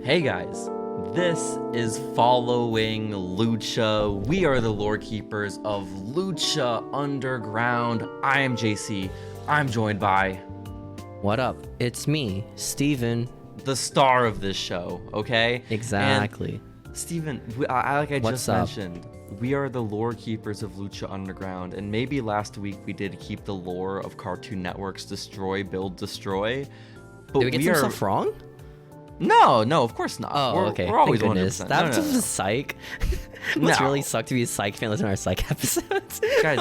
Hey guys, this is Following Lucha. We are the lore keepers of Lucha Underground. I am JC. I'm joined by... What up? It's me, Steven. The star of this show, okay? Exactly. And Steven, like I What's just up? mentioned, we are the lore keepers of Lucha Underground, and maybe last week we did keep the lore of Cartoon Network's Destroy, Build, Destroy. But Did we get some stuff wrong? No, of course not. Oh, okay. We're always Thank 100%. goodness. That was No. psych. Must No. really suck to be a psych fan listening to our psych episodes. Guys,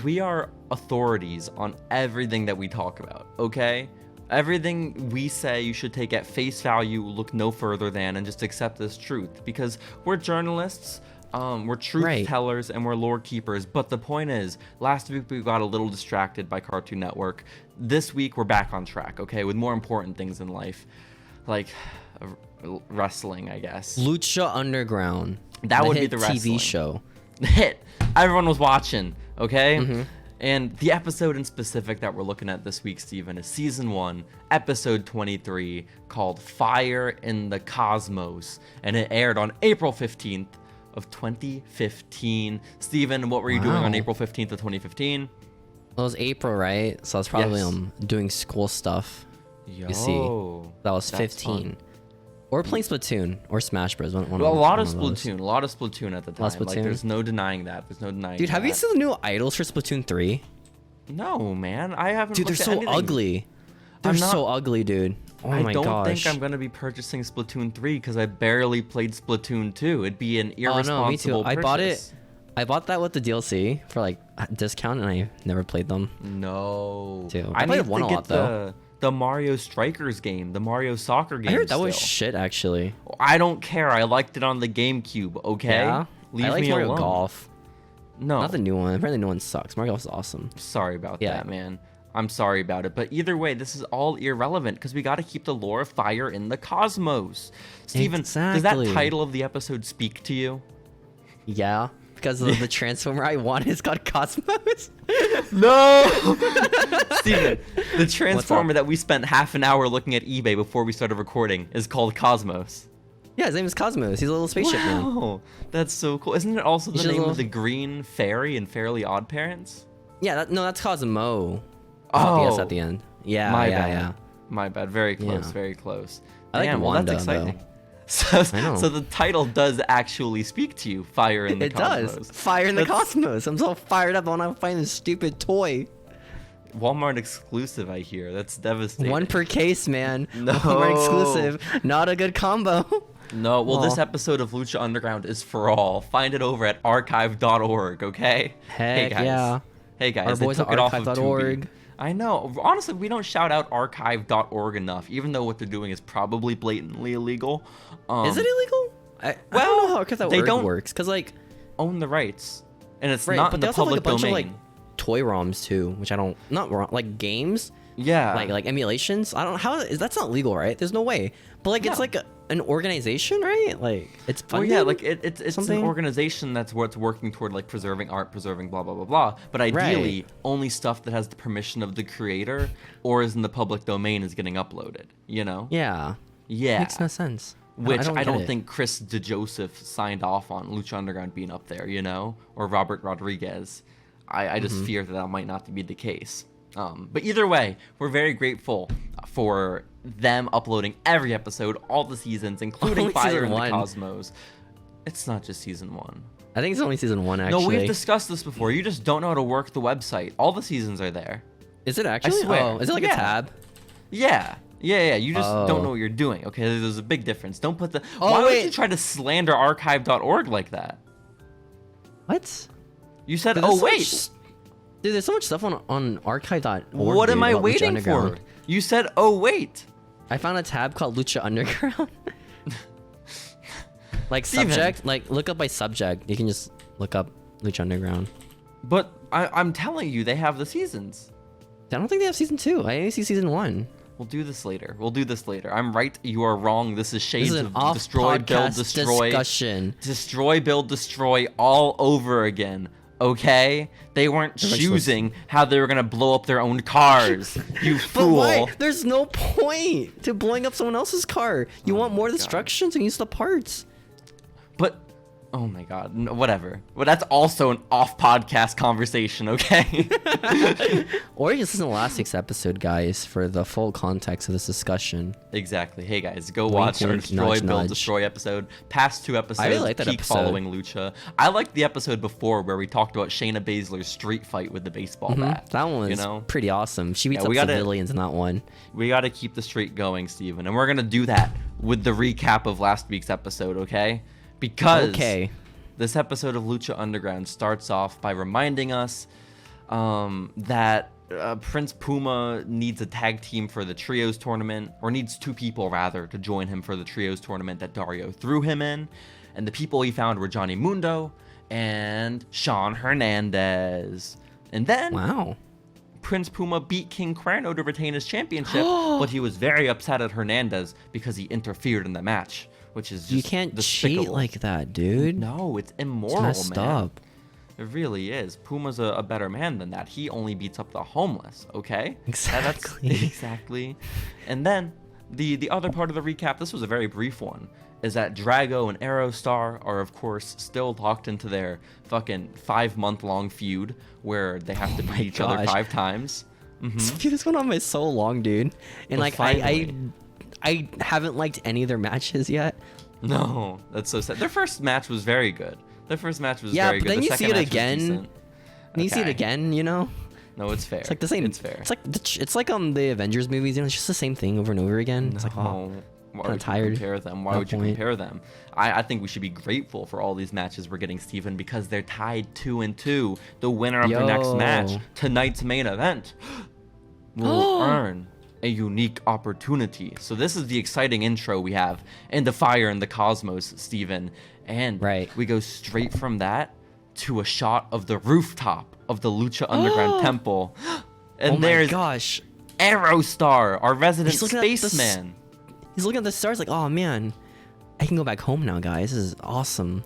we are authorities on everything that we talk about, okay? Everything we say you should take at face value, look no further than, and just accept as truth. Because we're journalists, we're truth tellers, and we're lore keepers. But the point is, last week we got a little distracted by Cartoon Network. This week we're back on track, okay? With more important things in life. Like wrestling, I guess. Lucha Underground. That would be the wrestling TV show. Hit. Everyone was watching, okay? And the episode in specific that we're looking at this week, Steven, is Season 1, Episode 23, called Fire in the Cosmos. And it aired on April 15th of 2015. Steven, what were you doing on April 15th of 2015? Well, it was April, right? So I was probably doing school stuff. Yo, You see, that was that's 15. fun. Or playing Splatoon or Smash Bros. A lot of Splatoon at the time. Like, there's no denying that. Dude, have you seen the new idols for Splatoon 3? No, man. I haven't. Dude, they're looked at so anything. ugly. They're so ugly, dude. Oh my gosh. I don't think I'm gonna be purchasing Splatoon 3 because I barely played Splatoon 2. It'd be an irresponsible me too. purchase. I bought that with the DLC for like a discount, and I never played them. No. Too. I played need one to a get lot though. the Mario Strikers game, the Mario Soccer game. I heard that was still. shit, actually. I don't care. I liked it on the GameCube. Okay. Yeah. Leave I like me Mario alone. Golf. No. Not the new one. Apparently, the new one sucks. Mario Golf is awesome. Sorry about that, man. I'm sorry about it. But either way, this is all irrelevant because we got to keep the lore of Fire in the Cosmos. Steven, does that title of the episode speak to you? Yeah. Because of the Transformer I want is called Cosmos. No! Steven, the Transformer that we spent half an hour looking at eBay before we started recording is called Cosmos. Yeah, his name is Cosmos. He's a little spaceship man. Wow, that's so cool. Isn't it also the He's name of the green fairy in Fairly Odd Parents? Yeah, that's Cosmo. Oh, Yes, at the end. Yeah, my yeah, bad. yeah. My bad. Very close, Yeah. very close. I like Damn, well, Wanda, that's exciting. I know. So the title does actually speak to you, Fire in the It Cosmos. does. Fire in the That's- Cosmos. I'm so fired up. I want to find this stupid toy. Walmart exclusive, I hear. That's devastating. One per case, man. No. Walmart exclusive. Not a good combo. No, well, this Aw. episode of Lucha Underground is for all. Find it over at archive.org, okay? Heck hey guys. yeah. Hey guys, Our they boys took at it off of archive.org. Tubi. I know. Honestly, we don't shout out archive.org enough, even though what they're doing is probably blatantly illegal. Is it illegal? I don't know how archive.org works. Because, like, own the rights, and it's right, not but in they the also have like, a public bunch domain. of like toy ROMs too, which I don't, not wrong, like games, Yeah. like emulations. I don't how is that's not legal, right? There's no way. But like it's No. like an organization, right? Like it's Well, funded. yeah, like it's something? an organization that's what's working toward like preserving art, preserving blah blah blah blah. But ideally, Right. only stuff that has the permission of the creator or is in the public domain is getting uploaded. You know? Yeah. Yeah. Makes no sense. Which I get don't it. think Chris DeJoseph signed off on Lucha Underground being up there, you know, or Robert Rodriguez. I just fear that might not be the case. But either way, we're very grateful for them uploading every episode, all the seasons, including Only Fire season in the one. Cosmos. It's not just season 1. I think it's only season 1 actually. No, we've discussed this before. You just don't know how to work the website. All the seasons are there. Is it actually? swear. Oh, is it like a Yeah. tab? Yeah. You just don't Oh. know what you're doing. Okay, there's a big difference. Don't put the. Oh, Why would wait. you try to slander archive.org like that? What? You said, Dude, oh there's so wait. much- Dude, there's so much stuff on archive.org. What am dude, I about Lucha waiting for? Underground. You said, oh wait. I found a tab called Lucha Underground. Like Steven. subject, like look up by subject. You can just look up Lucha Underground. But I'm telling you, they have the seasons. I don't think they have season 2. I only see season 1. We'll do this later. I'm right. You are wrong. This is This shades is an of off destroy, build, podcast destroy, discussion. destroy, build, destroy all over again. Okay, they weren't choosing how they were gonna blow up their own cars. You But fool! why? There's no point to blowing up someone else's car. You want more destruction, so use the parts. But oh my god, no, whatever. But that's also an off-podcast conversation, okay? Or you listen to last week's episode, guys, for the full context of this discussion. Exactly. Hey guys, go Wink, watch our wink, Destroy, nudge, Build, nudge. Destroy episode. Past 2 episodes, I really like that peak episode. Following Lucha. I liked the episode before where we talked about Shayna Baszler's street fight with the baseball bat. That one was you know? pretty awesome. She beats Yeah, up we gotta- civilians in that one. We got to keep the streak going, Steven. And we're going to do that with the recap of last week's episode, okay? Because Okay. this episode of Lucha Underground starts off by reminding us that Prince Puma needs a tag team for the Trios tournament, or needs 2 people, rather, to join him for the Trios tournament that Dario threw him in. And the people he found were Johnny Mundo and Sean Hernandez. And then Wow. Prince Puma beat King Cuerno to retain his championship, but he was very upset at Hernandez because he interfered in the match, which is just You can't despicable. cheat like that, dude. No, it's It's immoral, messed man. up. It really is. Puma's a better man than that. He only beats up the homeless, okay? Exactly. Exactly. And then the other part of the recap, this was a very brief one, is that Drago and Aerostar are, of course, still locked into their fucking 5-month-long feud where they have to beat each other gosh. 5 times. Dude, this went on my so long, dude. And But like finally. I haven't liked any of their matches yet. No, that's so sad. Their first match was very good. Their first match was Yeah, very but good. then The you see second it match was again, decent. And you see it Okay. again, you know? No, it's fair. It's like the same. It's fair. It's like it's like on the Avengers movies, you know, it's just the same thing over and over again. It's like, oh, Why kinda would tired you compare them? Why at would that you point. compare them? I think we should be grateful for all these matches we're getting, Steven, because they're tied 2-2. The winner of the next Yo. match, tonight's main event, will earn a unique opportunity. So this is the exciting intro we have in the Fire in the Cosmos, Steven. And Right. we go straight from that to a shot of the rooftop of the Lucha Underground Temple. And oh my there's gosh. Aerostar, our resident He's looking at the spaceman. He's looking at the stars like, oh man, I can go back home now, guys. This is awesome.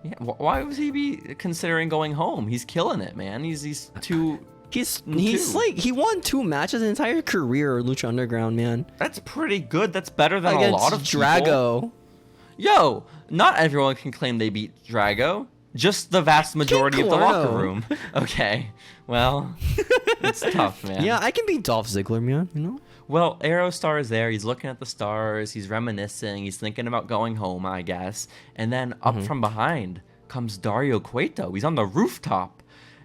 Yeah, why was he be considering going home? He's killing it, man. He's too. He's too. like he won 2 matches his entire career Lucha Underground, man. That's pretty good. That's better than a Against lot of people. Drago. Yo, not everyone can claim they beat Drago. Just the vast majority of the locker Cuerno. room. Okay, well, it's tough, man. Yeah, I can beat Dolph Ziggler, man. You know. Well, Aerostar is there. He's looking at the stars. He's reminiscing. He's thinking about going home, I guess. And then up from behind comes Dario Cueto. He's on the rooftop.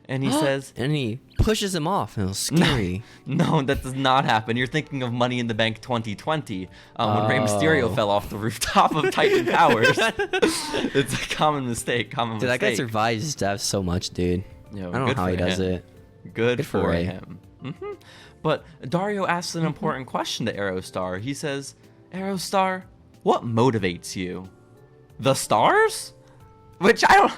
And he says, and he pushes him off. And it was scary. no, that does not happen. You're thinking of Money in the Bank 2020 when Rey Mysterio fell off the rooftop of Titan Towers. It's a common mistake. Dude, that guy survives death so much, dude. Yo, I don't know good how for he does him. it. Good for for Rey. him. But Dario asks an important question to Aerostar. He says, Aerostar, what motivates you? The stars? Which I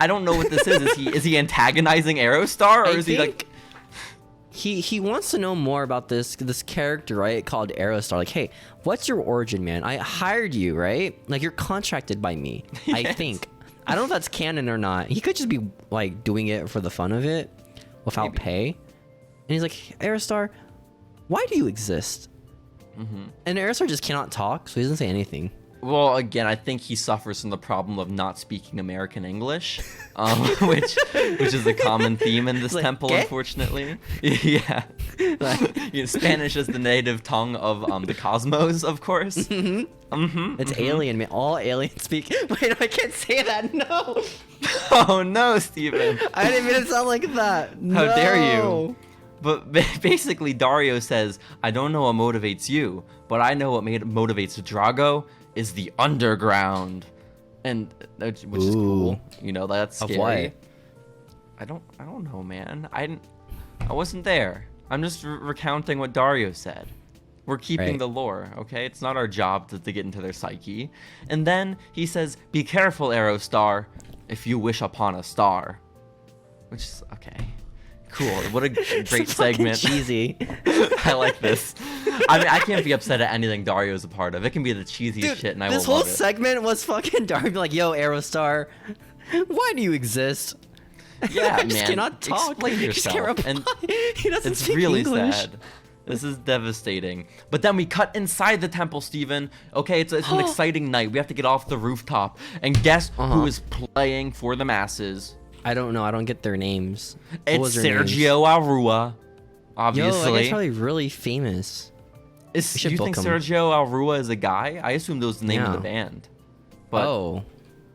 don't know what this is. Is he antagonizing Aerostar, or I is he like? think he wants to know more about this character, right? Called Aerostar. Like, hey, what's your origin, man? I hired you, right? Like, you're contracted by me. I Yes. think. I don't know if that's canon or not. He could just be like doing it for the fun of it, without Maybe. pay. And he's like, Aerostar, why do you exist? And Aerostar just cannot talk, so he doesn't say anything. Well, again, I think he suffers from the problem of not speaking American English, which is a common theme in this Like, temple, ¿qué? unfortunately. Yeah, Spanish is the native tongue of the cosmos, of course. It's alien, man. All aliens speak. Wait, I can't say that. No. Oh no, Steven. I didn't mean to sound like that. How dare you? No. But basically, Dario says, I don't know what motivates you, but I know what motivates Drago is the underground. And which is cool. Ooh. You know, that's Of scary. what? I don't know, man. I wasn't there. I'm just recounting what Dario said. We're keeping Right. the lore, okay? It's not our job to get into their psyche. And then he says, be careful, Aerostar, if you wish upon a star. Which is, okay. Cool. What a great It's fucking segment. cheesy. I like this. I mean, I can't be upset at anything Dario's a part of. It can be the cheesiest Dude, shit, and I this will whole love it. segment was fucking dark. Like, yo, Aerostar, why do you exist? Yeah, He just man. cannot talk. Explain He just yourself. can't reply. And He doesn't it's speak really English. sad. This is devastating. But then we cut inside the temple, Steven. Okay, it's an exciting night. We have to get off the rooftop. And guess who is playing for the masses? I don't know. I don't get their names. What It's was their names? Sergio Arua, obviously. Yo, that guy's probably really famous. Do should you book think him. Sergio Arua is a guy? I assume that was the name of the band. But Oh.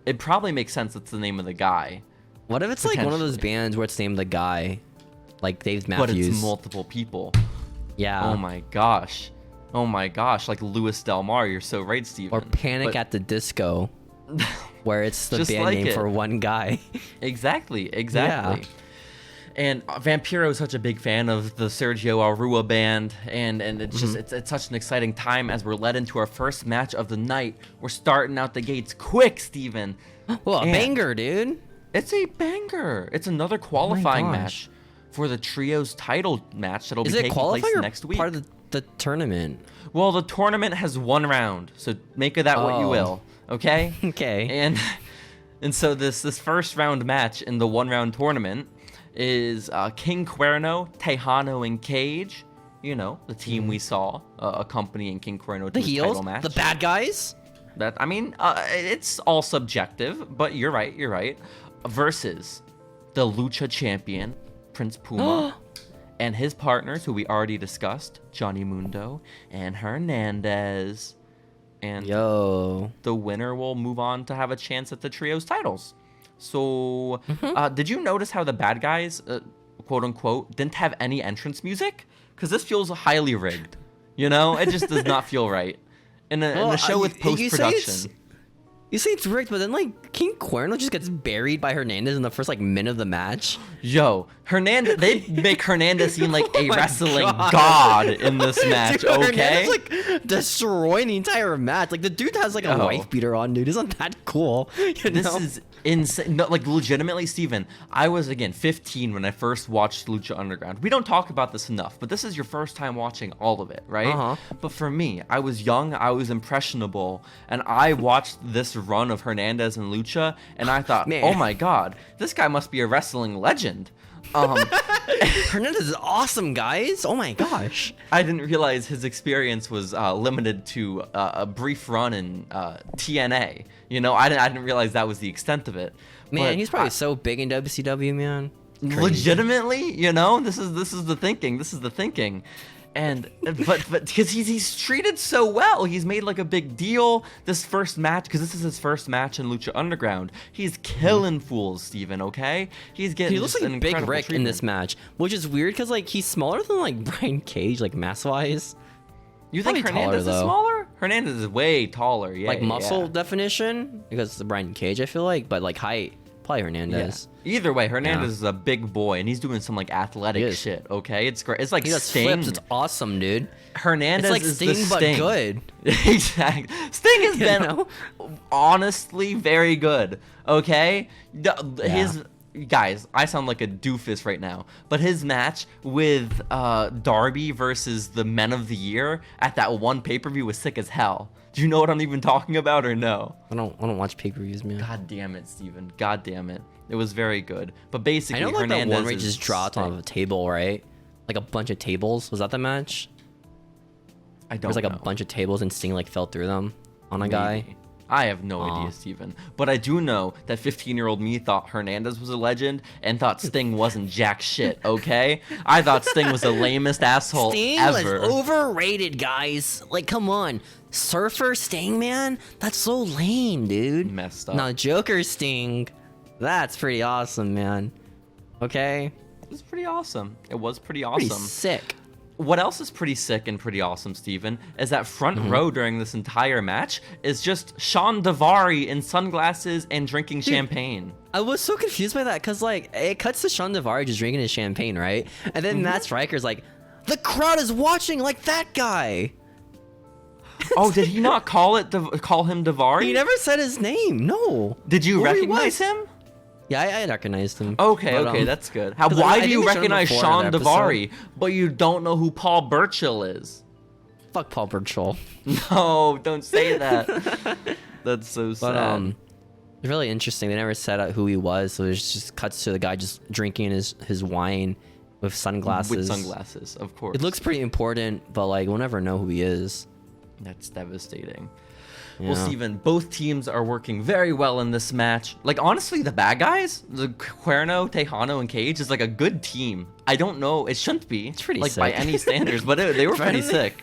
it probably makes sense it's the name of the guy. What if it's like one of those Potentially. bands where it's named the guy? Like Dave But Matthews. it's multiple people. Yeah. Oh my gosh. Oh my gosh. Like Louis Del Mar. You're so right, Steven. Or Panic But- at the Disco, where it's the Just band like name it. for one guy. Exactly. And Vampiro is such a big fan of the Sergio Arua band, and it's just it's such an exciting time as we're led into our first match of the night. We're starting out the gates quick, Steven. Well, a And banger, dude. It's a banger. It's another qualifying gosh. match for the trios title match that'll Is be it taking place qualifying or next week. part of the tournament? Well, the tournament has one round, so make of that what you Oh. will. Okay. Okay. And so this first round match in the 1-round tournament is King Cuerno, Tejano, and Cage. You know, the team we saw accompanying King Cuerno to The his heels, title match. the bad guys. That I mean, it's all subjective, but you're right. Versus the Lucha champion, Prince Puma, and his partners, who we already discussed, Johnny Mundo and Hernandez. And Yo. the winner will move on to have a chance at the trios titles. So, did you notice how the bad guys, quote unquote, didn't have any entrance music? Because this feels highly rigged. You know, it just does not feel right. In a show with you say post-production. You say it's rigged, but then like King Cuerno just gets buried by Hernandez in the first like minute of the match. Yo, Hernandez, they make Hernandez seem like a Oh my wrestling God. god in this match, Dude, okay? Hernandez like destroying the entire match. Like the dude has like a Yo. wife beater on, dude. Isn't that cool? You This know? is insane. No, like legitimately, Steven, I was again 15 when I first watched Lucha Underground. We don't talk about this enough, but this is your first time watching all of it, right? Uh-huh. But for me, I was young, I was impressionable, and I watched this run of Hernandez and Lucha, and I thought, Man. oh my god, this guy must be a wrestling legend. Hernandez is awesome, guys. Oh my gosh. I didn't realize his experience was limited to a brief run in TNA. You know, I didn't realize that was the extent of it. Man, But he's probably so big in WCW, man. Crazy. legitimately, you know, this is the thinking. And but because he's treated so well, he's made like a big deal this first match, because this is his first match in Lucha Underground. He's killing fools, Steven, okay? He's getting He looks just like an Big incredible Rick in this treatment. match, which is weird because like he's smaller than like Brian Cage, like mass wise. You think Probably Hernandez taller, is though. smaller? Hernandez is way taller, yeah. Like muscle yeah. definition, because it's the Brian Cage, I feel like, but like height, probably Yeah. Hernandez. Either way, Hernandez is a big boy, and he's doing some like He athletic is. shit. Okay, it's great. It's like He does Sting. flips. It's awesome, dude. Hernandez It's like is Sting, the but Sting. good. Exactly. Sting has You been know? honestly very good. Okay, his guys. I sound like a doofus right now, but his match with Darby versus the Men of the Year at that one pay-per-view was sick as hell. Do you know what I'm even talking about or no? I don't watch pay-per-views, man. God damn it, Steven. God damn it. It was very good. But basically, I know like that Hernandez one where he is just dropped Sting. on a table, right? Like a bunch of tables. Was that the match? I There don't was like know. a bunch of tables and Sting like fell through them on a guy. Maybe. I have no idea, Steven. But I do know that 15-year-old me thought Hernandez was a legend and thought Sting wasn't jack shit, okay? I thought Sting was the lamest asshole Sting ever. was overrated, guys. Like, come on. Surfer Sting, man? That's so lame, dude. Messed up. Now, Joker Sting, that's pretty awesome, man. Okay? It was pretty awesome. It was pretty Pretty awesome. sick. What else is pretty sick and pretty awesome, Steven, is that front Mm-hmm. row during this entire match is just Sean Davari in sunglasses and drinking champagne. I was so confused by that because, like, it cuts to Sean Davari just drinking his champagne, right? And then Matt Striker's like, the crowd is watching like that guy. Oh, did he not call him Davari? He never said his name. No. Did you Where he recognize was. him? Yeah, I recognized him. Okay, But, okay, that's good. 'cause Why I do you think we've shown him recognize before in Sean the Davari, but you don't know who Paul Burchill is? Fuck Paul Burchill. No, don't say that. That's so sad. But It's really interesting. They never said out who he was, so it just cuts to the guy just drinking his wine with sunglasses. With sunglasses, of course. It looks pretty important, but like we'll never know who he is. That's devastating. Yeah. Well, Steven, both teams are working very well in this match. Like, honestly, the bad guys, the Cuerno, Tejano, and Cage is like a good team. I don't know. It shouldn't be. It's pretty like sick. by any standards, but they were pretty sick.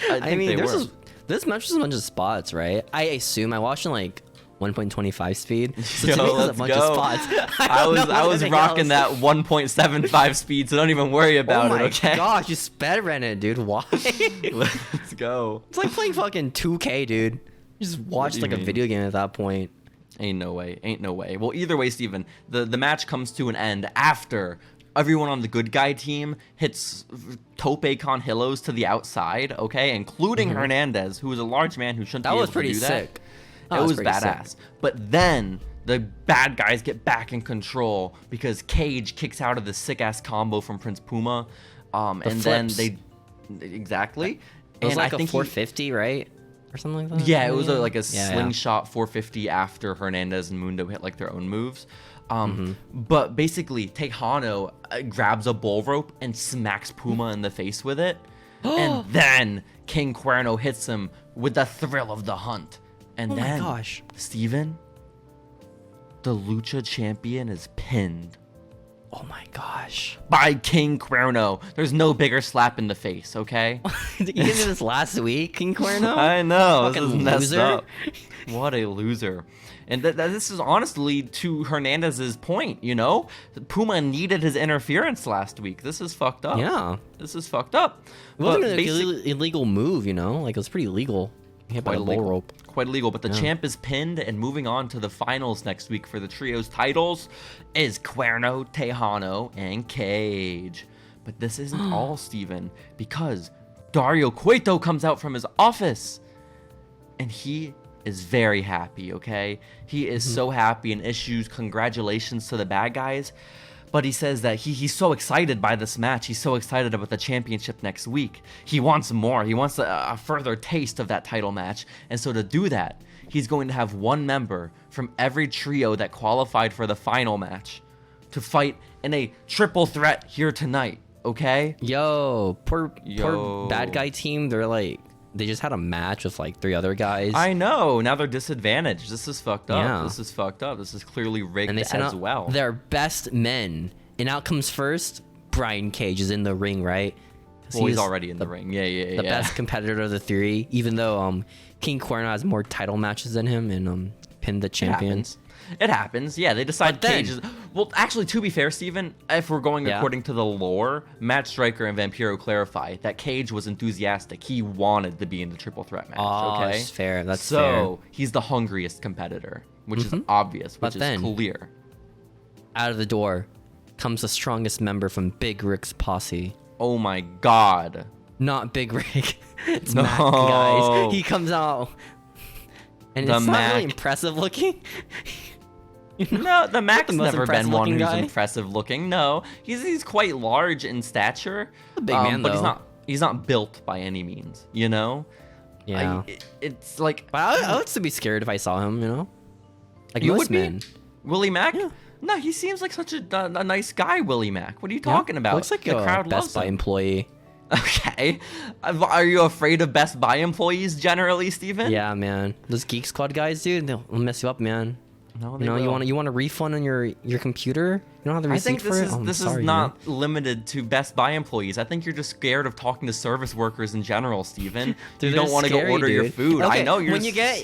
I mean, they were. this match was a bunch of spots, right? I assume I watched in like 1.25 speed. So Yo, to me, it was a let's bunch go. of spots. I was rocking else. that 1.75 speed, so don't even worry about oh it, my okay? gosh, you sped ran it, dude. Why? Let's go. It's like playing fucking 2K, dude. You just watched like a video game at that point. Ain't no way. Ain't no way. Well, either way, Steven, the match comes to an end after everyone on the good guy team hits tope con hillos to the outside, okay? Including Hernandez, who is a large man who shouldn't be able to do that. sick. It was badass. But then the bad guys get back in control because Cage kicks out of the sick-ass combo from Prince Puma. And then they... Exactly. It was and like I a think 450, right? Or something like that? Yeah, it was like a Yeah, slingshot 450 after Hernandez and Mundo hit like their own moves. But basically, Tejano grabs a bull rope and smacks Puma in the face with it. And then King Cuerno hits him with the thrill of the hunt. And then, my gosh. Steven, the Lucha champion is pinned Oh my gosh. by King Cuerno. There's no bigger slap in the face, okay? You did this last week, King Cuerno? I know. This is Fucking messed loser. up. What a loser. And this is honestly to Hernandez's point, you know? Puma needed his interference last week. This is fucked up. Yeah. This is fucked up. It wasn't But an illegal move, you know? Like, it was pretty illegal. Hit by quite a bull illegal. rope. Quite illegal, but the champ is pinned, and moving on to the finals next week for the trios titles is Cuerno, Tejano, and Cage. But this isn't all, Steven, because Dario Cueto comes out from his office, and he is very happy, okay? He is so happy and issues congratulations to the bad guys. But he says that he's so excited by this match. He's so excited about the championship next week. He wants more. He wants a further taste of that title match. And so to do that, he's going to have one member from every trio that qualified for the final match to fight in a triple threat here tonight, okay? Yo, poor Yo. bad guy team. They're like, they just had a match with like 3 other guys. I know. Now they're disadvantaged. This is fucked up. Yeah. This is fucked up. This is clearly rigged and they sent as out well. their best men. And out comes first, Brian Cage is in the ring, right? Well, he's already in the ring. Yeah. The best competitor of the 3, even though King Cuerno has more title matches than him and pinned the champion. It happens. Yeah, they decide But then- Cage is... Well, actually, to be fair, Steven, if we're going according to the lore, Matt Striker and Vampiro clarify that Cage was enthusiastic. He wanted to be in the triple threat match, Oh, okay? that's fair. That's so, he's the hungriest competitor, which is obvious, which But is then- clear. Out of the door comes the strongest member from Big Rick's posse. Oh my god. Not Big Rick. It's No. Mack, guys. He comes out. And The it's not really Mack. impressive looking. No, the Mack's the most never been impressive one looking who's guy? impressive looking. No, he's quite large in stature. A big man, but though. he's not built by any means. You know. Yeah. It's like But I would still be scared if I saw him, you know? Like you most would men. be Willie Mack. Yeah. No, he seems like such a nice guy, Willie Mack. What are you talking about? Looks like the a crowd Best loves Buy him. employee. Okay. Are you afraid of Best Buy employees generally, Steven? Yeah, man. Those Geek Squad guys, dude, they'll mess you up, man. No, You know, you want a refund on your computer? You don't have the I receipt think for this it? is Oh, I'm this sorry, is man. not limited to Best Buy employees. I think you're just scared of talking to service workers in general, Steven. Dude, You don't they're want to go scary, order your dude. food. Okay, I know you're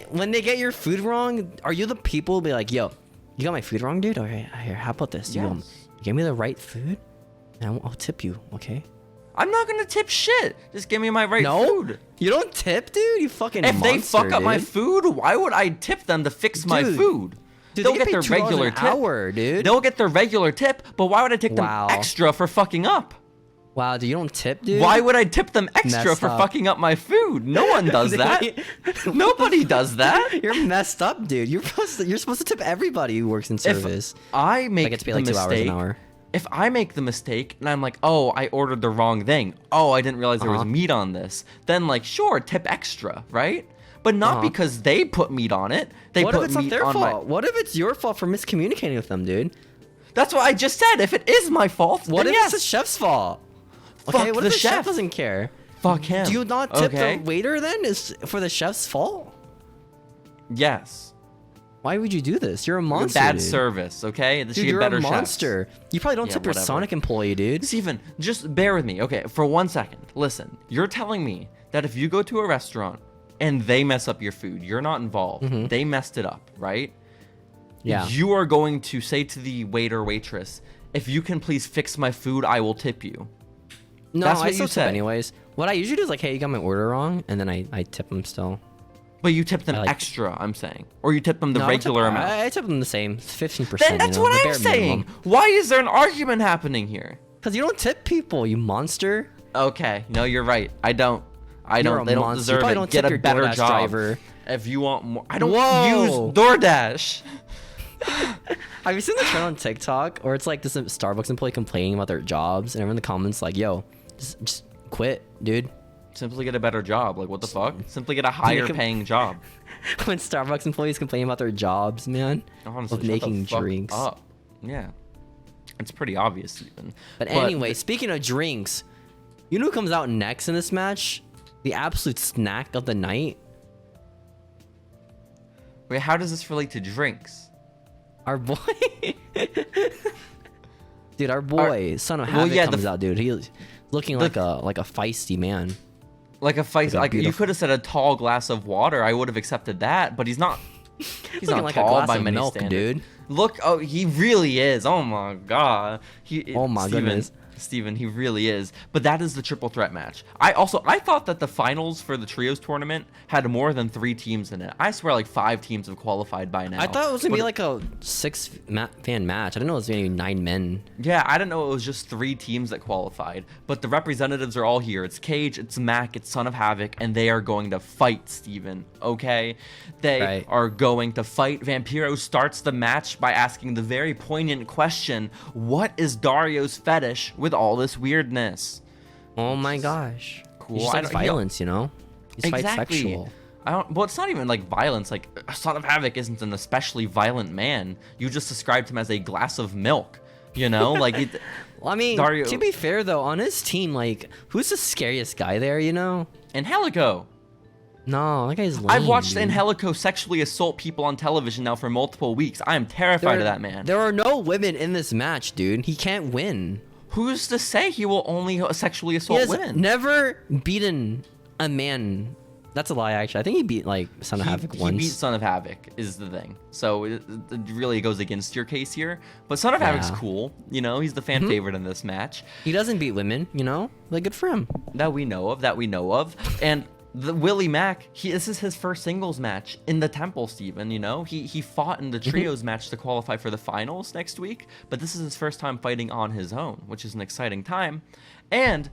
when they get your food wrong, are you the people who be like, yo, you got my food wrong, dude? Okay, here, how about this? You give me the right food, and I'll tip you, okay? I'm not gonna tip shit. Just give me my right No, food. you don't tip, dude. You fucking If they monster, fuck up my dude. food, why would I tip them to fix my Dude. food? Dude, They'll they get pay their $2 regular an tip. hour, dude. They'll get their regular tip, but why would I take them Wow. extra for fucking up? Wow, dude, you don't tip, dude. Why would I tip them extra Messed for up. fucking up my food? No one does that. Nobody does that. You're messed up, dude. You're supposed to tip everybody who works in service. If I make I get to pay the like 2 hours mistake, an hour. if I make the mistake and I'm like, oh, I ordered the wrong thing. Oh, I didn't realize there was meat on this. Then like, sure, tip extra, right? but not because they put meat on it. What if it's not their fault? What if it's your fault for miscommunicating with them, dude? That's what I just said. If it is my fault, what then if yes. it's the chef's fault? Fuck Okay, what the if the chef. chef doesn't care? Fuck him. Do you not tip the waiter then? Is for the chef's fault? Yes. Why would you do this? You're a monster. Bad dude. service, okay? They should Dude, get you're better a monster. chefs. You probably don't Yeah, tip your whatever. Sonic employee, dude. Steven, just bear with me, okay? For 1 second, listen. You're telling me that if you go to a restaurant and they mess up your food, you're not involved. They messed it up, right? Yeah. You are going to say to the waiter or waitress, if you can please fix my food, I will tip you. No, That's I what still you tip said. anyways. What I usually do is like, hey, you got my order wrong, and then I tip them still. But you tip them extra, I'm saying. Or you tip them the regular amount. I tip them the same, 15%. Then that's what I'm saying. Why is there an argument happening here? Because you don't tip people, you monster. Okay, no, you're right. I don't. You're They a don't monster. deserve You probably it. don't Get tip a your better DoorDash job. driver. If you want more, I don't Whoa. use DoorDash. Have you seen the trend on TikTok? Or it's like this Starbucks employee complaining about their jobs, and everyone in the comments like, yo, just quit, dude. Simply get a better job. Like, what the fuck? Simply get a higher paying job. When Starbucks employees complain about their jobs, man, Honestly, of shut making the fuck drinks. up. Yeah. It's pretty obvious, even. But anyway, speaking of drinks, you know who comes out next in this match? The absolute snack of the night. Wait, how does this relate to drinks? Our boy. Dude, our boy, son of Havoc, comes out, dude. He's looking like a feisty man. Like a fight, like you could have said a tall glass of water. I would have accepted that, but he's not. He's not like tall a glass by of many milk, standards. dude. Look, oh, he really is. Oh my god. Oh my goodness. Steven, he really is. But that is the triple threat match. I thought that the finals for the trios tournament had more than 3 teams in it. I swear like 5 teams have qualified by now. I thought it was gonna be like a 6-fan match. I didn't know it was gonna be 9 men. Yeah, I didn't know it was just 3 teams that qualified. But the representatives are all here. It's Cage, it's Mack, it's Son of Havoc, and they are going to fight, Steven. Okay? They are going to fight. Vampiro starts the match by asking the very poignant question, what is Dario's fetish with all this weirdness? Oh my gosh. Cool. He just likes violence, you know? He's quite sexual. Well, it's not even like violence. Like, Son of Havoc isn't an especially violent man. You just described him as a glass of milk. You know? Like, well, I mean, Dario... to be fair, though, on his team, like, who's the scariest guy there, you know? Angelico. No, that guy's lame, I've watched dude. Angelico sexually assault people on television now for multiple weeks. I am terrified of that man. There are no women in this match, dude. He can't win. Who's to say he will only sexually assault women? Never beaten a man. That's a lie, actually. I think he beat like Son of Havoc once. He beat Son of Havoc is the thing. So it really goes against your case here. But Son of Havoc's cool. You know, he's the fan favorite in this match. He doesn't beat women, you know? Like, good for him. That we know of. And the Willie Mack, this is his first singles match in the Temple, Steven, you know? He fought in the trios match to qualify for the finals next week, but this is his first time fighting on his own, which is an exciting time. And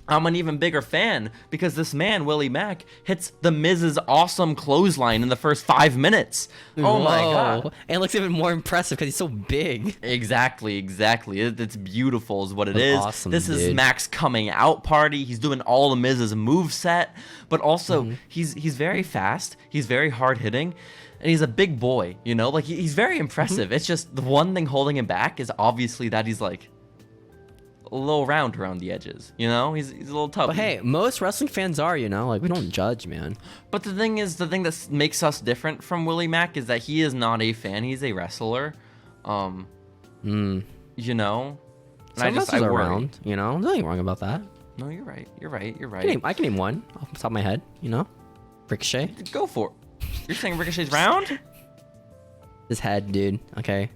I'm an even bigger fan because this man, Willie Mack, hits the Miz's awesome clothesline in the first 5 minutes. Oh my god. And it looks even more impressive because he's so big. Exactly. It's beautiful is what it is. Awesome, this is dude. Mack's coming out party. He's doing all the Miz's moveset, but also he's very fast. He's very hard hitting. And he's a big boy, you know? Like, he's very impressive. It's just the one thing holding him back is obviously that he's like a little round around the edges, you know? He's a little tough. But hey, most wrestling fans are, you know? Like, we don't judge, man. But the thing that makes us different from Willie Mack is that he is not a fan. He's a wrestler. You know? Some wrestlers are around, you know? There's nothing wrong about that. No, you're right. I can name one off the top of my head, you know? Ricochet. Go for it. You're saying Ricochet's round? His head, dude. Okay.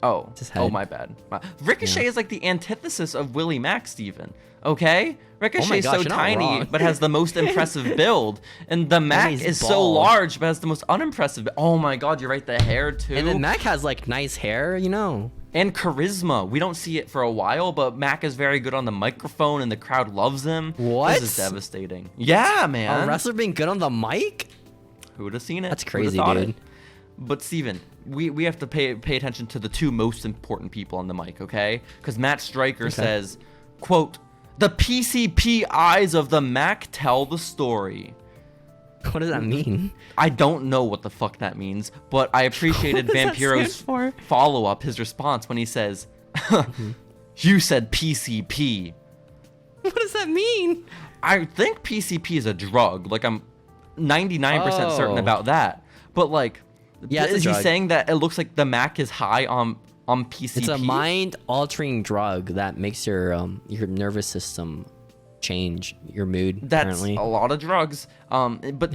Oh. His head. Oh, my bad. Ricochet is like the antithesis of Willie Mack, Steven. Okay? Ricochet's gosh, so you're not tiny, wrong. but has the most impressive build. And the Mack he's is so bald. large, but has the most unimpressive. Oh my god, you're right. The hair, too. And then Mack has, like, nice hair, you know? And charisma. We don't see it for a while, but Mack is very good on the microphone, and the crowd loves him. What? This is devastating. Yeah, man. A wrestler being good on the mic? Who would have seen it? That's Who would've crazy, thought dude. it? But Steven, we have to pay attention to the 2 most important people on the mic, okay? Because Matt Stryker says, quote, "The PCP eyes of the Mack tell the story." What does that mean? I don't know what the fuck that means, but I appreciated What does that Vampiro's stand for? follow-up, his response when he says, you said PCP. What does that mean? I think PCP is a drug. Like, I'm 99% certain about that. But, like, Yeah, it's a is he drug. saying that it looks like the Mack is high on PCP? It's a mind-altering drug that makes your nervous system change your mood. That's apparently. a lot of drugs. But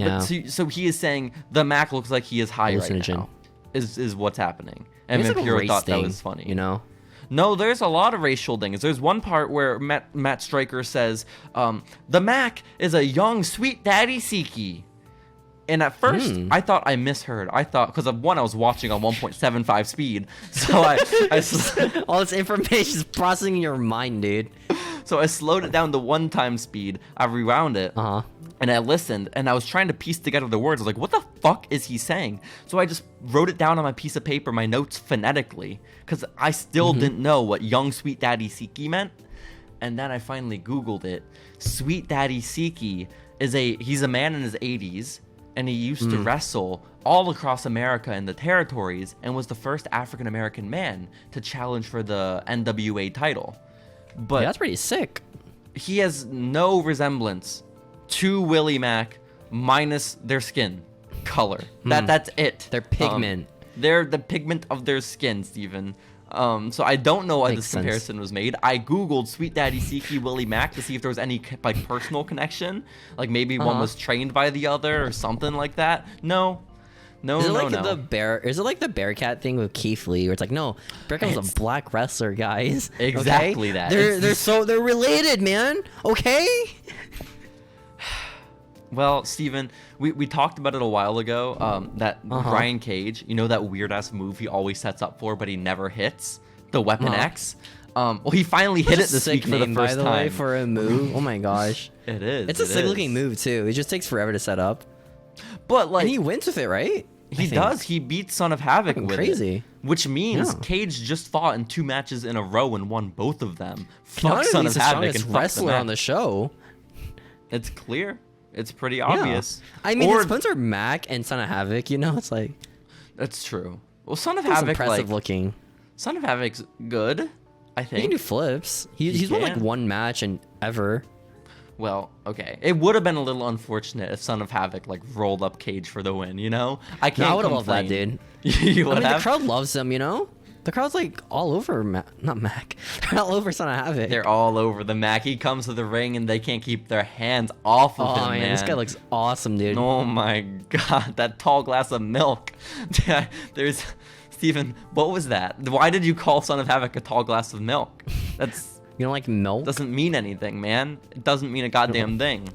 so he is saying the Mack looks like he is high right Hallucinogen. now. Is what's happening. And It's like a Vampiro race thought that thing, was funny. You know? No, there's a lot of racial things. There's one part where Matt Stryker says, the Mack is a young Sweet Daddy Siki. And at first, I thought I misheard. I thought, because of one, I was watching on 1.75 speed. So All this information is processing in your mind, dude. So I slowed it down to 1x speed. I rewound it. And I listened, and I was trying to piece together the words. I was like, what the fuck is he saying? So I just wrote it down on my piece of paper, my notes phonetically, because I still didn't know what young Sweet Daddy Siki meant. And then I finally Googled it. Sweet Daddy Siki he's a man in his 80s, and he used to wrestle all across America and the territories, and was the first African-American man to challenge for the NWA title. But Yeah, that's pretty sick. he has no resemblance to Willie Mack minus their skin color. That's it. Their pigment. They're the pigment of their skin, Steven. So I don't know why Makes this sense. comparison was made. I googled Sweet Daddy Siki Willie Mack to see if there was any like personal connection, like maybe one was trained by the other or something like that. No. Is it like the Bearcat thing with Keith Lee, where it's like, no, Bearcat was a black wrestler, guys. Exactly okay? that. They're related, man. Okay. Well, Steven, we talked about it a while ago, that Brian Cage, you know that weird-ass move he always sets up for, but he never hits? The Weapon X? Well, he finally hit it this week for the first time. By the way, for a move. Oh my gosh. It is. It's a sick-looking move, too. It just takes forever to set up. But, like... And he wins with it, right? He does. He beats Son of Havoc with crazy. it. Which means Cage just fought in 2 matches in a row and won both of them. Fuck Son of Havoc and fuck wrestler on the show. It's clear. It's pretty obvious. Yeah. I mean, his opponents are Mack and Son of Havoc, you know? It's like... That's true. Well, Son of He's Havoc, impressive looking. Son of Havoc's good, I think. He can do flips. He's won like 1 match and ever. Well, okay. It would have been a little unfortunate if Son of Havoc like rolled up Cage for the win, you know? I can't I would have loved that, dude. You would have? The crowd loves him, you know? The crowd's like all over not Mack. They're all over Son of Havoc. They're all over the Mack. He comes to the ring and they can't keep their hands off of him, man. This guy looks awesome, dude. Oh my god, that tall glass of milk. There's... Steven, what was that? Why did you call Son of Havoc a tall glass of milk? That's... You don't like milk? Doesn't mean anything, man. It doesn't mean a goddamn thing.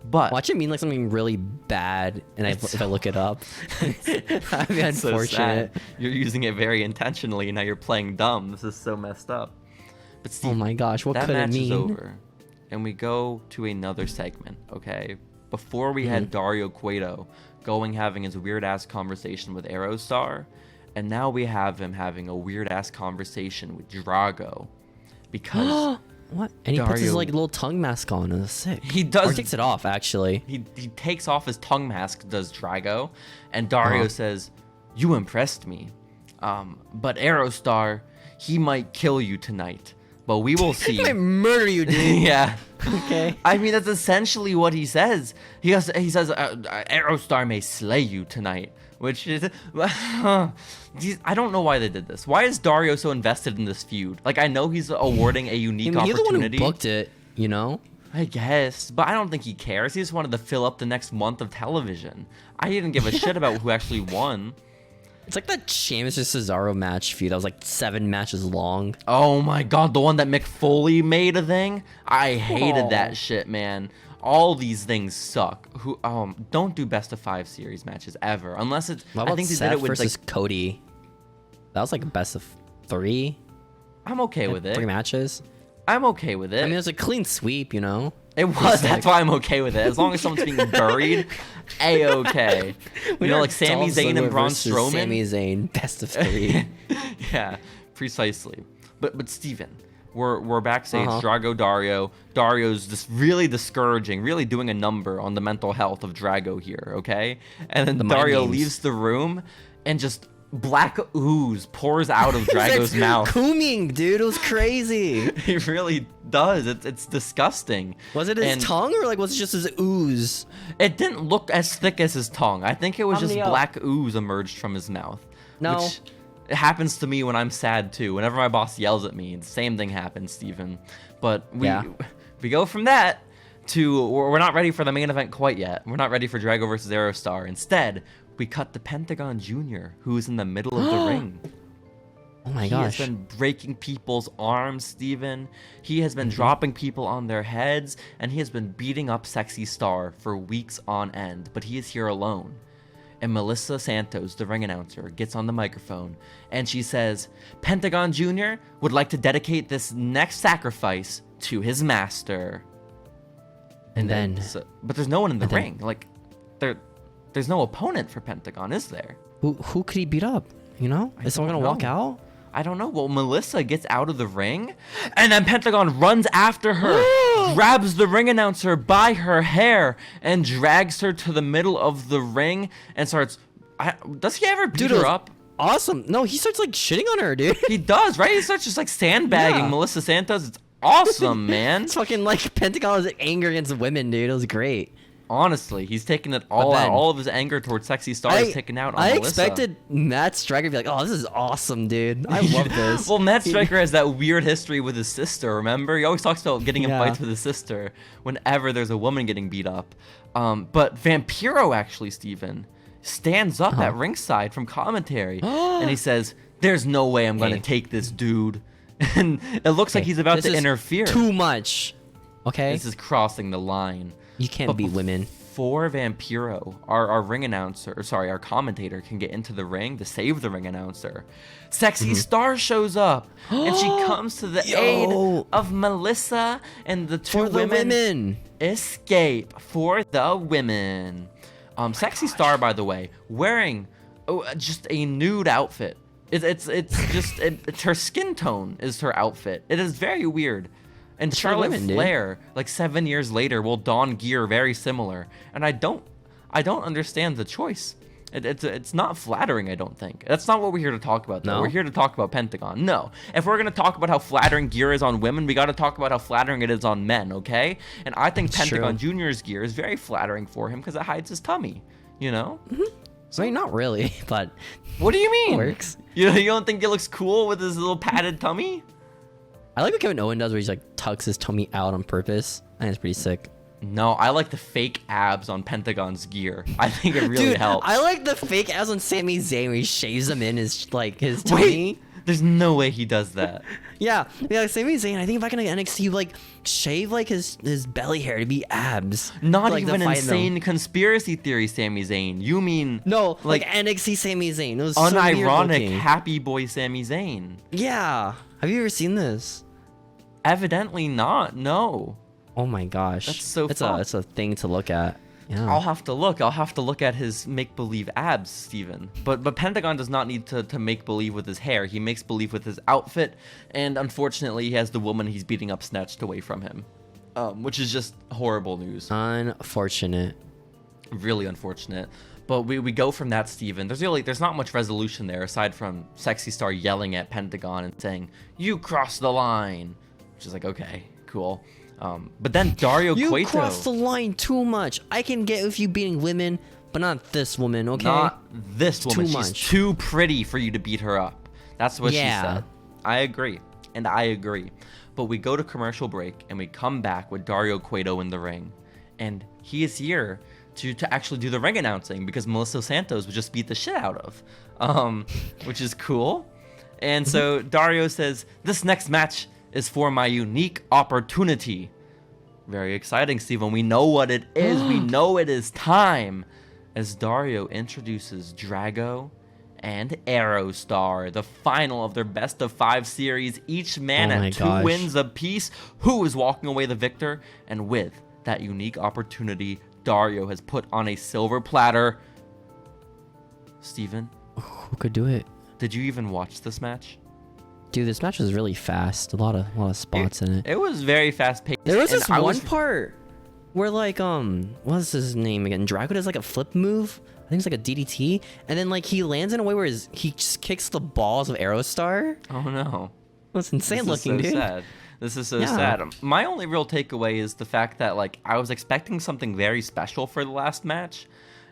But watch it mean like something really bad, and if I look it up, that'd be so unfortunate. Sad. You're using it very intentionally. Now you're playing dumb. This is so messed up. But Steve, oh my gosh, what that could match it mean? is over, and we go to another segment. Okay, before we had Dario Cueto having his weird ass conversation with Aerostar, and now we have him having a weird ass conversation with Drago, because. What? And he puts his Dario- like little tongue mask on and it's sick. He does. Or takes it off, actually. He takes off his tongue mask, does Drago, and Dario says, "You impressed me, but Aerostar, he might kill you tonight, but we will see." He might murder you, dude. Yeah. Okay. I mean, that's essentially what he says. He says, "Aerostar may slay you tonight," which is, I don't know why they did this. Why is Dario so invested in this feud? Like, I know he's awarding a unique He's the one who opportunity. booked it, you know? I guess, but I don't think he cares. He just wanted to fill up the next month of television. I didn't give a shit about who actually won. It's like that Sheamus and Cesaro match feud that was like 7 matches long. Oh my god, the one that Mick Foley made a thing? I hated that shit, man. All these things suck. Don't do best of 5 series matches ever, unless it's. What about I think they Seth did it with versus like. Cody? That was like a best of 3. I'm okay with it. 3 matches. I'm okay with it. I mean, it was a clean sweep, you know? It was. That's why I'm okay with it. As long as someone's being buried, a-okay. You know, like Sami Zayn and Braun Strowman. Sami Zayn, best of 3. Yeah, precisely. But Steven, We're backstage. Dario's just really discouraging, really doing a number on the mental health of Drago here. Okay, and then Dario leaves the room, and just black ooze pours out of Drago's mouth. Cooming, dude, it was crazy. He really does. It's disgusting. Was it his tongue or like was it just his ooze? It didn't look as thick as his tongue. I think it was just black ooze emerged from his mouth. No. Which it happens to me when I'm sad too. Whenever my boss yells at me, the same thing happens, Steven. But we go from that to we're not ready for the main event quite yet. We're not ready for Drago versus Aerostar. Instead, we cut to Pentagon Jr., who's in the middle of the ring. Oh my gosh. He has been breaking people's arms, Steven. He has been dropping people on their heads, and he has been beating up Sexy Star for weeks on end, but he is here alone. And Melissa Santos, the ring announcer, gets on the microphone, and she says, Pentagon Jr. would like to dedicate this next sacrifice to his master. And then but there's no one in the ring. Like, there's no opponent for Pentagon, is there? Who could he beat up? You know? Is someone gonna walk out? I don't know. Well, Melissa gets out of the ring, and then Pentagon runs after her, grabs the ring announcer by her hair, and drags her to the middle of the ring, and starts... does he ever beat her up? Awesome. No, he starts like shitting on her, dude. He does, right? He starts just like sandbagging Melissa Santos. It's awesome, man. It's fucking like Pentagon's anger against women, dude. It was great. Honestly, he's taking it all out. All of his anger towards Sexy Star is taken out on Melissa. I expected Matt Striker to be like, oh, this is awesome, dude. I love this. Well, Matt Striker has that weird history with his sister, remember? He always talks about getting in fights with his sister whenever there's a woman getting beat up. But Vampiro, actually, Steven, stands up at ringside from commentary, and he says, there's no way I'm going to take this dude. And it looks like he's about to interfere. Too much. Okay? This is crossing the line. You can't beat women. Before Vampiro, our ring announcer, our commentator can get into the ring to save the ring announcer, Sexy Star shows up, and she comes to the aid of Melissa, and the two women escape for the women. Sexy Star, by the way, wearing just a nude outfit. It's her skin tone is her outfit. It is very weird. And Charlotte Flair, like 7 years later, will don gear very similar. And I don't understand the choice. It's not flattering, I don't think. That's not what we're here to talk about, though. No? We're here to talk about Pentagon. No. If we're going to talk about how flattering gear is on women, we got to talk about how flattering it is on men, okay? And I think Pentagon Jr.'s gear is very flattering for him because it hides his tummy, you know? I mean, not really, but... What do you mean? It works. You don't think it looks cool with his little padded tummy? I like what Kevin Owen does where he's like tucks his tummy out on purpose. I think it's pretty sick. No, I like the fake abs on Pentagon's gear. I think it really helps. I like the fake abs on Sami Zayn where he shaves them in his tummy. Wait, there's no way he does that. yeah, like Sami Zayn, I think back in like NXT, he would like shave like his belly hair to be abs. Not like, even insane conspiracy theory Sami Zayn. You mean no, like NXT Sami Zayn. It was unironic happy boy Sami Zayn. Yeah. Have you ever seen this? Evidently not. No. Oh my gosh. That's so fun. It's a thing to look at. Yeah. I'll have to look at his make-believe abs, Steven. But Pentagon does not need to make believe with his hair. He makes believe with his outfit, and unfortunately he has the woman he's beating up snatched away from him. Which is just horrible news. Unfortunate. Really unfortunate. But we go from that, Steven. There's not much resolution there aside from Sexy Star yelling at Pentagon and saying, "You crossed the line." Which is like, okay, cool. But then Dario Cueto... You crossed the line too much. I can get with you beating women, but not this woman, okay? Not this woman. She's too pretty for you to beat her up. That's what she said. I agree. And I agree. But we go to commercial break, and we come back with Dario Cueto in the ring. And he is here to actually do the ring announcing because Melissa Santos would just beat the shit out of. Which is cool. And so Dario says, this next match is for my unique opportunity. Very exciting, Steven. We know what it is. We know it is time. As Dario introduces Drago and Aerostar, the final of their best of 5 series, each man at 2 wins apiece. Who is walking away the victor? And with that unique opportunity, Dario has put on a silver platter. Steven? Who could do it? Did you even watch this match? Dude, this match was really fast. A lot of spots in it. It was very fast paced. There was this one part where like what's his name again? Drago does like a flip move. I think it's like a DDT, and then like he lands in a way where he just kicks the balls of Aerostar. Oh no. That's insane looking, so dude. Sad. This is so sad. My only real takeaway is the fact that like I was expecting something very special for the last match,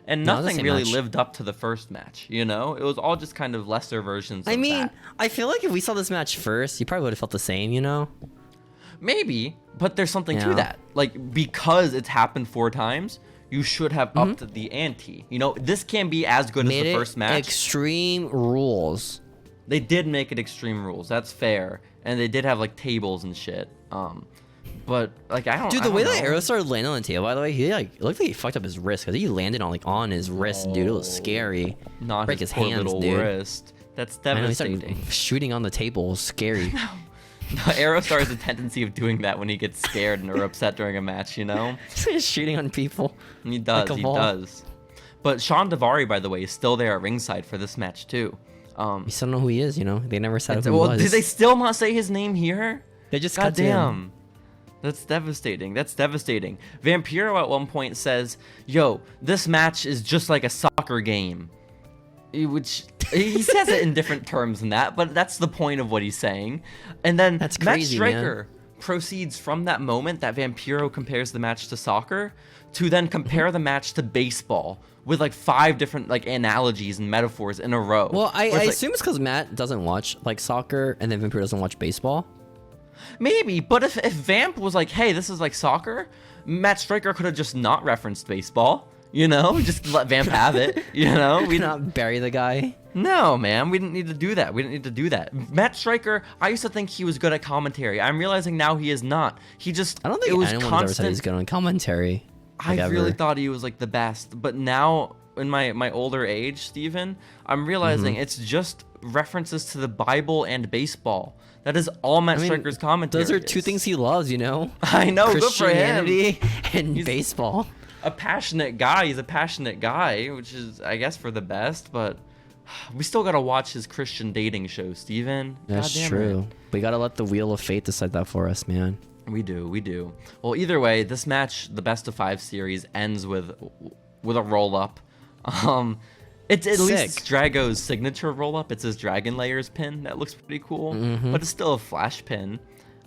and nothing really lived up to the first match. You know, it was all just kind of lesser versions. I mean, that. I feel like if we saw this match first, you probably would have felt the same. You know? Maybe, but there's something to that. Like because it's happened 4 times. You should have upped the ante. You know, this can't be as good as the first match. Extreme Rules. They did make it Extreme Rules. That's fair, and they did have like tables and shit. But like I don't. Dude, the way that Aerostar landed on the table, by the way, he like it looked like he fucked up his wrist because he landed on his wrist, dude. It was scary. Not break his hands, little dude. Wrist. That's devastating. Shooting on the table is scary. Aerostar has a tendency of doing that when he gets scared or upset during a match, you know? He's shooting on people. He does, like he does. But Sean Davari, by the way, is still there at ringside for this match, too. We still don't know who he is, you know? They never said who he was. Did they still not say his name here? They just cut him. That's devastating. That's devastating. Vampiro at one point says, yo, this match is just like a soccer game. Which he says it in different terms than that, but that's the point of what he's saying. And then that's crazy, Matt Striker proceeds from that moment that Vampiro compares the match to soccer to then compare the match to baseball with like 5 different like analogies and metaphors in a row. Well, I assume it's because Matt doesn't watch like soccer and then Vampiro doesn't watch baseball. Maybe, but if Vamp was like, hey, this is like soccer, Matt Striker could have just not referenced baseball. You know, just let Vamp have it. You know, we not bury the guy. No, man, we didn't need to do that. Matt Striker, I used to think he was good at commentary. I'm realizing now he is not. He just I don't think anyone's ever said he's good on commentary. I really thought he was like the best, but now in my older age, Steven, I'm realizing it's just references to the Bible and baseball. That is all Matt Striker's commentary. Those are 2 things he loves, you know. I know, good for him. Christianity and baseball. A passionate guy. He's a passionate guy, which is, I guess, for the best. But we still gotta watch his Christian dating show, Steven. That's true. We gotta let the wheel of fate decide that for us, man. We do. Well, either way, this match, the best of 5 series, ends with a roll up. It's at least Drago's signature roll up. It's his Dragon Layers pin. That looks pretty cool, but it's still a flash pin.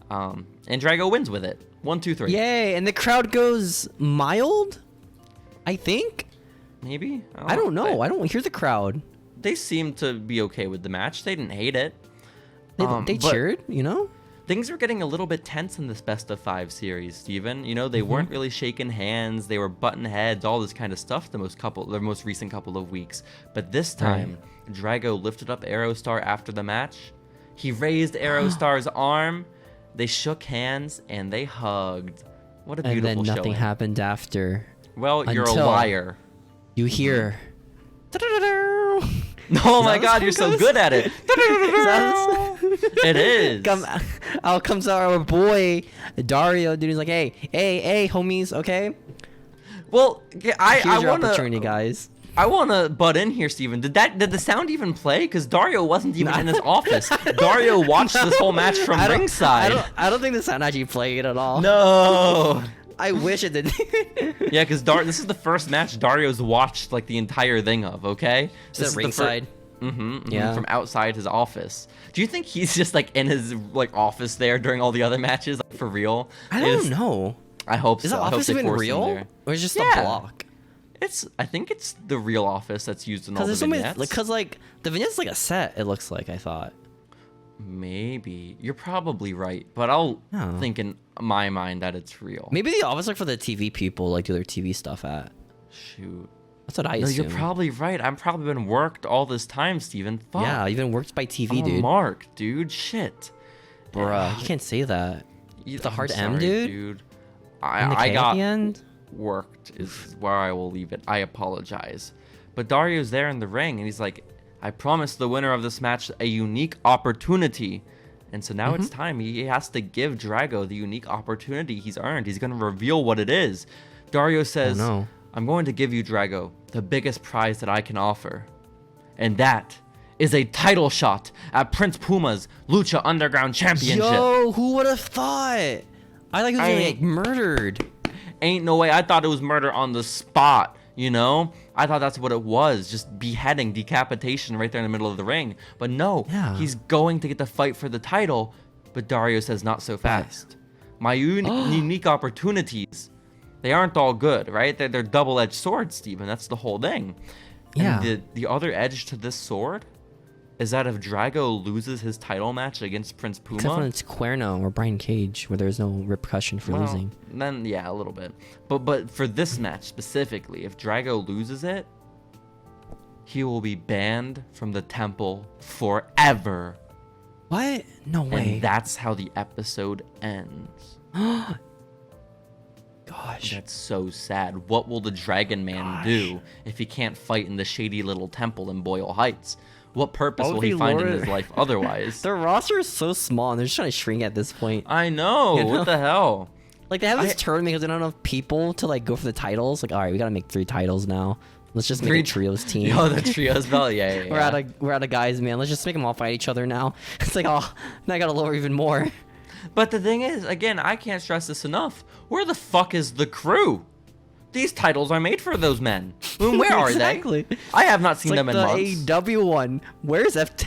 And Drago wins with it. 1, 2, 3. Yay! And the crowd goes mild. I think. Maybe. I don't know. I don't hear the crowd. They seemed to be okay with the match. They didn't hate it. They cheered, you know? Things were getting a little bit tense in this best of 5 series, Steven. You know, they weren't really shaking hands. They were butting heads, all this kind of stuff the most recent couple of weeks. But this time, Drago lifted up Aerostar after the match. He raised Aerostar's arm. They shook hands and they hugged. What a beautiful showing. And then nothing happened after. Well, you're a liar. You hear. Oh my god, you're so good at it. It is. Out comes our boy Dario, dude. He's like, hey, homies, okay? Well, I want want opportunity, guys. I want to butt in here, Steven. Did the sound even play? Because Dario wasn't even in his office. Dario watched this whole match from ringside. I don't think the sound actually played at all. No. I wish it did. Yeah, because this is the first match Dario's watched like the entire thing of. Okay, this is ringside. Yeah, from outside his office. Do you think he's just like in his like office there during all the other matches, like, for real? I don't know. I hope so. Is the office even real, or is it just a block? I think it's the real office that's used in all the vignettes. Because like the vignettes like a set. It looks like I thought. Maybe you're probably right, but I'll think in my mind that it's real. Maybe the office like for the TV people like do their TV stuff at. Shoot, that's what I assume. You're probably right. I've probably been worked all this time, Steven. Fuck. Yeah, you've been worked by TV, dude. Mark, dude. Shit. Bruh, you can't say that. The hard M, dude. I got worked is where I will leave it. I apologize. But Dario's there in the ring and he's like, I promised the winner of this match a unique opportunity. And so now it's time. He has to give Drago the unique opportunity he's earned. He's going to reveal what it is. Dario says, I'm going to give you, Drago, the biggest prize that I can offer. And that is a title shot at Prince Puma's Lucha Underground Championship. Yo, who would have thought? I thought he was gonna get murdered. Ain't no way. I thought it was murder on the spot, you know? I thought that's what it was. Just beheading, decapitation right there in the middle of the ring. But no, he's going to get the fight for the title. But Dario says not so fast. My unique opportunities, they aren't all good, right? They're double-edged swords, Steven. That's the whole thing. Yeah. And the other edge to this sword is that if Drago loses his title match against Prince Puma... Except when it's Cuerno or Brian Cage, where there's no repercussion for losing. Then, yeah, a little bit. But for this match specifically, if Drago loses it, he will be banned from the temple forever. What? No way. And that's how the episode ends. Gosh. That's so sad. What will the Dragon Man do if he can't fight in the shady little temple in Boyle Heights? What purpose will he find in his life otherwise? Their roster is so small, and they're just trying to shrink at this point. I know. You know? What the hell? Like, they have this tournament because they don't have enough people to, like, go for the titles. Like, all right, we got to make 3 titles now. Let's just make a trios team. Oh, the trios belt? Yeah. We're out of guys, man. Let's just make them all fight each other now. It's like, oh, now I got to lower even more. But the thing is, again, I can't stress this enough. Where the fuck is the crew? These titles are made for those men. Where are they? I have not seen them in months. It's like the AEW one. Where's FT?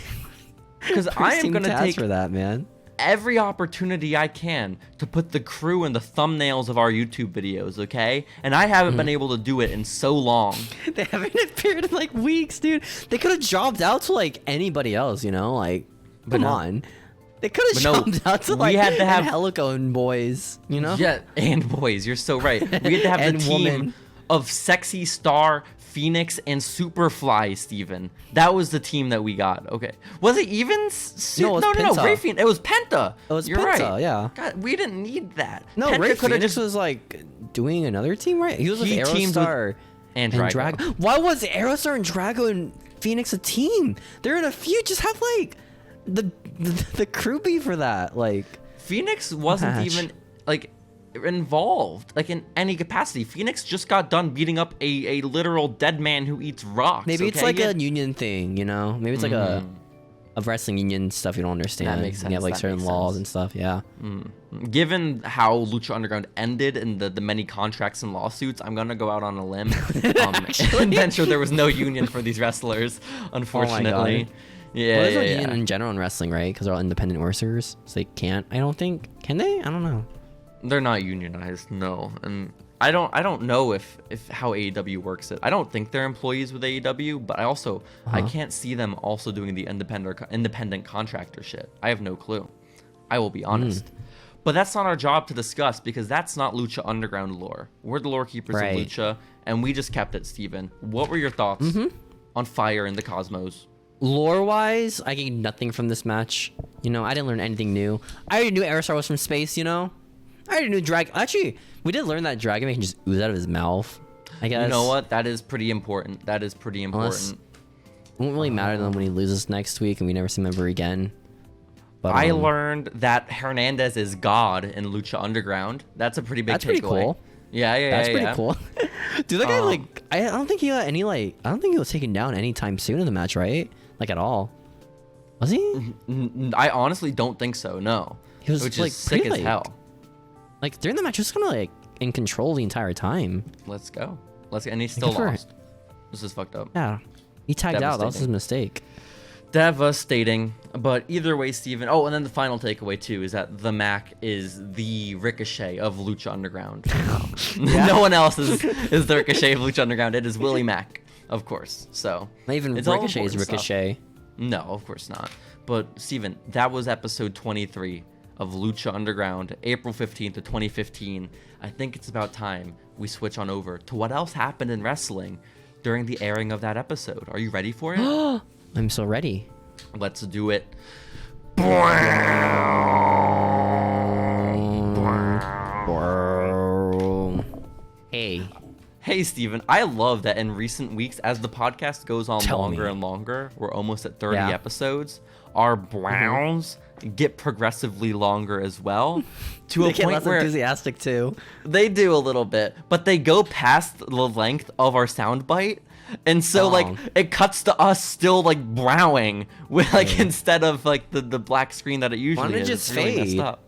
Because I am going to take for that, man. Every opportunity I can to put the crew in the thumbnails of our YouTube videos, okay? And I haven't been able to do it in so long. They haven't appeared in like weeks, dude. They could have jobbed out to like anybody else, you know? Like, come on. They could have jumped out to like Helicone boys, you know? Yeah, and boys, you're so right. We had to have the team of Sexy Star, Phoenix, and Superfly, Steven. That was the team that we got. Okay. Was it even? No, Ray Phoenix. It was Penta. It was You're Penta, right. yeah. God, we didn't need that. No, Penta Ray Phoenix was like doing another team, right? He was with Aerostar and Drago. Why was Aerostar and Drago and Phoenix a team? They're in a feud. Just have like the crew be for that. Like, Phoenix wasn't even like involved like in any capacity. Phoenix just got done beating up a literal dead man who eats rocks. Maybe it's like a union thing, you know? Maybe it's like a wrestling union stuff you don't understand. That makes sense. You have like certain laws and stuff, yeah. Given how Lucha Underground ended and the many contracts and lawsuits, I'm gonna go out on a limb and venture there was no union for these wrestlers, unfortunately. Yeah, there's no union in general in wrestling, right? Because they're all independent workers, so they can't. I don't think. Can they? I don't know. They're not unionized, no. And I don't know if how AEW works it. I don't think they're employees with AEW, but I can't see them also doing the independent contractor shit. I have no clue. I will be honest. But that's not our job to discuss because that's not Lucha Underground lore. We're the lore keepers of Lucha, and we just kept it, Steven. What were your thoughts on Fire in the Cosmos? Lore-wise, I gained nothing from this match. You know, I didn't learn anything new. I already knew Aerostar was from space, you know? I already knew Dragon. Actually, we did learn that Dragon Man can just ooze out of his mouth, I guess. You know what? That is pretty important. It won't really matter to them when he loses next week and we never see him ever again. But I learned that Hernandez is God in Lucha Underground. That's a pretty big takeaway. That's pretty cool. Yeah. That's pretty cool. Dude, that guy, like, I don't think he got any, like, I don't think he was taken down anytime soon in the match, right? Like, at all. Was he? I honestly don't think so, no. He was, which like, is sick as hell. Like, during the match, he was kind of, like, in control the entire time. Let's go. And he still lost. This is fucked up. Yeah. He tagged out. That was his mistake. Devastating. But either way, Steven. Oh, and then the final takeaway, too, is that the Mack is the Ricochet of Lucha Underground. No one else is the Ricochet of Lucha Underground. It is Willie Mack, of course. So not even Ricochet's Ricochet. No, of course not. But, Steven, that was episode 23 of Lucha Underground, April 15th of 2015. I think it's about time we switch on over to what else happened in wrestling during the airing of that episode. Are you ready for it? I'm so ready. Let's do it. Hey. Hey, Steven, I love that in recent weeks, as the podcast goes on longer and longer, we're almost at 30 episodes, our browns get progressively longer as well. To a point where enthusiastic too. They do a little bit, but they go past the length of our soundbite. And so, like, it cuts to us still, like, browing with, like, instead of, like, the black screen that it usually is. Why don't it just fade? Really messed up.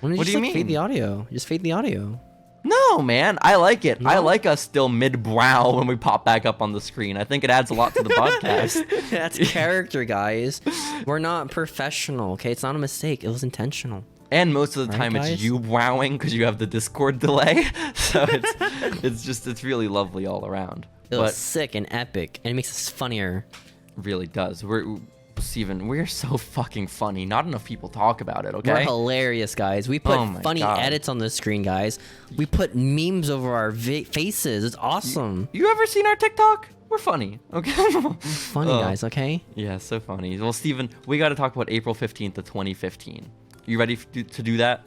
What do you mean? Fade the audio. Just fade the audio. No, man. I like it. No? I like us still mid-brow when we pop back up on the screen. I think it adds a lot to the podcast. That's character, guys. We're not professional, okay? It's not a mistake. It was intentional. And most of the time it's you browing because you have the Discord delay. So it's really lovely all around. It was sick and epic, and it makes us funnier. Really does. We're so fucking funny. Not enough people talk about it, okay? We're hilarious, guys. We put funny edits on the screen, guys. We put memes over our faces. It's awesome. You ever seen our TikTok? We're funny, okay? Funny, guys, okay? Yeah, so funny. Well, Steven, we got to talk about April 15th of 2015. You ready to do that?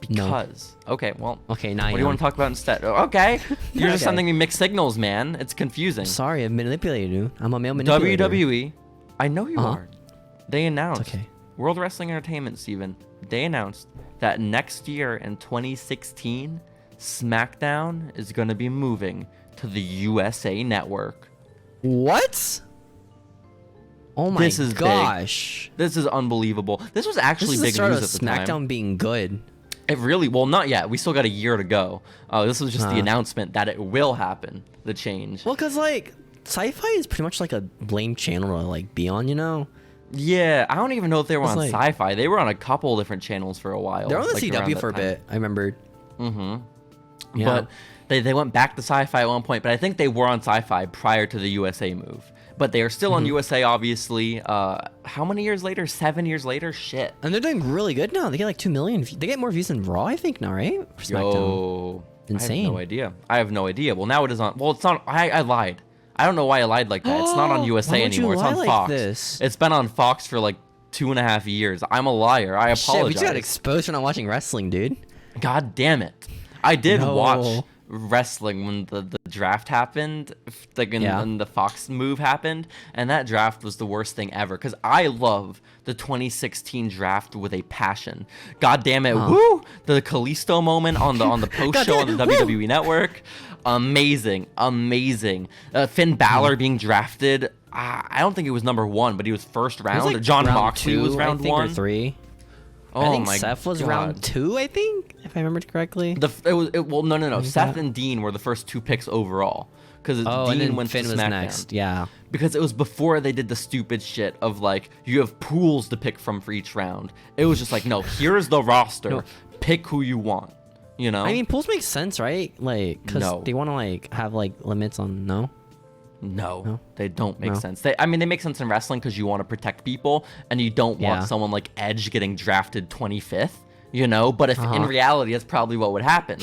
Because. No. Okay, well. Okay, now what do you want to talk about instead? Okay. You're just sending me mixed signals, man. It's confusing. Sorry, I manipulated you. I'm a male manipulator. WWE. I know you are. They announced. World Wrestling Entertainment, Steven. They announced that next year in 2016, SmackDown is going to be moving to the USA Network. What? Oh my gosh. Big. This is unbelievable. This was actually big news at the time. SmackDown being good. It really, well, not yet. We still got a year to go. This was just the announcement that it will happen, the change. Well, because, like, Sci-Fi is pretty much like a lame channel to, like, be on, you know? Yeah, I don't even know if they were on Sci-Fi. They were on a couple different channels for a while. They were on the CW for a bit, I remembered. Mm-hmm. Yeah. But they went back to Sci-Fi at one point, but I think they were on Sci-Fi prior to the USA move. But they are still on USA, obviously. How many years later? 7 years later? Shit. And they're doing really good now. They get like 2 million. They get more views than Raw, I think, now, right? For SmackDown. Yo, insane. I have no idea. Well, now it is on. Well, it's not. I lied. I don't know why I lied like that. It's not on USA anymore. It's on Fox. This? It's been on Fox for like 2.5 years. I'm a liar. I apologize. Shit, we just got exposed for not watching wrestling, dude. God damn it. I did watch wrestling when the draft happened, like when the Fox move happened, and that draft was the worst thing ever because I love the 2016 draft with a passion. God damn it, woo! The Kalisto moment on the post show on the WWE Network, amazing. Finn Balor being drafted. I don't think it was number 1, but he was first round. Like John Moxley was round 1 or 3. Oh, I think Seth was round 2, I think, if I remember correctly. No. Seth and Dean were the first 2 picks overall. Because Dean went Finn to SmackDown. was next, yeah. Because it was before they did the stupid shit of, like, you have pools to pick from for each round. It was just like, no, here's the roster. No. Pick who you want, you know? I mean, pools make sense, right? Like, because they want to, like, have, like, limits on, No, they don't make sense. They make sense in wrestling because you want to protect people and you don't want someone like Edge getting drafted 25th, you know? But if in reality, that's probably what would happen.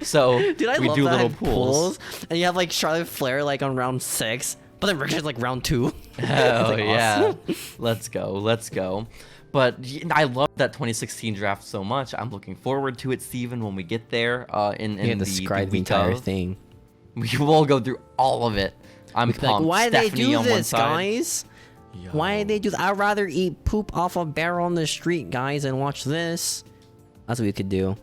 So dude, we do little pools. And you have like Charlotte Flair like on round 6, but then Ricochet's like round 2. Hell like, yeah. Let's go. But I love that 2016 draft so much. I'm looking forward to it, Steven, when we get there in the entire thing. We will go through all of it. I'm pumped. Like, why they do this, guys? Yo. Why they do? I'd rather eat poop off a barrel on the street, guys, and watch this. That's what we could do.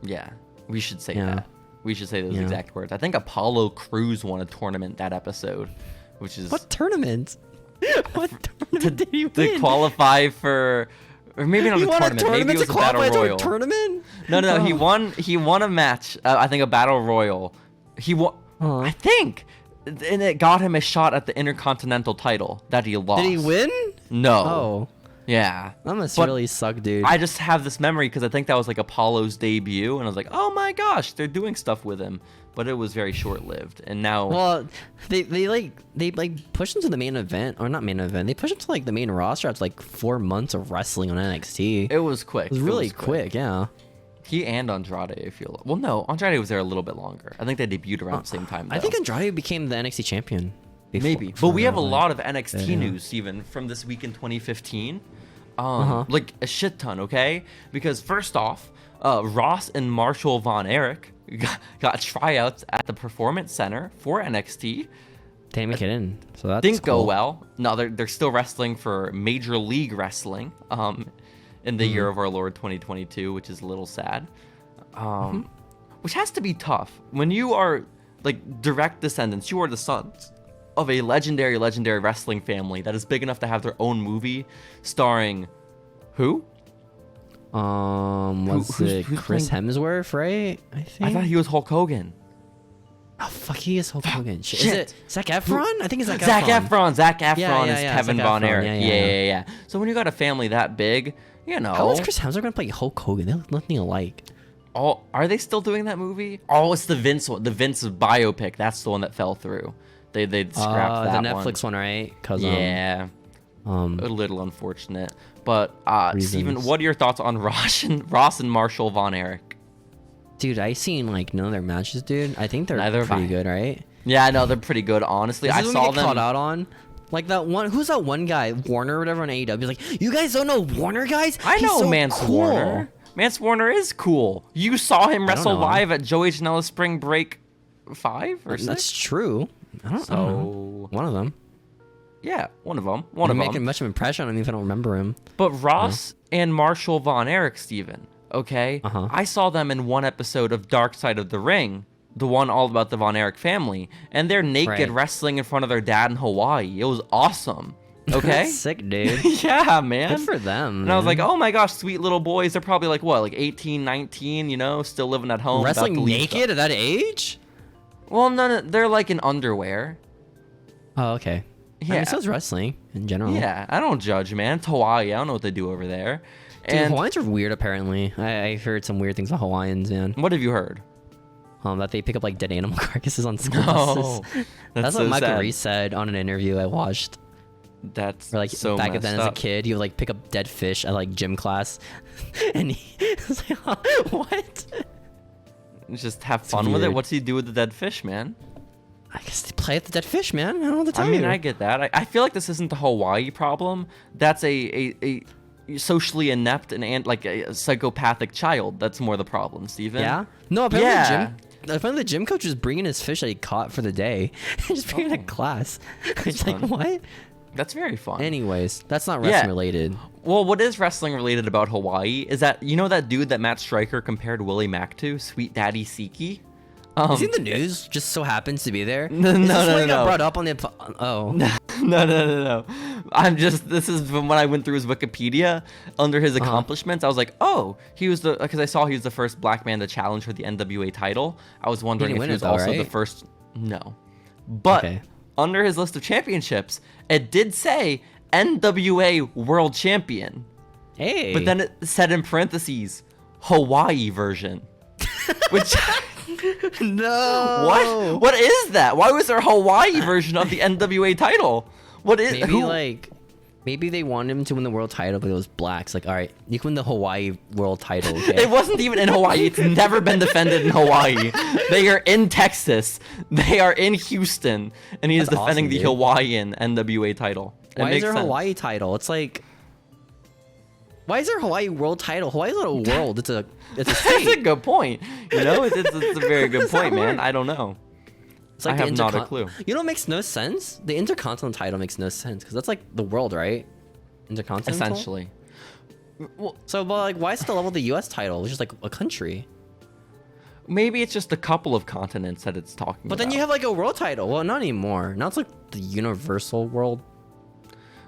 Yeah, we should say that. We should say those exact words. I think Apollo Crews won a tournament that episode, which is what tournament? What tournament did he win? To qualify for, or maybe not a tournament. Maybe it was a battle royal. Tournament? No. He won a match. I think a battle royal. He won. I think. And it got him a shot at the Intercontinental title that he lost. Did he win? No. Oh. Yeah. That must really suck, dude. I just have this memory because I think that was like Apollo's debut, and I was like, oh my gosh, they're doing stuff with him. But it was very short-lived, and now. Well, they pushed him to the main event, or not main event. They pushed him to like the main roster after like 4 months of wrestling on NXT. It was quick. It was really quick, yeah. He and Andrade, I feel. Well, no, Andrade was there a little bit longer. I think they debuted around the same time, though. I think Andrade became the NXT champion. Maybe. But we have a lot of NXT news, even, from this week in 2015. Like, a shit ton, okay? Because, first off, Ross and Marshall Von Erich got tryouts at the Performance Center for NXT. Didn't make it in, so that's Didn't cool. go well. No, they're still wrestling for Major League Wrestling in the year of our Lord 2022, which is a little sad. Which has to be tough when you are like direct descendants. You are the sons of a legendary wrestling family that is big enough to have their own movie starring who? What's it? Who's Chris Hemsworth, right? I think. I thought he was Hulk Hogan. Oh fuck, he is Hulk Hogan. Shit. Is Shit. it Zac Efron? I think it's Zac Zac Efron. Efron. Zac Efron is yeah, Kevin Zac Von Efron. Erich. Yeah. So when you got a family that big, you know. How is Chris Hemsworth gonna play Hulk Hogan? They look nothing alike. Oh, are they still doing that movie? Oh, it's the Vince one, the Vince biopic. That's the one that fell through. They scrapped that the Netflix one, right? Cause yeah. A little unfortunate. But Steven, reasons. what are your thoughts on Ross and Marshall Von Erich? Dude, I seen like none of their matches, dude. I think they're Neither have pretty I. good, right? Yeah, I know they're pretty good. Honestly, I This is saw when we get them. called out on. Like that one, who's that one guy, Warner or whatever on AEW? He's like, you guys don't know Warner, guys? I He's know so Mance cool. Warner. Mance Warner is cool. You saw him wrestle know him. live at Joey Janela's Spring Break 5 or 6? That's true. I don't know. One of them. Yeah, one of them. I'm making much of an impression on me if I don't remember him. But Ross and Marshall Von Erich, Steven, okay? I saw them in one episode of Dark Side of the Ring, the one all about the Von Erich family, and they're naked Right. wrestling in front of their dad in Hawaii. It was awesome. Okay? That's sick, dude. Yeah, man. Good for them. And I was man. like, oh my gosh, sweet little boys. They're probably like, what, like 18, 19, you know, still living at home. about wrestling to leave naked at that age? Well, no, they're like in underwear. Oh, okay. Yeah. I mean, so is wrestling in general. Yeah, I don't judge, man. It's Hawaii. I don't know what they do over there. Dude, And Hawaiians are weird, apparently. I heard some weird things about Hawaiians, man. what have you heard? That they pick up like dead animal carcasses on school No, buses. That's so what Michael sad. Reese said on an interview I watched. That's Or like so back messed then as a up. kid, he would like pick up dead fish at like gym class, and he was like, huh, "What?" Just have fun with it. weird. What's he do with the dead fish, man? I guess they play at the dead fish, man. I don't know what to tell I mean, you. I get that. I feel like this isn't the Hawaii problem. That's a socially inept and like a psychopathic child. That's more the problem, Steven. Yeah. No, apparently Yeah. the gym coach was bringing his fish that he caught for the day, and just bringing it to class. It's like fun. what? That's very fun. Anyways, that's not wrestling Yeah. related. Well, what is wrestling related about Hawaii is that, you know that dude that Matt Stryker compared Willie Mack to, Sweet Daddy Siki? Is he in the news? Just so happens to be there. No, Is this no, why he got no. brought up on the. Oh. No. This is from when I went through his Wikipedia under his accomplishments. I was like, oh, he was because I saw he was the first black man to challenge for the NWA title. I was wondering if win he it was though, also the right? first. No. But Okay. under his list of championships, it did say NWA World Champion. Hey. But then it said in parentheses, Hawaii version. Which. no. What? What is that? Why was there a Hawaii version of the NWA title? What is Maybe they wanted him to win the world title, but it was blacks. Like, all right, you can win the Hawaii world title. Okay? It wasn't even in Hawaii. It's never been defended in Hawaii. They are in Texas. They are in Houston, and he is That's defending awesome, the dude. Hawaiian NWA title. It Why is makes there a sense. Hawaii title? It's like, why is there a Hawaii world title? Hawaii's not a world. It's a That's a state. good point. You know, it's a very good does that point, man. work? I don't know. It's like I the have not a clue. You know what makes no sense? The Intercontinental title makes no sense because that's like the world, right? Intercontinental. Essentially. Well, So, but like, why is it the level of the U.S. title? It's just like a country. maybe it's just a couple of continents that it's talking about. But then you have like a world title. Well, not anymore. Now it's like the Universal World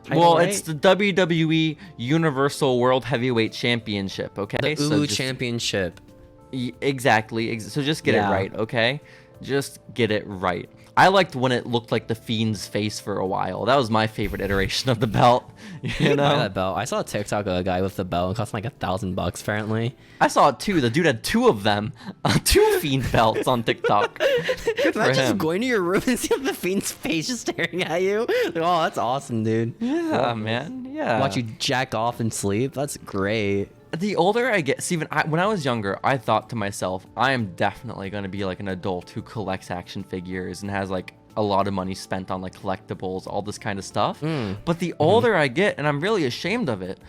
title, Well, right? it's the WWE Universal World Heavyweight Championship, okay? the UU Championship. Exactly. So just get it Yeah. right, okay? Just get it right. I liked when it looked like the Fiend's face for a while. That was my favorite iteration of the belt. You Buy know? that belt. I saw a TikTok of a guy with the belt. It cost him like $1,000 apparently. I saw it too. The dude had two of them. Two Fiend belts on TikTok. Good for Imagine just him. going to your room and seeing the Fiend's face just staring at you. Like, oh, that's awesome, dude. Yeah, man. Yeah. Watch you jack off and sleep. That's great. The older I get, Steven, when I was younger, I thought to myself, I am definitely going to be like an adult who collects action figures and has like a lot of money spent on like collectibles, all this kind of stuff. But the older I get, and I'm really ashamed of it,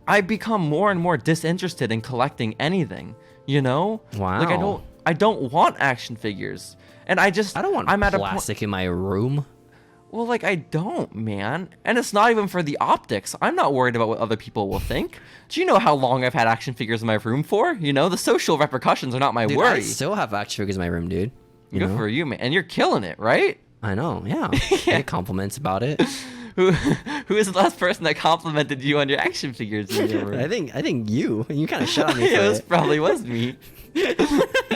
I become more and more disinterested in collecting anything, you know? Wow. Like I don't want action figures. And I don't want I'm at plastic in my room. Well, like, I don't, man. And it's not even for the optics. I'm not worried about what other people will think. Do you know how long I've had action figures in my room for? You know, the social repercussions are not my Dude, worry. I still have action figures in my room, dude. Good for you, man. And you're killing it, right? I know, yeah. I get compliments about it. Who is the last person that complimented you on your action figures in your room? I think you. You kind of shut on me for It probably was me.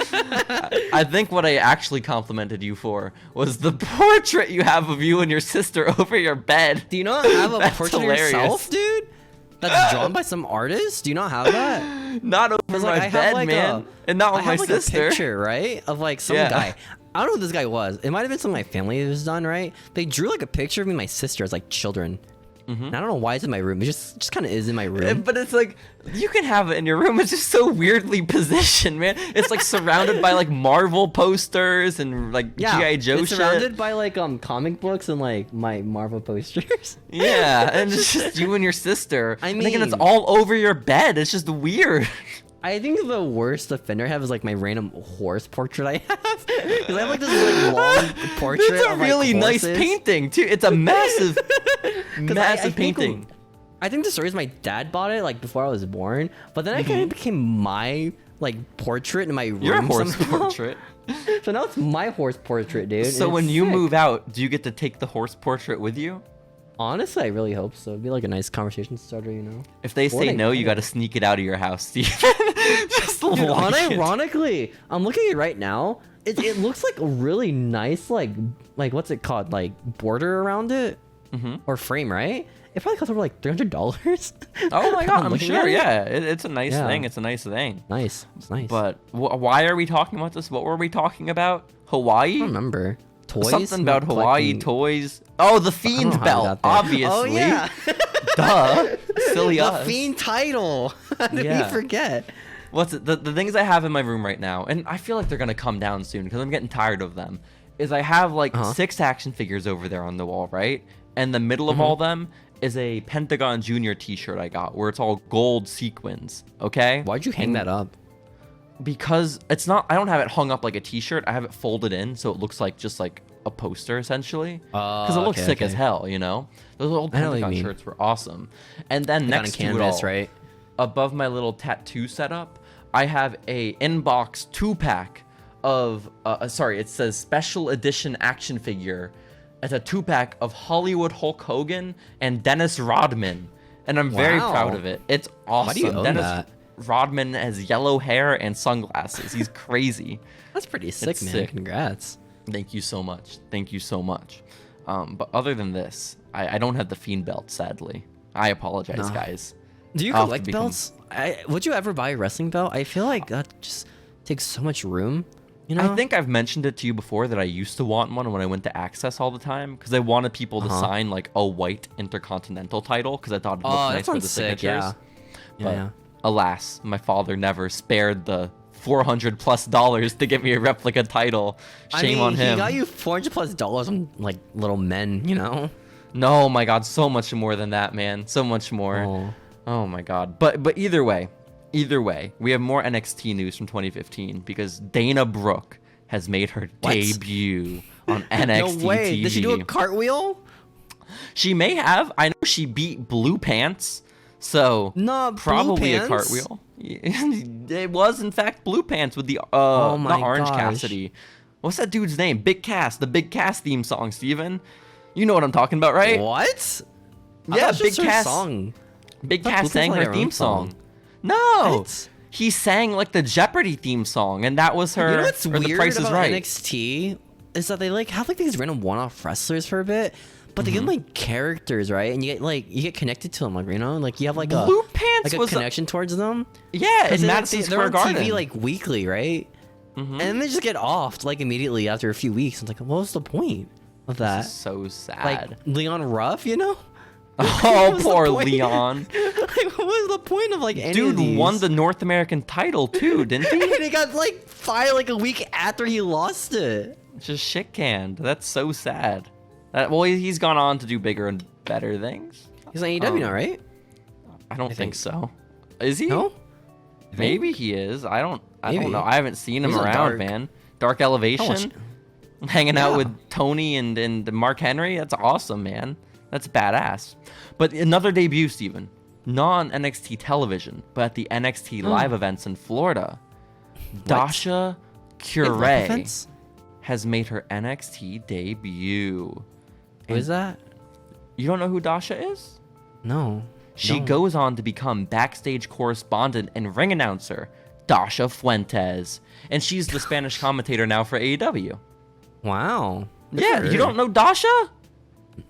I think what I actually complimented you for was the portrait you have of you and your sister over your bed. Do you not have a portrait hilarious. of yourself, dude? That's drawn by some artist? Do you not have that? Not over my bed, man. And not with my sister. A picture, right? Of like some guy. I don't know who this guy was. It might have been something my family has done, right? They drew like a picture of me and my sister as like children. And I don't know why it's in my room. It just kind of is in my room. But it's like, you can have it in your room. It's just so weirdly positioned, man. It's like surrounded by like Marvel posters and like G.I. Joe it's shit. surrounded by like comic books and like my Marvel posters. Yeah, and it's just you and your sister. I I'm thinking it's mean- all over your bed. It's just weird. I think the worst offender I have is like my random horse portrait I have. Because I have like this like long portrait It's a of, like, really nice horses. painting too. It's a massive, 'Cause massive I think painting. I think the story is my dad bought it like before I was born, but then it kind of became my like portrait in my room. Your horse somehow. portrait. So now it's my horse portrait, dude. So and when it's you sick. move out, do you get to take the horse portrait with you? Honestly, I really hope so. It'd be like a nice conversation starter, you know. If they say they no, you could. got to sneak it out of your house, Steven. Just Dude, like it. unironically, I'm looking at it right now. It looks like a really nice like what's it called, like border around it or frame, right? It probably costs over like $300. Oh my god, I'm looking sure. at it. Yeah, it's a nice Yeah. thing. It's a nice thing. Nice, it's nice. But why are we talking about this? What were we talking about? Hawaii? I don't remember. Toys? Something about I'm Hawaii collecting- toys. Oh, the know Fiend how I belt, got there. obviously. Oh yeah, Duh. Silly the us. Fiend title. How did Yeah. we forget? What's it? The things I have in my room right now, and I feel like they're gonna come down soon because I'm getting tired of them. Is I have like 6 action figures over there on the wall, right? And the middle of all them is a Pentagon Jr. T-shirt I got where it's all gold sequins. Okay. Why'd you hang that up? Because it's not. I don't have it hung up like a T-shirt. I have it folded in so it looks like just like a poster essentially. Because it looks sick as hell, you know. Those old I know what you Pentagon mean. shirts were awesome. And then Like on next a to it canvas, all, right? above my little tattoo setup, I have a inbox 2-pack of sorry, it says special edition action figure. It's a 2-pack of Hollywood Hulk Hogan and Dennis Rodman, and I'm very Wow. proud of it. It's awesome. Why do you own Dennis that? Rodman has yellow hair and sunglasses. He's crazy. That's pretty sick, It's man. sick. Congrats. Thank you so much. Thank you so much. But other than this, I don't have the Fiend belt, sadly. I apologize, guys. Do you I'll have to collect become- belts? Would you ever buy a wrestling belt? I feel like that just takes so much room. You know? I think I've mentioned it to you before that I used to want one when I went to Access all the time because I wanted people to sign like a white Intercontinental title because I thought it looked nice for the signatures. Yeah. But Yeah. alas, my father never spared the $400+ to get me a replica title. Shame on him. He got you $400+ on like little men, you know? No, my God, so much more than that, man. So much more. Oh. Oh my God. But either way, we have more NXT news from 2015 because Dana Brooke has made her debut on NXT No way. TV. Did she do a cartwheel? She may have. I know she beat Blue Pants, so No, Blue probably a Pants? cartwheel. It was in fact Blue Pants with the Oh my not Orange gosh. Cassidy. What's that dude's name? Big Cass, the Big Cass theme song, Steven. You know what I'm talking about, right? What? Yeah, Big her Cass. song. Big thought Cass Blue sang Pants her had her theme own song. song. No, What? he sang like the Jeopardy theme song, and that was her. You know what's or The weird Price is about Right. NXT is that they like have like these random one-off wrestlers for a bit, but they get Mm-hmm. like characters, right? And you get connected to them, like you know, like you have like Blue Pants like a was connection towards them. Yeah, 'Cause in they, Madison they're Square on Garden. TV like weekly, right? And then they just get off like immediately after a few weeks. It's like, what was the point of that? This is so sad. Like Leon Ruff, you know? Oh, What was the poor point? Leon. Like, what was the point of like any of Dude these? won the North American title too, didn't he? and he got like fired like a week after he lost it. Just shit canned. That's so sad. Well, he's gone on to do bigger and better things. He's on AEW now, right? I don't think so. Is he? No. Maybe he is. I don't I don't know. I haven't seen him He's on around, Dark. man. Dark Elevation, hanging out with Tony and Mark Henry. That's awesome, man. That's badass. But another debut, Steven. Non-NXT television, but at the NXT live events in Florida. Dasha Curie has made her NXT debut. Who is that? You don't know who Dasha is? No. She goes on to become backstage correspondent and ring announcer, Dasha Fuentes. And she's the Spanish commentator now for AEW. Wow. Yeah, you don't know Dasha?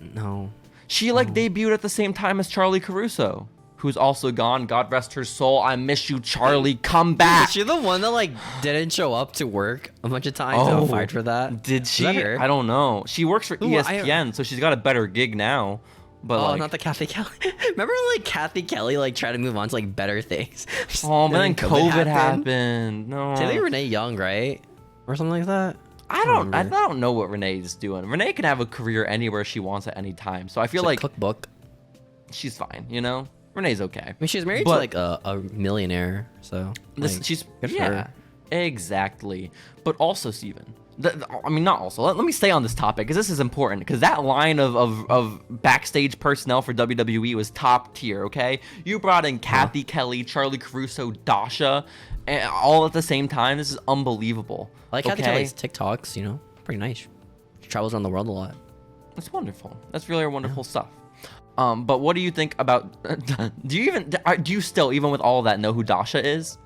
No. She debuted at the same time as Charlie Caruso, who's also gone. God rest her soul. I miss you, Charlie. Come back. Is she the one that didn't show up to work a bunch of times and got fired for that? Did she? Is that her? I don't know. She works for ESPN, so she's got a better gig now. But not the Kathy Kelly. Remember Kathy Kelly tried to move on to better things. But then COVID happened. No. I think Renee Young, right? Or something like that. I don't know what Renee's doing. Renee can have a career anywhere she wants at any time. So I feel like cookbook. She's fine, you know? Renee's okay. I mean, she's married to a millionaire, so she's good for her. Exactly. But also, Steven, not also. Let me stay on this topic because this is important. Because that line of backstage personnel for WWE was top tier. Okay, you brought in Kathy Kelly, Charlie Caruso, Dasha, all at the same time. This is unbelievable. I like Kathy Kelly's TikToks. You know, pretty nice. She travels around the world a lot. That's wonderful. That's really wonderful stuff. But what do you think about? Do you still, even with all of that, know who Dasha is?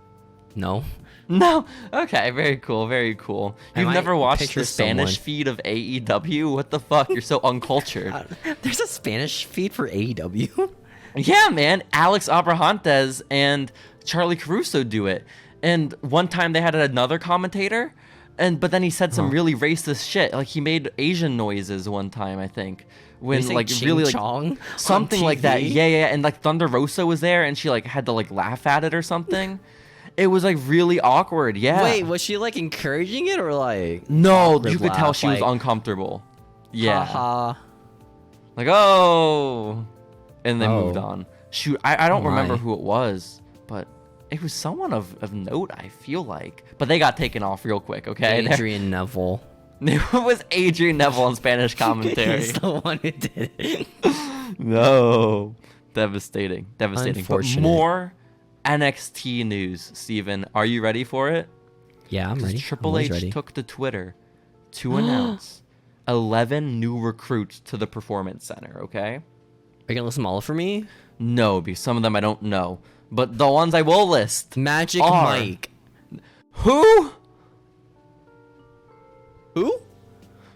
No. No. Okay. Very cool. Very cool. You've never watched the Spanish feed of AEW? What the fuck? You're so uncultured. There's a Spanish feed for AEW? Yeah, man. Alex Abrahantes and Charlie Caruso do it. And one time they had another commentator, but then he said some really racist shit. He made Asian noises one time, I think. When really something like that. Yeah. And Thunder Rosa was there, and she had to laugh at it or something. It was really awkward. Yeah. Wait, was she encouraging it or No, you could tell she was uncomfortable. Yeah. Haha. And they moved on. Shoot, I don't remember who it was, but it was someone of note, I feel like. But they got taken off real quick, okay? Adrian Neville. It was Adrian Neville on Spanish commentary. He's the one who did it. No. Devastating. But Unfortunate. more NXT news, Steven. Are you ready for it? Yeah, I'm ready. Triple H took to Twitter to announce 11 new recruits to the Performance Center, okay? Are you going to list them all for me? No, because some of them I don't know. But the ones I will list Magic Mike. Who?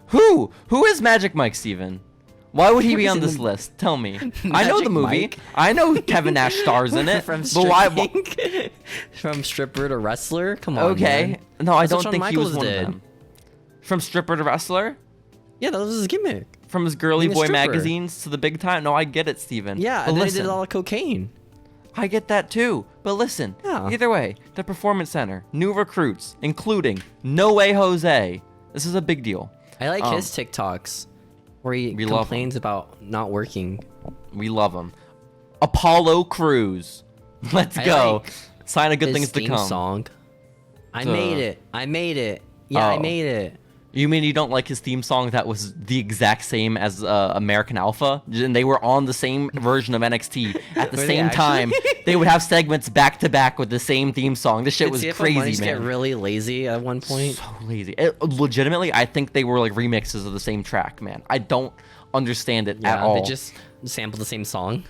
Who is Magic Mike, Steven? Why would he be on this list? Tell me. I know the movie. Mike? I know Kevin Nash stars in it. From From stripper to wrestler? Come on, okay. man. No, I don't Shawn think he was Michaels one of them. From stripper to wrestler? Yeah, that was his gimmick. From his girly boy stripper. magazines to the big time? No, I get it, Steven. Yeah, but and then he did all the cocaine. I get that too. But listen, either way, the Performance Center, new recruits, including No Way Jose. This is a big deal. I like his TikToks where he complains about not working. We love him. Apollo Crews. Let's go. Sign of good things to come. Song. I made it. Yeah, I made it. You mean you don't like his theme song that was the exact same as American Alpha? And they were on the same version of NXT at the same time. They would have segments back to back with the same theme song. This shit was crazy, man. Get really lazy at one point. So lazy. Legitimately, I think they were remixes of the same track, man. I don't understand it at all. They just sampled the same song.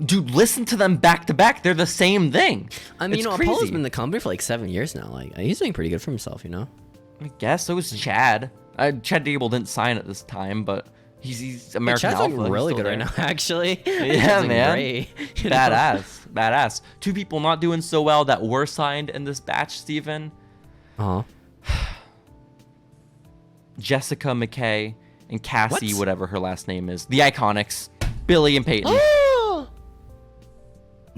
Dude, listen to them back to back. They're the same thing. I mean, Apollo's been in the company for 7 years now. He's doing pretty good for himself, I guess so was Chad. Chad Gable didn't sign at this time, but he's American Alpha. Chad's doing really good right now, actually. Yeah, man. Great, Badass. Two people not doing so well that were signed in this batch, Steven. Jessica McKay and Cassie, whatever her last name is. The Iconics. Billy and Peyton.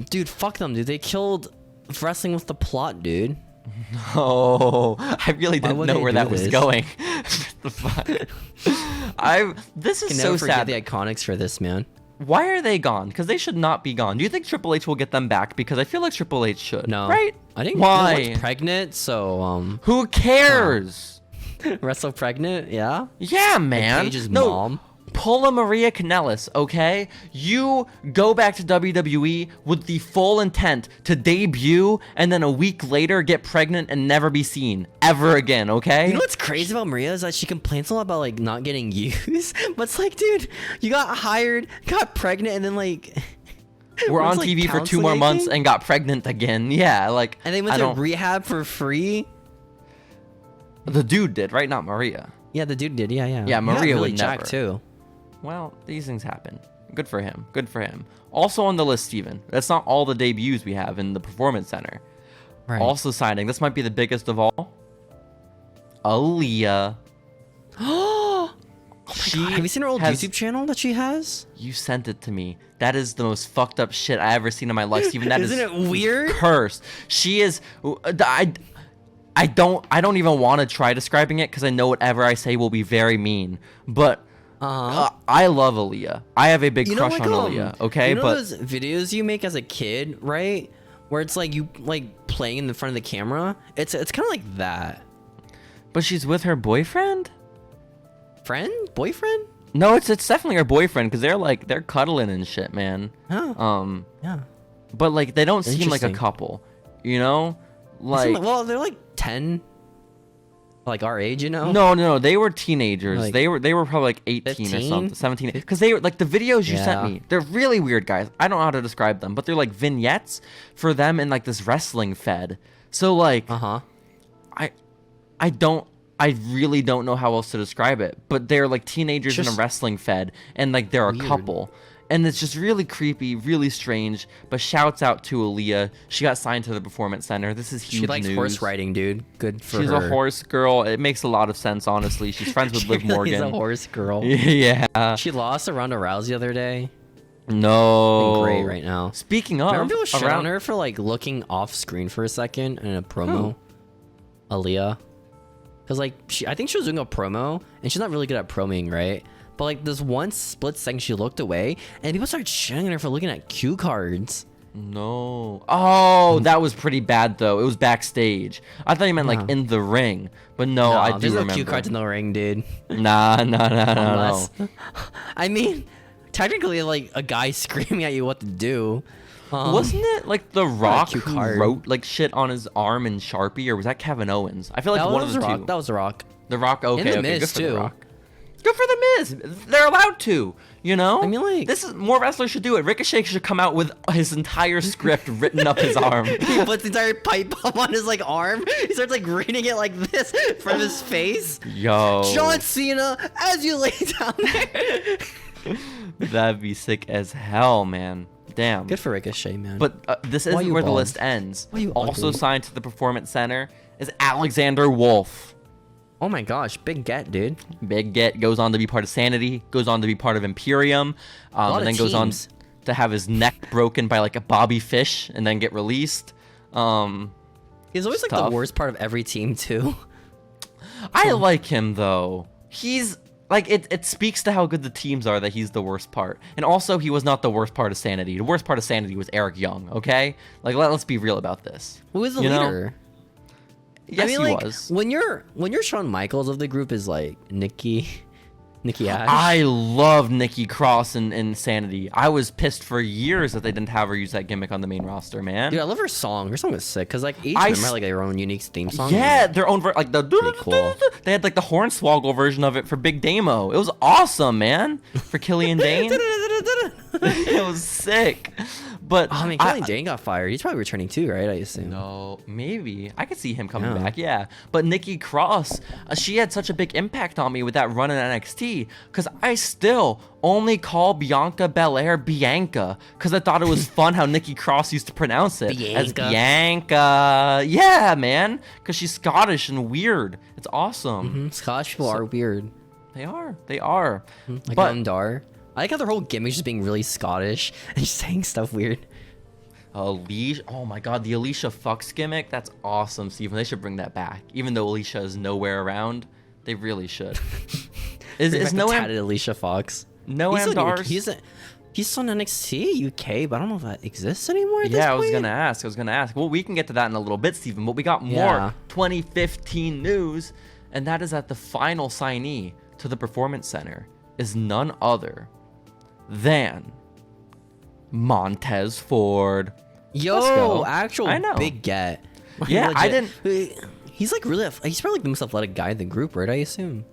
Dude, fuck them, dude. They killed Wrestling with the Plot, dude. Oh, I really didn't know where that was going. The fuck? This is so sad. The Iconics for this, man. why are they gone? Because they should not be gone. Do you think Triple H will get them back? Because I feel like Triple H should. No. Right? I think why? no one's pregnant, so Who cares? wrestle pregnant, yeah. Yeah, man. Paige's mom. Pull a Maria Kanellis, okay? You go back to WWE with the full intent to debut and then a week later get pregnant and never be seen ever again, okay? You know what's crazy about Maria is that she complains a lot about like not getting used, but it's like, dude, you got hired, got pregnant, and then like we're on like, TV for 2 counseling more months anything? and got pregnant again. Yeah, like And they went to rehab for free. The dude did, right? Not Maria. Yeah, the dude did. Yeah. Yeah, Maria really would jacked never. too. Well, these things happen. Good for him. Good for him. Also on the list, Steven. That's not all the debuts we have in the Performance Center. Right. Also signing. This might be the biggest of all. Aaliyah. Oh my God. Have you seen her old YouTube channel that she has? You sent it to me. That is the most fucked up shit I ever seen in my life, Steven. That Isn't it weird? Cursed. She is. I don't even want to try describing it because I know whatever I say will be very mean. But I love Aaliyah. I have a big crush on Aaliyah. Okay, you know but those videos you make as a kid, right? Where it's like you like playing in the front of the camera. It's kind of like that. But she's with her boyfriend. Boyfriend? No, it's definitely her boyfriend because they're cuddling and shit, man. Oh. Yeah. But like they don't seem like a Interesting. couple, you know? Like well, they're like 10, like our age, you know? no, they were teenagers. Like they were probably like 18 or 15? something, 17. Because they were like the videos you sent Yeah. me. They're really weird, guys. I don't know how to describe them, but they're like vignettes for them in like this wrestling fed. So like, I really don't know how else to describe it. But they're like teenagers in a wrestling fed, and like they're a couple. And it's just really creepy, really strange. But shouts out to Aaliyah. She got signed to the Performance Center. This is huge She likes news. horse riding, dude. Good for She's her. a horse girl. It makes a lot of sense, honestly. She's friends with Liv Morgan. She's a horse girl. Yeah. She lost to Ronda Rousey the other day. No. Been great right now. Speaking of, Remember people shit on her for like looking off screen for a second in a promo? Aaliyah. Because like I think she was doing a promo and she's not really good at promoing, right? But like this one split second she looked away and people started shitting on her for looking at cue cards. No. Oh, that was pretty bad though. It was backstage. I thought you meant like in the ring, but no, I do there's remember. no cue cards in the ring, dude. No. I mean, technically, like a guy screaming at you what to do. Wasn't it like The Rock cue who card. wrote like shit on his arm in Sharpie, or was that Kevin Owens? I feel like one of the Rock. two. That was The Rock. The Rock. Okay, The okay, Miz, good for too. The Rock. Good for the Miz. They're allowed to, you know. I mean, like this is more wrestlers should do it. Ricochet should come out with his entire script written up his arm. he puts the entire pipe bomb on his like arm. He starts like reading it like this from his face. Yo, John Cena, as you lay down there. That'd be sick as hell, man. Damn. Good for Ricochet, man. But this isn't you where the bald? list ends. Why you Also ugly? signed to the Performance Center is Alexander Wolf. Oh my gosh, big get, dude. Big Get goes on to be part of Sanity, goes on to be part of Imperium, and then goes on to have his neck broken by like a Bobby Fish and then get released. He's always like tough. the worst part of every team too. I like him though. He's like it speaks to how good the teams are that he's the worst part. And also he was not the worst part of Sanity. The worst part of Sanity was Eric Young, okay? Like let's be real about this. Who is the You know? leader? Yes, I mean, he like, was. when you're Shawn Michaels of the group is like Nikki Ash. I love Nikki Cross in Sanity. I was pissed for years that they didn't have her use that gimmick on the main roster, man. Dude, I love her song. Her song was sick because like each I member s- had like their own unique theme song. Yeah, their own like the cool. They had like the Hornswoggle version of it for Big Damo. It was awesome, man. For Killian Dane, it was sick. But Oh man, Killian Dane got fired. He's probably returning too, right? I assume. No, maybe I could see him coming Yeah. back. Yeah, but Nikki Cross, she had such a big impact on me with that run in NXT because I still only call Bianca Belair Bianca because I thought it was fun how Nikki Cross used to pronounce it as Bianca. Bianca. Yeah, man, because she's Scottish and weird. It's awesome. Scottish people are weird. They are. They are. Like but Dar. I like how their whole gimmick is just being really Scottish and just saying stuff weird. Alicia, oh my god, the Alicia Fox gimmick, that's awesome, Steven. They should bring that back. Even though Alicia is nowhere around, they really should. Is Bring back the Noam tatted Alicia Fox? Noam Dar's? He's still on NXT UK, but I don't know if that exists anymore. At this I was point. gonna ask. Well, we can get to that in a little bit, Steven. But we got more 2015 news, and that is that the final signee to the Performance Center is none other than Montez Ford. Yo, actual I know. big get. Yeah, Legit. I didn't. He's like really. He's probably like the most athletic guy in the group, right? I assume.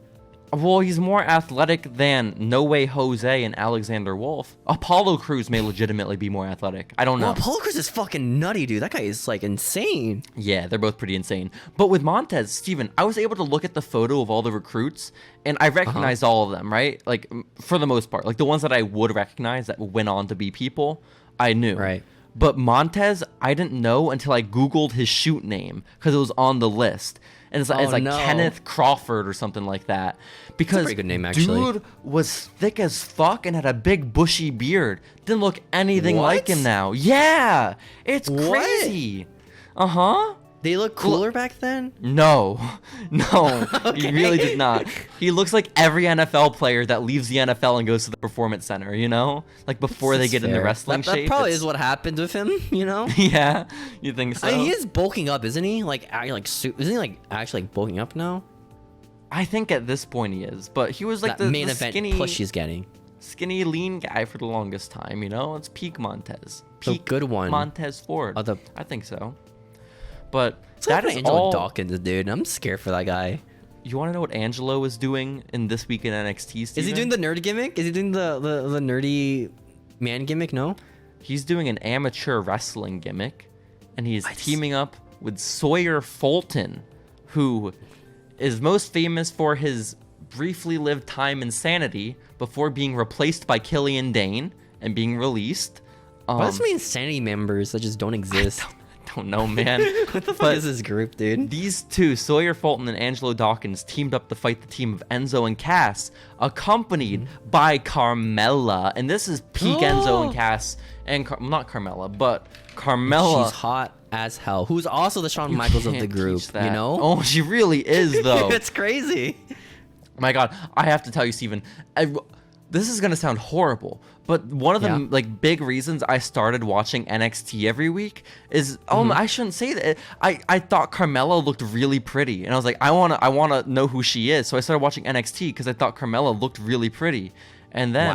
Well, he's more athletic than No Way Jose and Alexander Wolf. Apollo Crews may legitimately be more athletic. I don't know. Well, Apollo Crews is fucking nutty, dude. That guy is like insane. Yeah, they're both pretty insane. But with Montez, Steven, I was able to look at the photo of all the recruits, and I recognized all of them, right? Like, for the most part. Like, the ones that I would recognize that went on to be people, I knew. Right. But Montez, I didn't know until I Googled his shoot name, because it was on the list. And it's like no. Kenneth Crawford or something like that. Because a pretty good name, actually. dude was thick as fuck and had a big bushy beard. Didn't look anything like him now. Yeah, it's crazy. Uh-huh. They look cooler back then? No, he really did not. He looks like every NFL player that leaves the NFL and goes to the Performance Center, you know? Like before they get into wrestling shape. That probably is what happened with him, you know? Yeah, you think so? I mean, he is bulking up, isn't he? Isn't he like actually like bulking up now? I think at this point he is, but he was like that the main event skinny, push he's getting. Skinny, lean guy for the longest time, you know? It's peak Montez. Peak good one. Montez Ford. I think so. But that is all Dawkins, dude. I'm scared for that guy. You want to know what Angelo is doing in this week in NXT, Steven? Is he doing the nerd gimmick? Is he doing the nerdy man gimmick? No? He's doing an amateur wrestling gimmick, and he's teaming up with Sawyer Fulton, who is most famous for his briefly lived time in Sanity before being replaced by Killian Dane and being released. What does it mean Sanity members that just don't exist? Don't know, man. What the fuck is this group, dude? These two, Sawyer Fulton and Angelo Dawkins, teamed up to fight the team of Enzo and Cass, accompanied by Carmella. And this is peak Enzo and Cass, and not Carmella, but Carmella. She's hot as hell. Who's also the Shawn Michaels of the group, you know? Oh, she really is, though. It's crazy. My God, I have to tell you, Steven, this is gonna sound horrible, but one of the like big reasons I started watching NXT every week is I shouldn't say that. I thought Carmella looked really pretty, and I was like, I wanna know who she is. So I started watching NXT because I thought Carmella looked really pretty, and then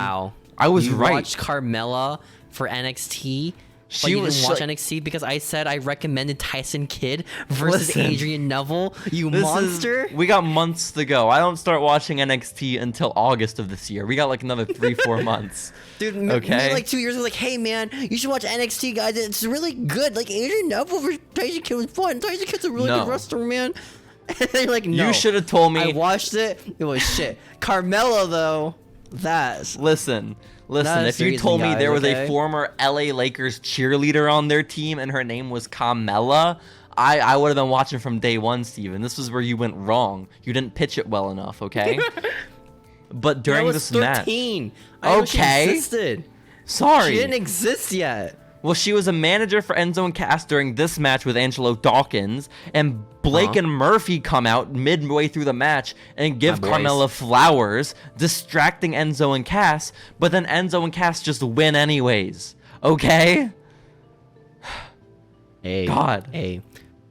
I was right. You watched Carmella for NXT. But you didn't watch NXT because I said I recommended Tyson Kidd versus Adrian Neville. You monster! We got months to go. I don't start watching NXT until August of this year. We got like another 3-4 months. Dude, me like 2 years ago, like, hey man, you should watch NXT, guys. It's really good. Like Adrian Neville versus Tyson Kidd was fun. Tyson Kidd's a really good wrestler, man. And they're like, no. You should have told me. I watched it. It was shit. Carmella though, Listen, if you told me there was a former LA Lakers cheerleader on their team and her name was Carmella, I would have been watching from day one, Steven. This was where you went wrong. You didn't pitch it well enough, okay? But during this match... I know she existed. Sorry. She didn't exist yet. Well, she was a manager for Enzo and Cass during this match with Angelo Dawkins, and Blake and Murphy come out midway through the match and give Carmella flowers, distracting Enzo and Cass, but then Enzo and Cass just win anyways. Okay? God. Hey.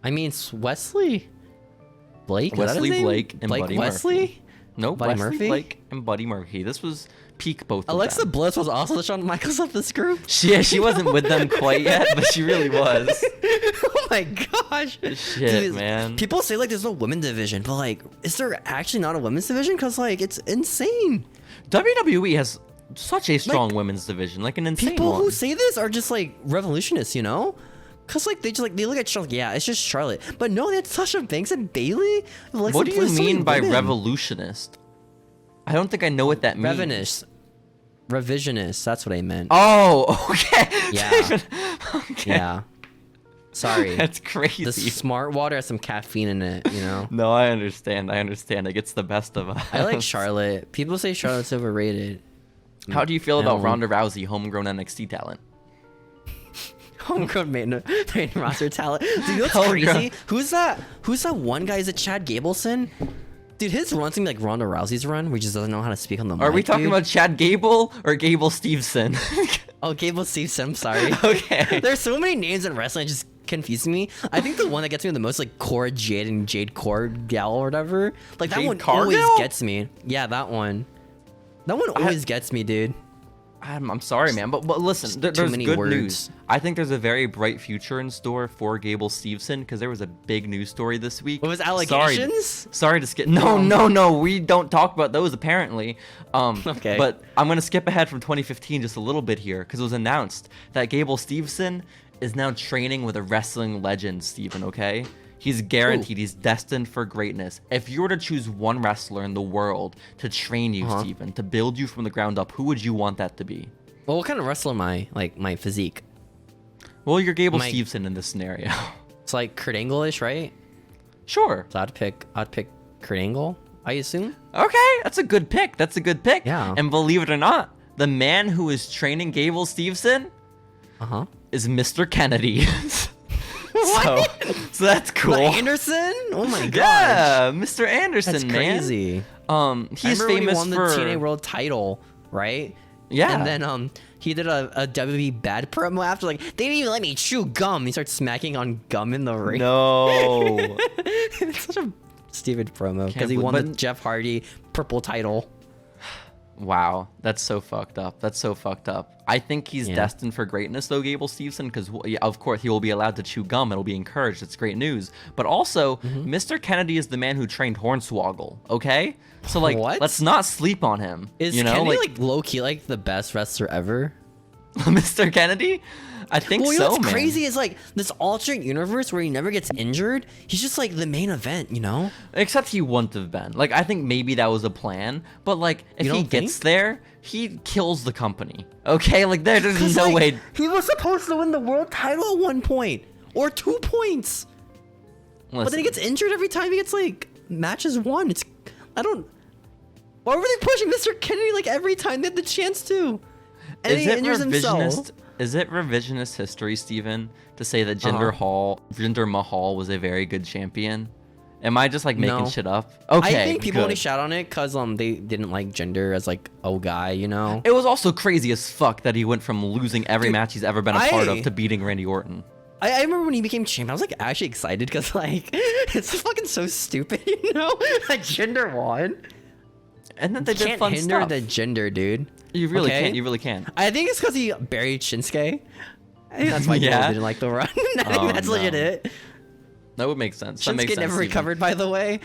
I mean, Wesley Blake? Wesley Blake and Blake Buddy Wesley? Murphy. No, Buddy Wesley Murphy? Blake and Buddy Murphy. This was peak both of Alexa them. Bliss was also the Shawn Michaels of this group? She wasn't with them quite yet, but she really was. Oh my gosh. Shit, man. People say, like, there's no women's division, but, like, is there actually not a women's division? Because, like, it's insane. WWE has such a strong women's division, like an insane People one. who say this are just, like, revolutionists, you know? Because, like, they look at Charlotte, yeah, it's just Charlotte. But no, they had Sasha Banks and Bayley. What do you mean by revolutionist? I don't think I know what that means. Revisionist, that's what I meant. Oh, okay. Yeah. Okay. Yeah. Sorry. That's crazy. The smart water has some caffeine in it, you know? No, I understand. It gets the best of us. I like Charlotte. People say Charlotte's overrated. How do you feel about Ronda Rousey, homegrown NXT talent? Homegrown main roster talent. Dude, that's crazy. Who's that one guy? Is it Chad Gableson? Dude, his run's gonna be like Ronda Rousey's run, where he just doesn't know how to speak on the mic. Are we talking about Chad Gable or Gable Steveson? Oh, Gable Steveson, I'm sorry. Okay. There's so many names in wrestling, it just confuses me. I think the one that gets me the most, like Cora Jade and Jade Cargill or whatever. Like that Jade one Cargill? always gets me. Yeah, that one. That one always gets me, dude. I'm sorry, man, but listen, there's many good words. news. I think there's a very bright future in store for Gable Steveson because there was a big news story this week. What was allegations? Sorry to skip. No, we don't talk about those apparently. Okay. But I'm gonna skip ahead from 2015 just a little bit here because it was announced that Gable Steveson is now training with a wrestling legend, Steven. Okay. He's guaranteed. He's destined for greatness. If you were to choose one wrestler in the world to train you, Steven, to build you from the ground up, who would you want that to be? Well, what kind of wrestler am I? Like my physique. Well, you're Gable Steveson in this scenario. It's like Kurt Angle-ish, right? Sure. So I'd pick Kurt Angle, I assume. Okay, that's a good pick. Yeah. And believe it or not, the man who is training Gable Steveson is Mr. Kennedy. So that's cool. Anderson? Oh my god. Yeah, Mr. Anderson, That's man. crazy. He's I remember famous when he won for the TNA World Title, right? Yeah. And then he did a WWE bad promo after, like, they didn't even let me chew gum. He starts smacking on gum in the ring. No. It's such a stupid promo because he won the Jeff Hardy purple title. Wow, that's so fucked up. I think he's destined for greatness, though, Gable Steveson, because, of course, he will be allowed to chew gum. It'll be encouraged. It's great news. But also, Mr. Kennedy is the man who trained Hornswoggle, okay? So, like, let's not sleep on him. Is Kennedy, like low-key, like, the best wrestler ever? Mr. Kennedy? I think you so, know what's man. crazy is, like, this alternate universe where he never gets injured. He's just, like, the main event, you know? Except he wouldn't have been. Like, I think maybe that was a plan. But, like, if he gets there, he kills the company. Okay? Like, there's no way. He was supposed to win the world title at one point. Or 2 points. But then he gets injured every time he gets, like, matches won. Why were they pushing Mr. Kennedy, like, every time they had the chance to? And he injures himself. Is it revisionist history, Steven, to say that Jinder Mahal was a very good champion? Am I just like making shit up? Okay, I think people only shout on it because they didn't like Jinder as like a guy, you know? It was also crazy as fuck that he went from losing every match he's ever been a part of to beating Randy Orton. I remember when he became champion, I was like actually excited because like it's fucking so stupid, you know? That Jinder won. And then they did fun stuff. Can't hinder the Jinder, dude. You really can't. You really can. I think it's because he buried Shinsuke. I think that's why people didn't like the run. I think that's legit it. That would make sense. Shinsuke That makes sense, never recovered, by the way.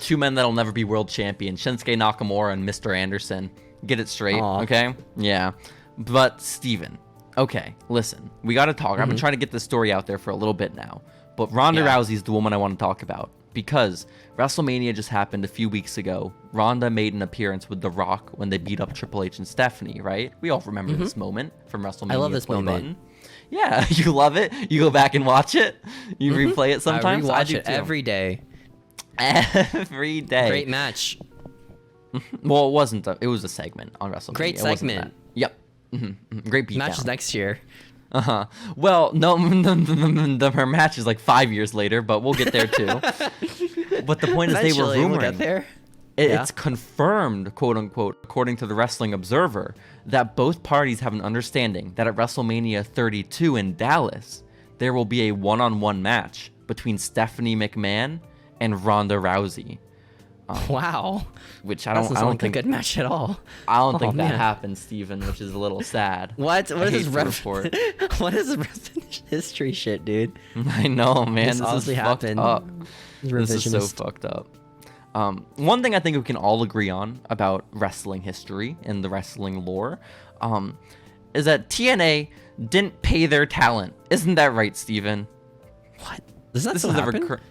Two men that'll never be world champion: Shinsuke Nakamura and Mr. Anderson. Get it straight, okay? Yeah. But Steven, okay, listen, we gotta talk. I've been trying to get this story out there for a little bit now, but Ronda Rousey's the woman I want to talk about. Because WrestleMania just happened a few weeks ago. Ronda made an appearance with The Rock when they beat up Triple H and Stephanie, right? We all remember this moment from WrestleMania. I love this moment. Button. Yeah, you love it. You go back and watch it. You replay it sometimes. I rewatch it every day. Every day. Great match. Well, it wasn't. It was a segment on WrestleMania. Great segment. Yep. Great beatdown. Matches next year. Well, no, her match is like 5 years later, but we'll get there too. But the point is, they were rumoring. We'll get there. It's confirmed, quote unquote, according to the Wrestling Observer, that both parties have an understanding that at WrestleMania 32 in Dallas, there will be a one-on-one match between Stephanie McMahon and Ronda Rousey. Wow. Which I don't think a good match at all. I don't think that happened, Steven, which is a little sad. What is this What is this history shit, dude? I know, man. This honestly happened. This is so fucked up. One thing I think we can all agree on about wrestling history and the wrestling lore is that TNA didn't pay their talent. Isn't that right, Steven? What? Does that still happen?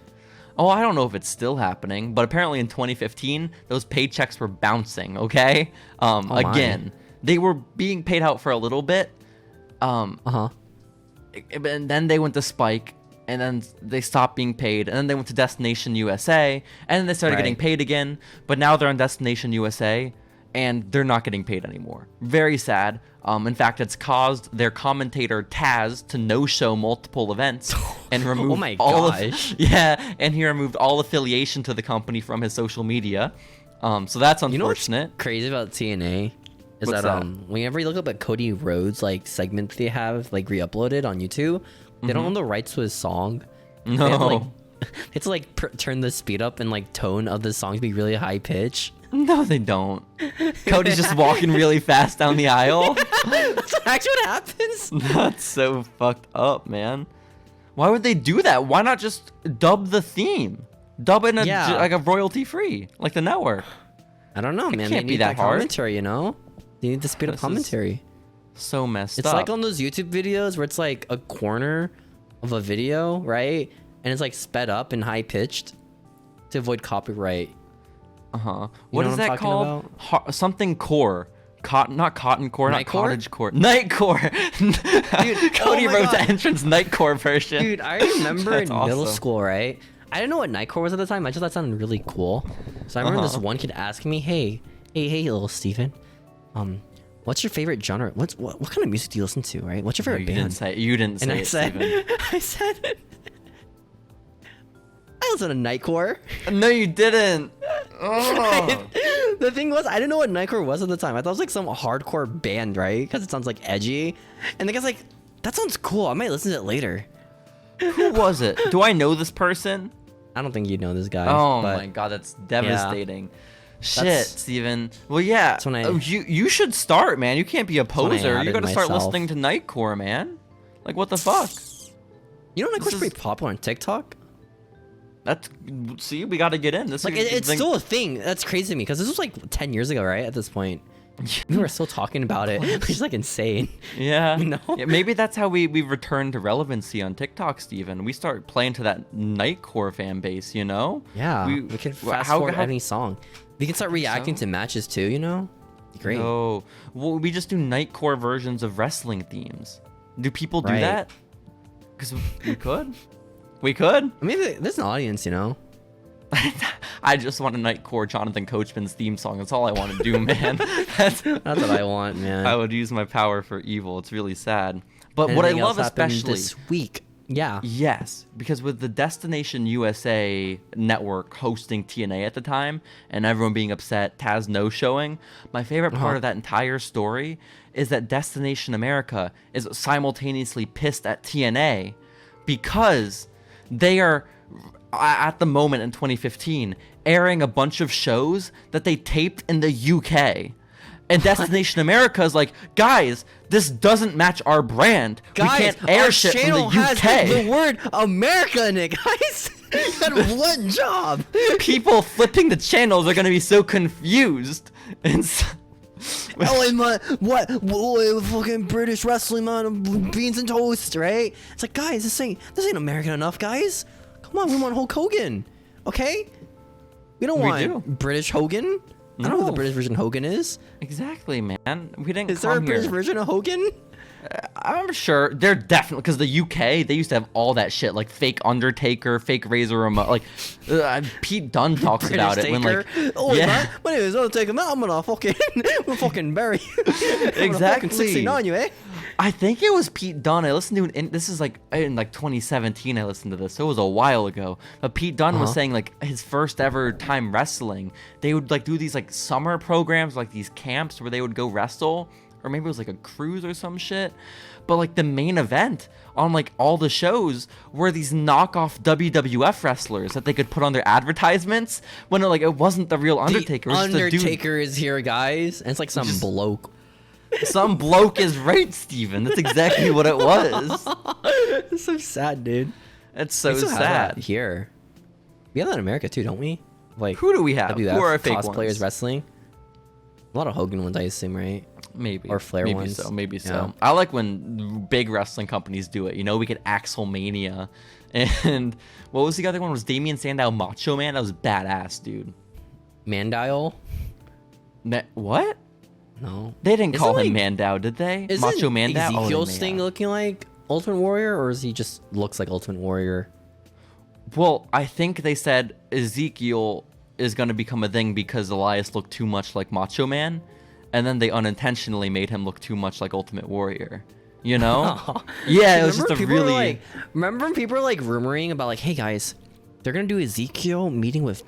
Oh, I don't know if it's still happening, but apparently in 2015, those paychecks were bouncing, okay? Again, they were being paid out for a little bit. And then they went to Spike, and then they stopped being paid, and then they went to Destination USA, and then they started getting paid again, but now they're on Destination USA, and they're not getting paid anymore. Very sad. In fact, it's caused their commentator Taz to no-show multiple events and remove Oh my gosh. and he removed all affiliation to the company from his social media. So that's unfortunate. You know what's crazy about TNA is What's that whenever you look up at Cody Rhodes like segment they have like re-uploaded on YouTube, they don't own the rights to his song. No. They have to like turn the speed up and like tone of the song to be really high pitch. No, they don't. Cody's just walking really fast down the aisle. That's actually what happens. That's so fucked up, man. Why would they do that? Why not just dub the theme? Dub it in like a royalty free, like the network. I don't know, man. Can't They be need that that hard. commentary, you know? They need the speed up commentary. So messed It's up. like on those YouTube videos where it's like a corner of a video, right? And it's like sped up and high pitched to avoid copyright. What know is what I'm that talking called? Something core. Not cotton core, not Night core? cottage core. Night core. Dude, Cody oh my wrote the God. entrance night core version. Dude, I remember in That's middle awesome. school, right? I didn't know what Nightcore was at the time. I just thought it sounded really cool. So I remember this one kid asking me, hey, little Steven, what's your favorite genre? What kind of music do you listen to, right? What's your favorite You band? didn't say. You didn't And say I it, said, Steven. I listen to Nightcore. No, you didn't. Oh. The thing was, I didn't know what Nightcore was at the time. I thought it was like some hardcore band, right? Because it sounds like edgy. And the guy's like, that sounds cool. I might listen to it later. Who was it? Do I know this person? I don't think you know this guy. Oh but my god, that's devastating. Shit, That's- Steven. Well, yeah. That's when I- you should start, man. You can't be a when I poser. You outed gotta start myself. listening to Nightcore, man. Like, what the fuck? You know Nightcore's is- pretty popular on TikTok? That's see, we gotta get in. This Like, is it's still a thing. That's crazy to me because this was like 10 years ago, right? At this point. We were still talking about it, which is like insane. Yeah. You know? Yeah, maybe that's how we return to relevancy on TikTok, Steven. We start playing to that Nightcore fan base, you know? Yeah. We can fast forward any song. We can start reacting to matches too, you know? Great. No. Well, we just do Nightcore versions of wrestling themes. Do people do Right. that? Because we could. We could. I mean, there's an audience, you know? I just want a Nightcore Jonathan Coachman's theme song. That's all I want to do, man. That's what I want, man. I would use my power for evil. It's really sad. But what I Anything else love happened especially this week. Yeah. Yes, because with the Destination USA network hosting TNA at the time and everyone being upset, Taz no showing, my favorite part of that entire story is that Destination America is simultaneously pissed at TNA because they are at the moment in 2015 airing a bunch of shows that they taped in the UK. And Destination America is like, guys, this doesn't match our brand. Guys, we can't air our shit from the channel UK. has the word America in it, guys. You had one job. People flipping the channels are gonna be so confused. And so, Oh, and my, what fucking British wrestling, man, beans and toast, right? It's like, guys, this ain't American enough, guys. Come on, we want Hulk Hogan, okay? We don't want do. British Hogan. I don't know who the No. British version of Hogan is. exactly, man. We didn't Is there a come British here. version of Hogan? I'm sure they're definitely, because the UK, they used to have all that shit, like fake Undertaker, fake Razor Ramon. Like Pete Dunne talks British about it when like, Taker. Oh, man, my name is Undertaker, man. I'm gonna fucking bury you. Exactly. 69 you, eh? I think it was Pete Dunne. I listened to it. In, this is like in like 2017. I listened to this. So it was a while ago. But Pete Dunne was saying like his first ever time wrestling. They would like do these like summer programs, like these camps where they would go wrestle, or maybe it was like a cruise or some shit. But like the main event on like all the shows were these knockoff WWF wrestlers that they could put on their advertisements when it wasn't the real Undertaker. It was just a dude. Undertaker is here, guys. And it's like some bloke. Some bloke is right, Steven. That's exactly what it was. It's so sad, dude. It's so We still have sad. that here. We have that in America too, don't we? Like Who do we have? WF Who are our fake cosplayers ones? wrestling. A lot of Hogan ones, I assume, right? Maybe. Or Flair maybe ones. so. Maybe Yeah. so. I like when big wrestling companies do it. You know, we get Axelmania. And what was the other one? Was Damian Sandow Macho Man? That was badass, dude. Mandial? What? No. They didn't call Isn't, him like- Mandow, did they? Isn't Macho Mandow? Oh, Ezekiel's they thing may have. looking like Ultimate Warrior, or is he just looks like Ultimate Warrior? Well, I think they said Ezekiel is going to become a thing because Elias looked too much like Macho Man, and then they unintentionally made him look too much like Ultimate Warrior. You know? Yeah, it was just a really... remember when people were like rumoring about like, hey guys, they're gonna do Ezekiel meeting with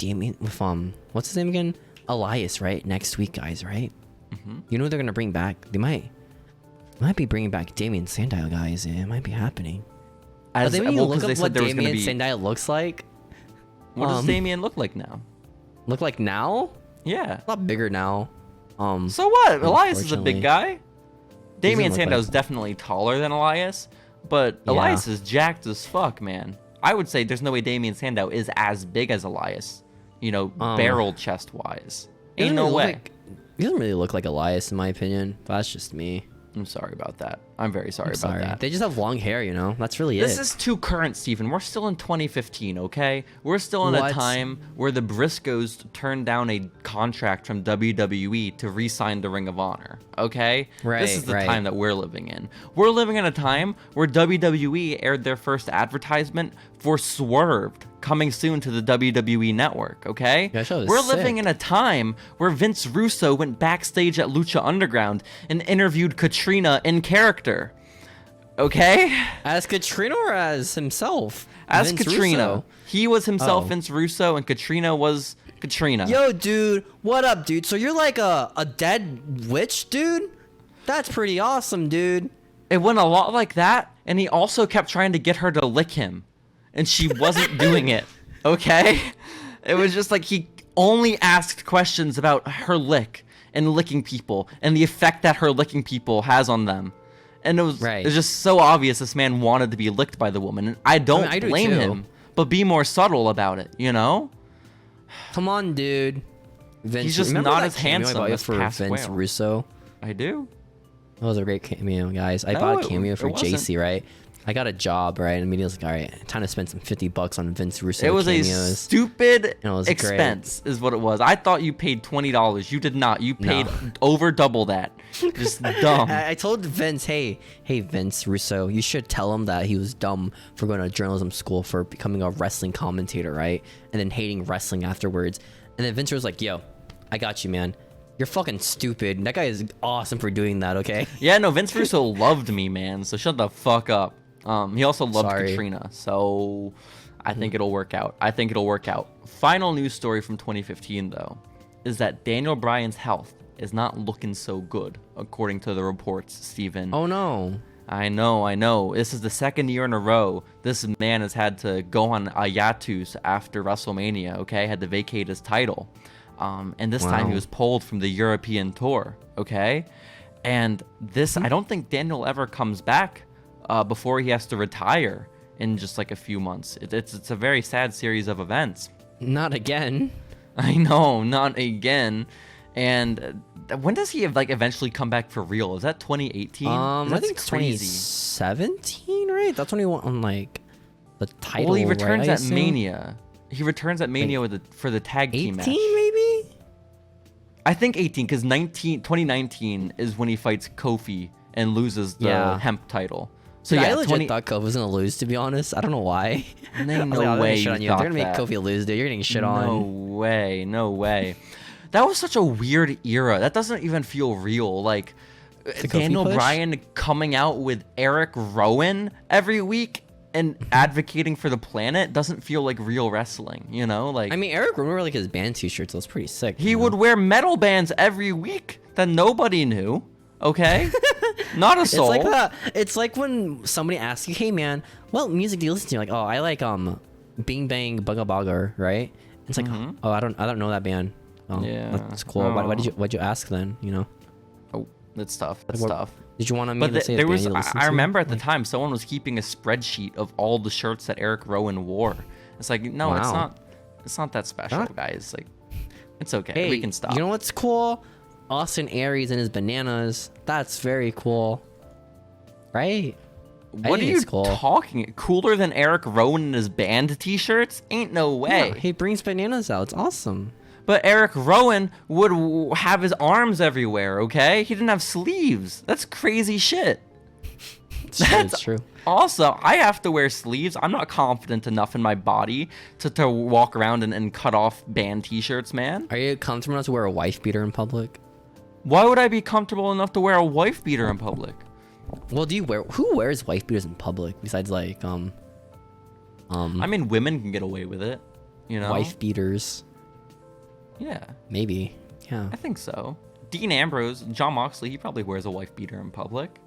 what's his name again? Elias, right? Next week, guys, right? Mm-hmm. You know what they're gonna bring back? They might be bringing back Damien Sandow, guys. It might be happening. But then when you look up what Damien Sandow looks like... What does Damien look like now? Look like now? Yeah. A lot bigger now. So what? Elias is a big guy. Damien Sandow's definitely taller than Elias, but Elias is jacked as fuck, man. I would say there's no way Damien Sandow is as big as Elias, you know, barrel chest wise. Ain't no way. He doesn't really look like Elias, in my opinion. But that's just me. I'm sorry about that. I'm very sorry about that. They just have long hair, you know? That's really This is too current, Steven. We're still in 2015, okay? We're still in a time where the Briscoes turned down a contract from WWE to re-sign to Ring of Honor, okay? This is the time that we're living in. We're living in a time where WWE aired their first advertisement for Swerved, coming soon to the WWE network, okay? We're living in a time where Vince Russo went backstage at Lucha Underground and interviewed Catrina in character, okay? As Catrina or as himself? As Vince Catrina. Russo? He was himself Vince Russo, and Catrina was Catrina. Yo, dude, what up, dude? So you're like a dead witch, dude? That's pretty awesome, dude. It went a lot like that, and he also kept trying to get her to lick him. And she wasn't doing it, okay? It was just like he only asked questions about her lick and licking people and the effect that her licking people has on them. And it was just so obvious this man wanted to be licked by the woman. And I don't blame him, but be more subtle about it, you know? Come on, dude. Vince, he's just not as handsome as Vince Russo. I do. That was a great cameo, guys. I bought a cameo for JC, right? I got a job, right? And immediately was like, all right, time to spend some $50 on Vince Russo cameos. It was a stupid expense, is what it was. I thought you paid $20. You did not. You paid over double that. Just dumb. I told Vince, hey, Vince Russo, you should tell him that he was dumb for going to journalism school for becoming a wrestling commentator, right? And then hating wrestling afterwards. And then Vince was like, yo, I got you, man. You're fucking stupid. That guy is awesome for doing that, okay? Yeah, no, Vince Russo loved me, man. So shut the fuck up. He also loved Catrina, so I think it'll work out. Final news story from 2015, though, is that Daniel Bryan's health is not looking so good, according to the reports, Steven. Oh, no. I know. This is the second year in a row this man has had to go on a hiatus after WrestleMania, okay? Had to vacate his title. And this time he was pulled from the European tour, okay? And this, I don't think Daniel ever comes back before he has to retire in just like a few months. It's a very sad series of events. Not again. I know, not again. And when does he like eventually come back for real? Is that 2018? I think it's 2017, right? That's when he won on like the title. Well, he returns at Mania. He returns at Mania for the tag team match. 18 maybe? I think 18 because 2019 is when he fights Kofi and loses the hemp title. So I legit thought Kofi was gonna lose, to be honest. I don't know why. No way you thought They're gonna make Kofi lose, dude. You're getting shit on. No way. That was such a weird era. That doesn't even feel real. Like Daniel Bryan coming out with Eric Rowan every week and advocating for the planet doesn't feel like real wrestling, you know? Like, I mean, Eric Rowan wore like his band t-shirts, so it's pretty sick. He would wear metal bands every week that nobody knew. Okay? Not a soul. It's like that. It's like when somebody asks you, hey man, what music do you listen to? You're like, oh, I like Bing Bang Bugga Bugger, right? It's like, oh, I don't know that band. Oh, yeah. That's cool. Oh. Why'd you ask then, you know? Oh, that's tough. That's like, tough. Did you want me to say there was I remember at the time someone was keeping a spreadsheet of all the shirts that Eric Rowan wore. It's like, no, it's not that special, guys. Like, it's okay. Hey, we can stop. You know what's cool? Austin Aries and his bananas. That's very cool. Right? What are you talking? Cooler than Eric Rowan and his band t-shirts? Ain't no way. Yeah, he brings bananas out. It's awesome. But Eric Rowan would have his arms everywhere, okay? He didn't have sleeves. That's crazy shit. It's true. Also, I have to wear sleeves. I'm not confident enough in my body to walk around and cut off band t-shirts, man. Are you comfortable enough to wear a wife beater in public? Why would I be comfortable enough to wear a wife beater in public? Well, who wears wife beaters in public besides like I mean, women can get away with it, you know. wife beaters? Yeah, Maybe. Yeah. I think so. Dean Ambrose, John Moxley, he probably wears a wife beater in public.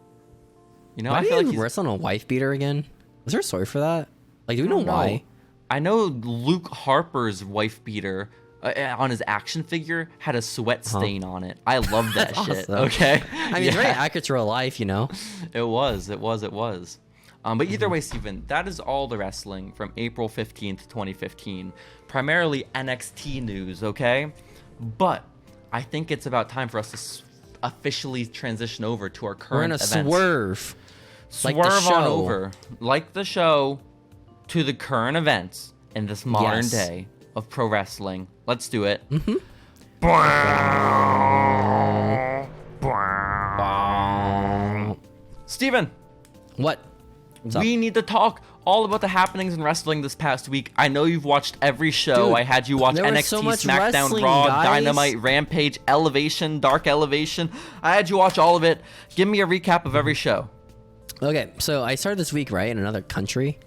You know, Why I did feel he like he's wear on a wife beater again? Was there a story for that? Like, do we know why? I know Luke Harper's wife beater on his action figure had a sweat stain on it. I love that shit. Awesome. Okay. I mean, it's very accurate to real life, you know. It was. But either way, Steven, that is all the wrestling from April 15th, 2015. Primarily NXT news, okay? But I think it's about time for us to officially transition over to our current events. We're gonna swerve. Swerve like the show. on over, like the show, to the current events in this modern day of pro wrestling. Let's do it. Steven. What? We need to talk all about the happenings in wrestling this past week. I know you've watched every show. Dude, I had you watch there was NXT, so much SmackDown, wrestling, Raw, guys. Dynamite, Rampage, Elevation, Dark Elevation. I had you watch all of it. Give me a recap of every show. Okay, so I started this week, right, in another country.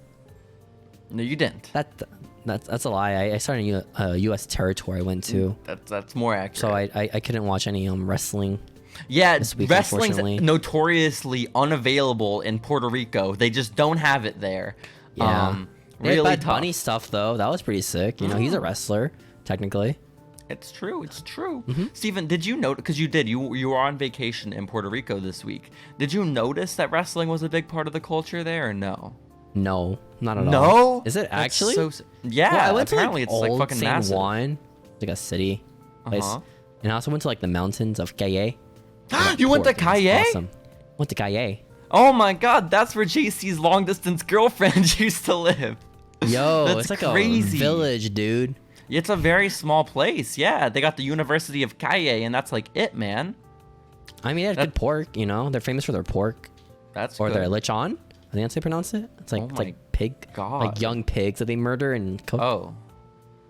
No, you didn't. That's a lie. I started in U.S. territory I went to. That's more accurate. So I couldn't watch any wrestling. Yeah, this week, wrestling's unfortunately. notoriously unavailable in Puerto Rico. They just don't have it there. Yeah. They had Really Bad tough. Bunny stuff though. That was pretty sick. You know, he's a wrestler technically. It's true. It's true. Mm-hmm. Steven, did you notice? Because you did. You were on vacation in Puerto Rico this week. Did you notice that wrestling was a big part of the culture there, or no? No, not at all. No. Is it That's actually? Yeah. Well, I went apparently, to it's like old fucking San massive. Juan, like a city place, Uh-huh. and I also went to like the mountains of Calle. You went to Pork. It was Calle? Awesome. Went to Calle. Oh my God, that's where JC's long distance girlfriend used to live. Yo, That's it's like crazy. a village, dude. It's a very small place. Yeah, they got the University of Calle, and that's like it, man. I mean, they had good pork. You know, they're famous for their pork That's or good. their lechon. I think that's how you pronounce it. It's like Oh it's my like pig, God. like young pigs that they murder and cook. Oh,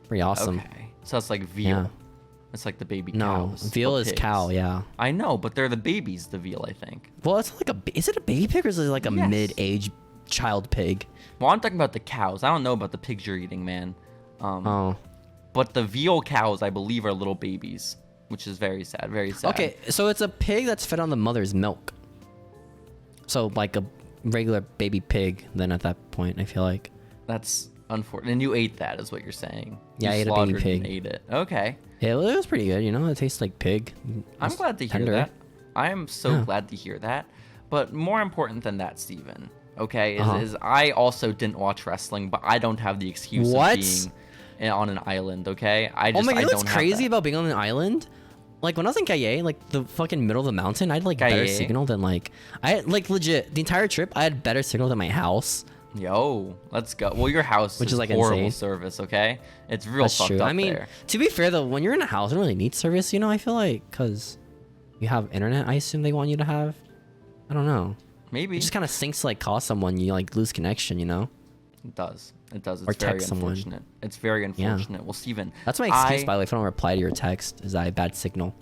Pretty awesome. okay. So it's like veal. Yeah. It's like the baby No, cows. veal but is pigs. cow. Yeah. I know, but they're the babies, the veal, I think. Well, it's like is it a baby pig or is it like a Yes. mid-age child pig? Well, I'm talking about the cows. I don't know about the pigs you're eating, man. Oh. But the veal cows, I believe, are little babies, which is very sad. Very sad. Okay, so it's a pig that's fed on the mother's milk. So like a regular baby pig. Then at that point, I feel like. That's unfortunate. And you ate that, is what you're saying. Yeah, You I ate a baby slaughtered pig. and ate it. Okay. Yeah, well, it was pretty good. You know, it tastes like pig. I'm It's glad to hear tender. that. I am so Yeah. glad to hear that. But more important than that, Steven, okay, Uh-huh. is I also didn't watch wrestling, but I don't have the excuse What? of being on an island, okay? I Oh just my I god, don't what's have crazy that. about being on an island? Like when I was in Calle, like the fucking middle of the mountain, I had like better Calle. signal than like I had like legit the entire trip. I had better signal than my house. Yo, let's go. Well, your house Which is, like, horrible insane. service, okay? It's real That's fucked true. up I mean, there. to be fair though, when you're in a house, you don't really need service. You know, I feel like because you have internet, I assume they want you to have. I don't know. Maybe It just kind of stinks to like call someone, you like lose connection. You know. it does. It does. It's Or very text someone. unfortunate. It's very unfortunate. Well, Steven, That's my excuse, I- by the way. If I don't reply to your text, is I have bad signal.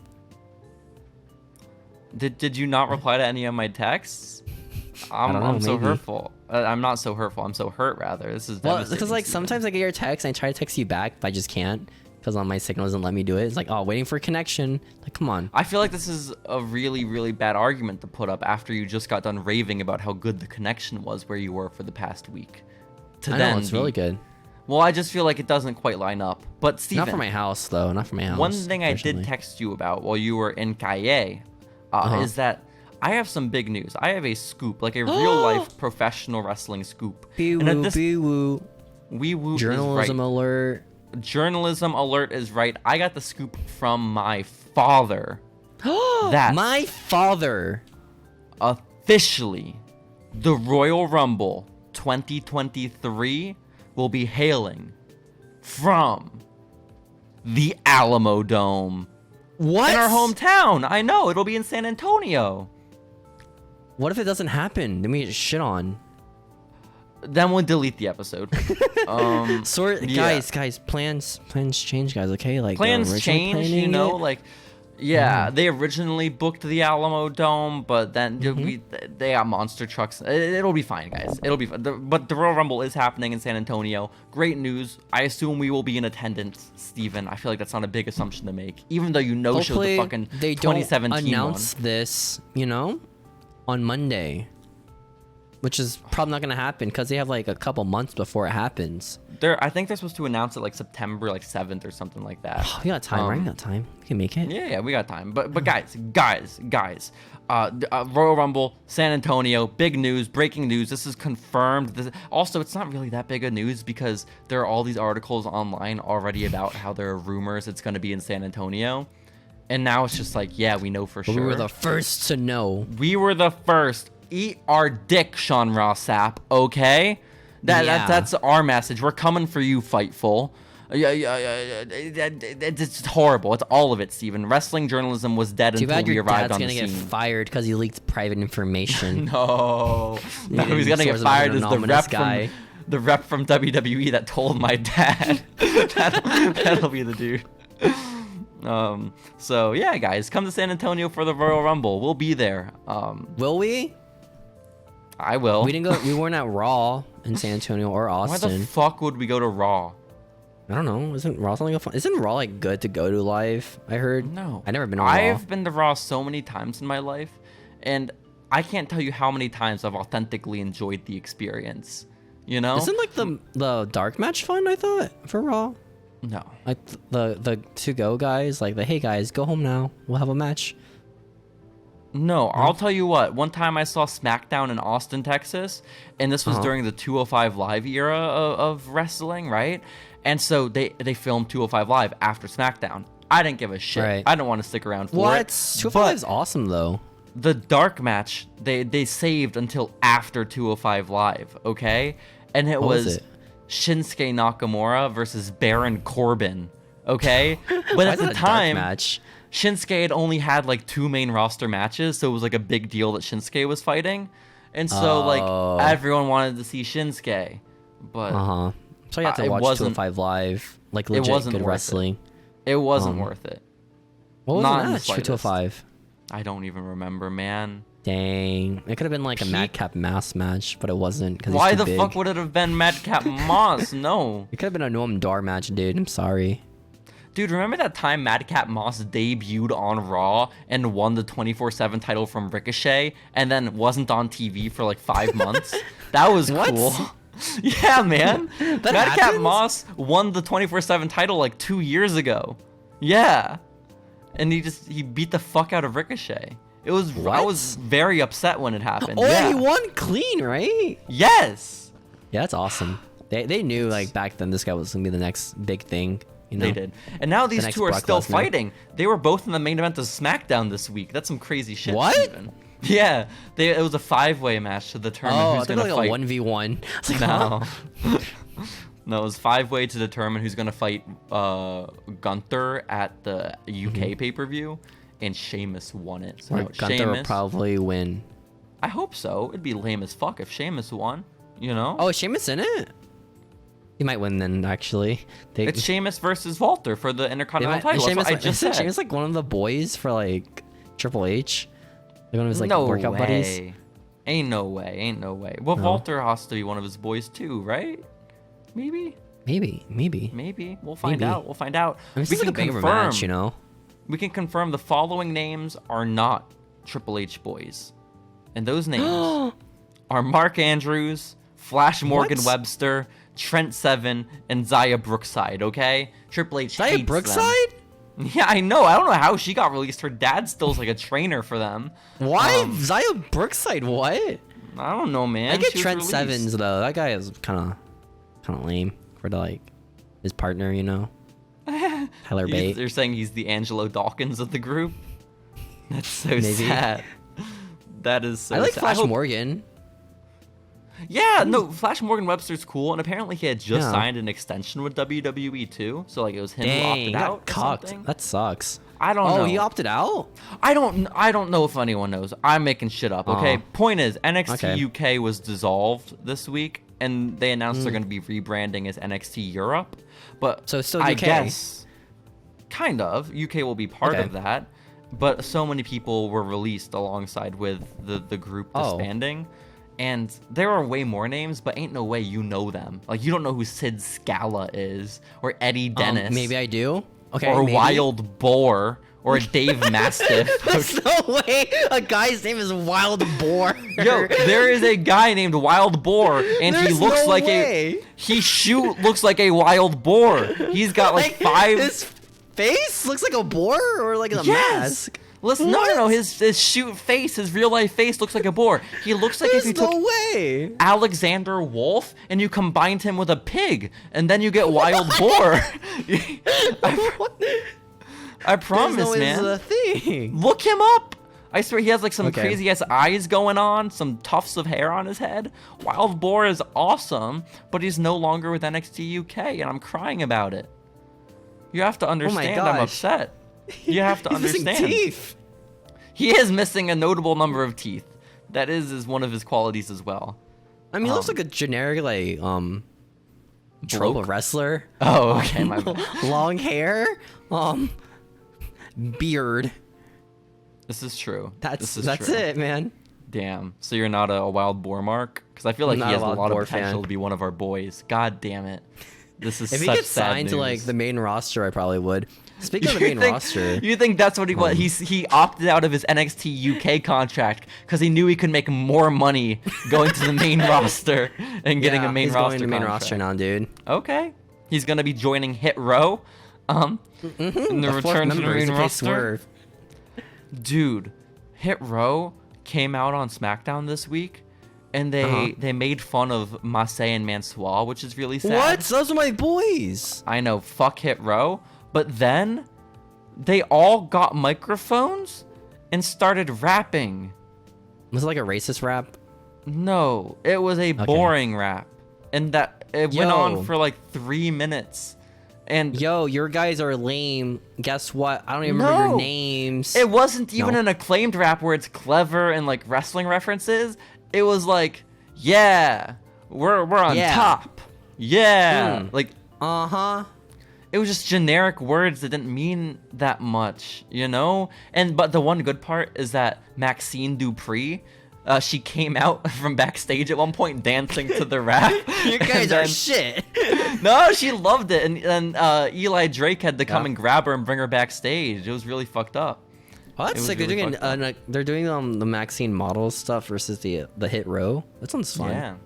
Did you not reply to any of my texts? I'm don't know, so maybe. hurtful. I'm not so hurtful. I'm so hurt rather. This is Well, devastating, because like Steven. sometimes I get your text and I try to text you back, but I just can't because on my signal doesn't let me do it. It's like, oh, waiting for a connection. Like, come on. I feel like this is a really, really bad argument to put up after you just got done raving about how good the connection was where you were for the past week. To I then know it's be- really good. Well, I just feel like it doesn't quite line up. But Steven, Not for my house though. Not for my house. one thing I did unfortunately. text you about while you were in Calle is that I have some big news. I have a scoop, like a real life professional wrestling scoop. Bee And at woo, this- bee woo. Wee woo Journalism is right. alert. Journalism alert is right. I got the scoop from my father. That My father. officially the Royal Rumble 2023 will be hailing from the Alamo Dome What? in our hometown. I know, it'll be in San Antonio. What if it doesn't happen? Then we get shit on. Then we'll delete the episode. Guys, plans change, guys. Okay, like plans change. You know, like. Yeah, they originally booked the Alamo Dome, but then they got monster trucks. It'll be fine, guys. It'll be fine. But the Royal Rumble is happening in San Antonio. Great news. I assume we will be in attendance, Steven. I feel like that's not a big assumption to make, even though you know showed the fucking they 2017 don't announce this, you know, on Monday, which is probably not gonna happen because they have like a couple months before it happens. I think they're supposed to announce it like September 7th or something like that. We got time, right? We got time. We can make it. Yeah, we got time. But guys, Royal Rumble, San Antonio, big news, breaking news. This is confirmed. Also, it's not really that big of news because there are all these articles online already about how there are rumors it's going to be in San Antonio. And now it's just like, yeah, we know for sure. We were the first to know. We were the first. Eat our dick, Sean Ross Sapp, okay? That's our message. We're coming for you, Fightful. It's horrible. It's all of it, Steven. Wrestling journalism was dead until we arrived on the scene. Too bad your dad's gonna get fired because he leaked private information. No, who's gonna get fired is the rep from WWE that told my dad. That'll be the dude. So yeah, guys, come to San Antonio for the Royal Rumble. We'll be there. Will we? I will. We didn't go. We weren't at Raw in San Antonio or Austin. Why the fuck would we go to Raw? I don't know. Isn't Raw something fun? Isn't Raw like good to go to live? I heard. No, I've never been to Raw. I've been to Raw so many times in my life, and I can't tell you how many times I've authentically enjoyed the experience. You know? Isn't like the dark match fun? I thought for Raw. No. Like the to go guys, like hey guys, go home now. We'll have a match. No, I'll tell you what. One time I saw SmackDown in Austin, Texas, and this was during the 205 Live era of wrestling, right? And so they filmed 205 Live after SmackDown. I didn't give a shit. Right. I didn't want to stick around for it. What? 205 is awesome though. The dark match they saved until after 205 Live, okay? And it was Shinsuke Nakamura versus Baron Corbin, okay? But at the time, Shinsuke had only had like 2 main roster matches, so it was like a big deal that Shinsuke was fighting. And so like everyone wanted to see Shinsuke. But so you have to watch 205 Live, like legit good wrestling. It wasn't worth it. What was the match for 205? I don't even remember, man. Dang. It could have been like a Madcap Moss match, but it wasn't. Why the fuck would it have been Madcap Moss? No. It could have been a Noam Dar match, dude. I'm sorry. Dude, remember that time Madcap Moss debuted on Raw and won the 24/7 title from Ricochet and then wasn't on TV for like 5 months? That was cool. Yeah, man. Madcap Moss won the 24/7 title like 2 years ago. Yeah. And he beat the fuck out of Ricochet. I was very upset when it happened. He won clean, right? Yes. Yeah, that's awesome. They knew like back then this guy was gonna be the next big thing. You know? They did. And now these two are still fighting. They were both in the main event of SmackDown this week. That's some crazy shit. What? Steven. Yeah. It was a 5-way match to determine who's going to fight. Oh, like a 1v1. Like, no. No, it was 5-way to determine who's going to fight Gunther at the UK pay-per-view. And Sheamus won it. So Gunther will probably win. I hope so. It'd be lame as fuck if Sheamus won. You know? Oh, is Sheamus in it? He might win then, actually. It's Sheamus versus Walter for the Intercontinental title. That's what I just said. Sheamus like one of the boys for like Triple H? Like one of his like workout buddies? Ain't no way. Well, no. Walter has to be one of his boys too, right? Maybe. We'll find out. I mean, we can confirm, match, you know? We can confirm the following names are not Triple H boys. And those names are Mark Andrews, Flash Morgan Webster, Trent Seven, and Zaya Brookside, okay? Triple H hates Zaya Brookside? Them. Yeah, I know. I don't know how she got released. Her dad still's like a trainer for them. Why? Zaya Brookside, what? I don't know, man. I get Trent Sevens, though. That guy is kind of lame for like his partner, you know? Tyler Bate. You're saying he's the Angelo Dawkins of the group? That's so sad. That is so sad. I like Flash Morgan. Yeah, no, Flash Morgan Webster's cool, and apparently he had just signed an extension with WWE too. So like it was him who opted out. Cocked. That sucks. I don't know. Oh, he opted out? I don't know if anyone knows. I'm making shit up, okay? Point is, NXT UK was dissolved this week, and they announced they're going to be rebranding as NXT Europe. But so it's still UK. I guess, kind of. UK will be part of that. But so many people were released alongside with the group disbanding. And there are way more names, but ain't no way you know them. Like, you don't know who Sid Scala is, or Eddie Dennis. Maybe I do. Okay, or maybe. Wild Boar, or Dave Mastiff. There's no way a guy's name is Wild Boar. Yo, there is a guy named Wild Boar, and he looks like looks like a wild boar. He's got like 5. His face looks like a boar, or like a mask. Listen, no. His shoot face, his real life face looks like a boar. He looks like if you took Alexander Wolf and you combined him with a pig, and then you get Wild Boar. I promise, man. A thing. Look him up. I swear he has like some crazy ass eyes going on, some tufts of hair on his head. Wild Boar is awesome, but he's no longer with NXT UK, and I'm crying about it. You have to understand. I'm upset. You have to understand. Missing teeth. He is missing a notable number of teeth. That is one of his qualities as well. I mean, he looks like a generic trope wrestler. Oh, okay, my bad. Long hair, beard. This is true. That's true. it, man. Damn. So you're not a Wild Boar, Mark? Because I feel like he has a lot of potential to be one of our boys. God damn it. This is if such he gets sad signed news. to like the main roster, I probably would. Speaking of the main roster, you think that's what he was? He opted out of his NXT UK contract because he knew he could make more money going to the main roster and getting a main roster. Going to main roster now, dude. Okay, he's gonna be joining Hit Row. In the return to the main roster. Dude, Hit Row came out on SmackDown this week. And they made fun of Massey and Mansoor, which is really sad. What? Those are my boys. I know, fuck Hit Row. But then they all got microphones and started rapping. Was it like a racist rap? No, it was a boring rap. And that it went on for like 3 minutes. And your guys are lame. Guess what? I don't even remember your names. It wasn't even an acclaimed rap where it's clever and like wrestling references. It was like, yeah, we're on top. Yeah. Like, it was just generic words that didn't mean that much, you know? But the one good part is that Maxine Dupree, she came out from backstage at one point dancing to the rap. You guys are shit. No, she loved it. And Eli Drake had to come and grab her and bring her backstage. It was really fucked up. Oh, that's sick. Really they're doing the Maxine models stuff versus the Hit Row. That sounds fun. Yeah.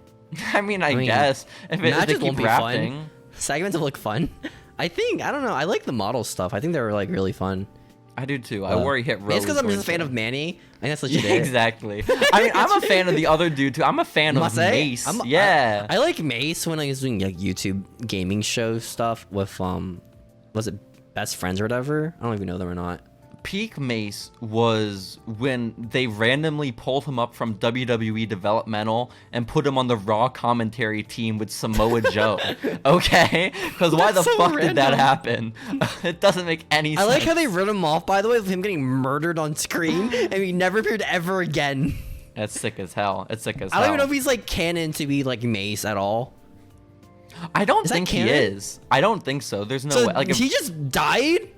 I mean, I guess. If they keep rapping. Fun. Segments will look fun. I don't know. I like the model stuff. I think they're like really fun. I do too. I worry Hit Row. It's because I'm just a fan of Manny. And that's legit. Yeah, exactly. I mean, I'm a fan of the other dude too. I'm a fan of Mace. I like Mace when I was doing like YouTube gaming show stuff with was it Best Friends or whatever? I don't even know them or not. Peak Mace was when they randomly pulled him up from WWE developmental and put him on the Raw commentary team with Samoa Joe. Okay? Because why the fuck did that happen? It doesn't make any sense. I like how they wrote him off, by the way, with him getting murdered on screen, and he never appeared ever again. That's sick as hell. It's sick as hell. I don't even know if he's like canon to be like Mace at all. I don't think he is. I don't think so. There's no way. Like, he just died?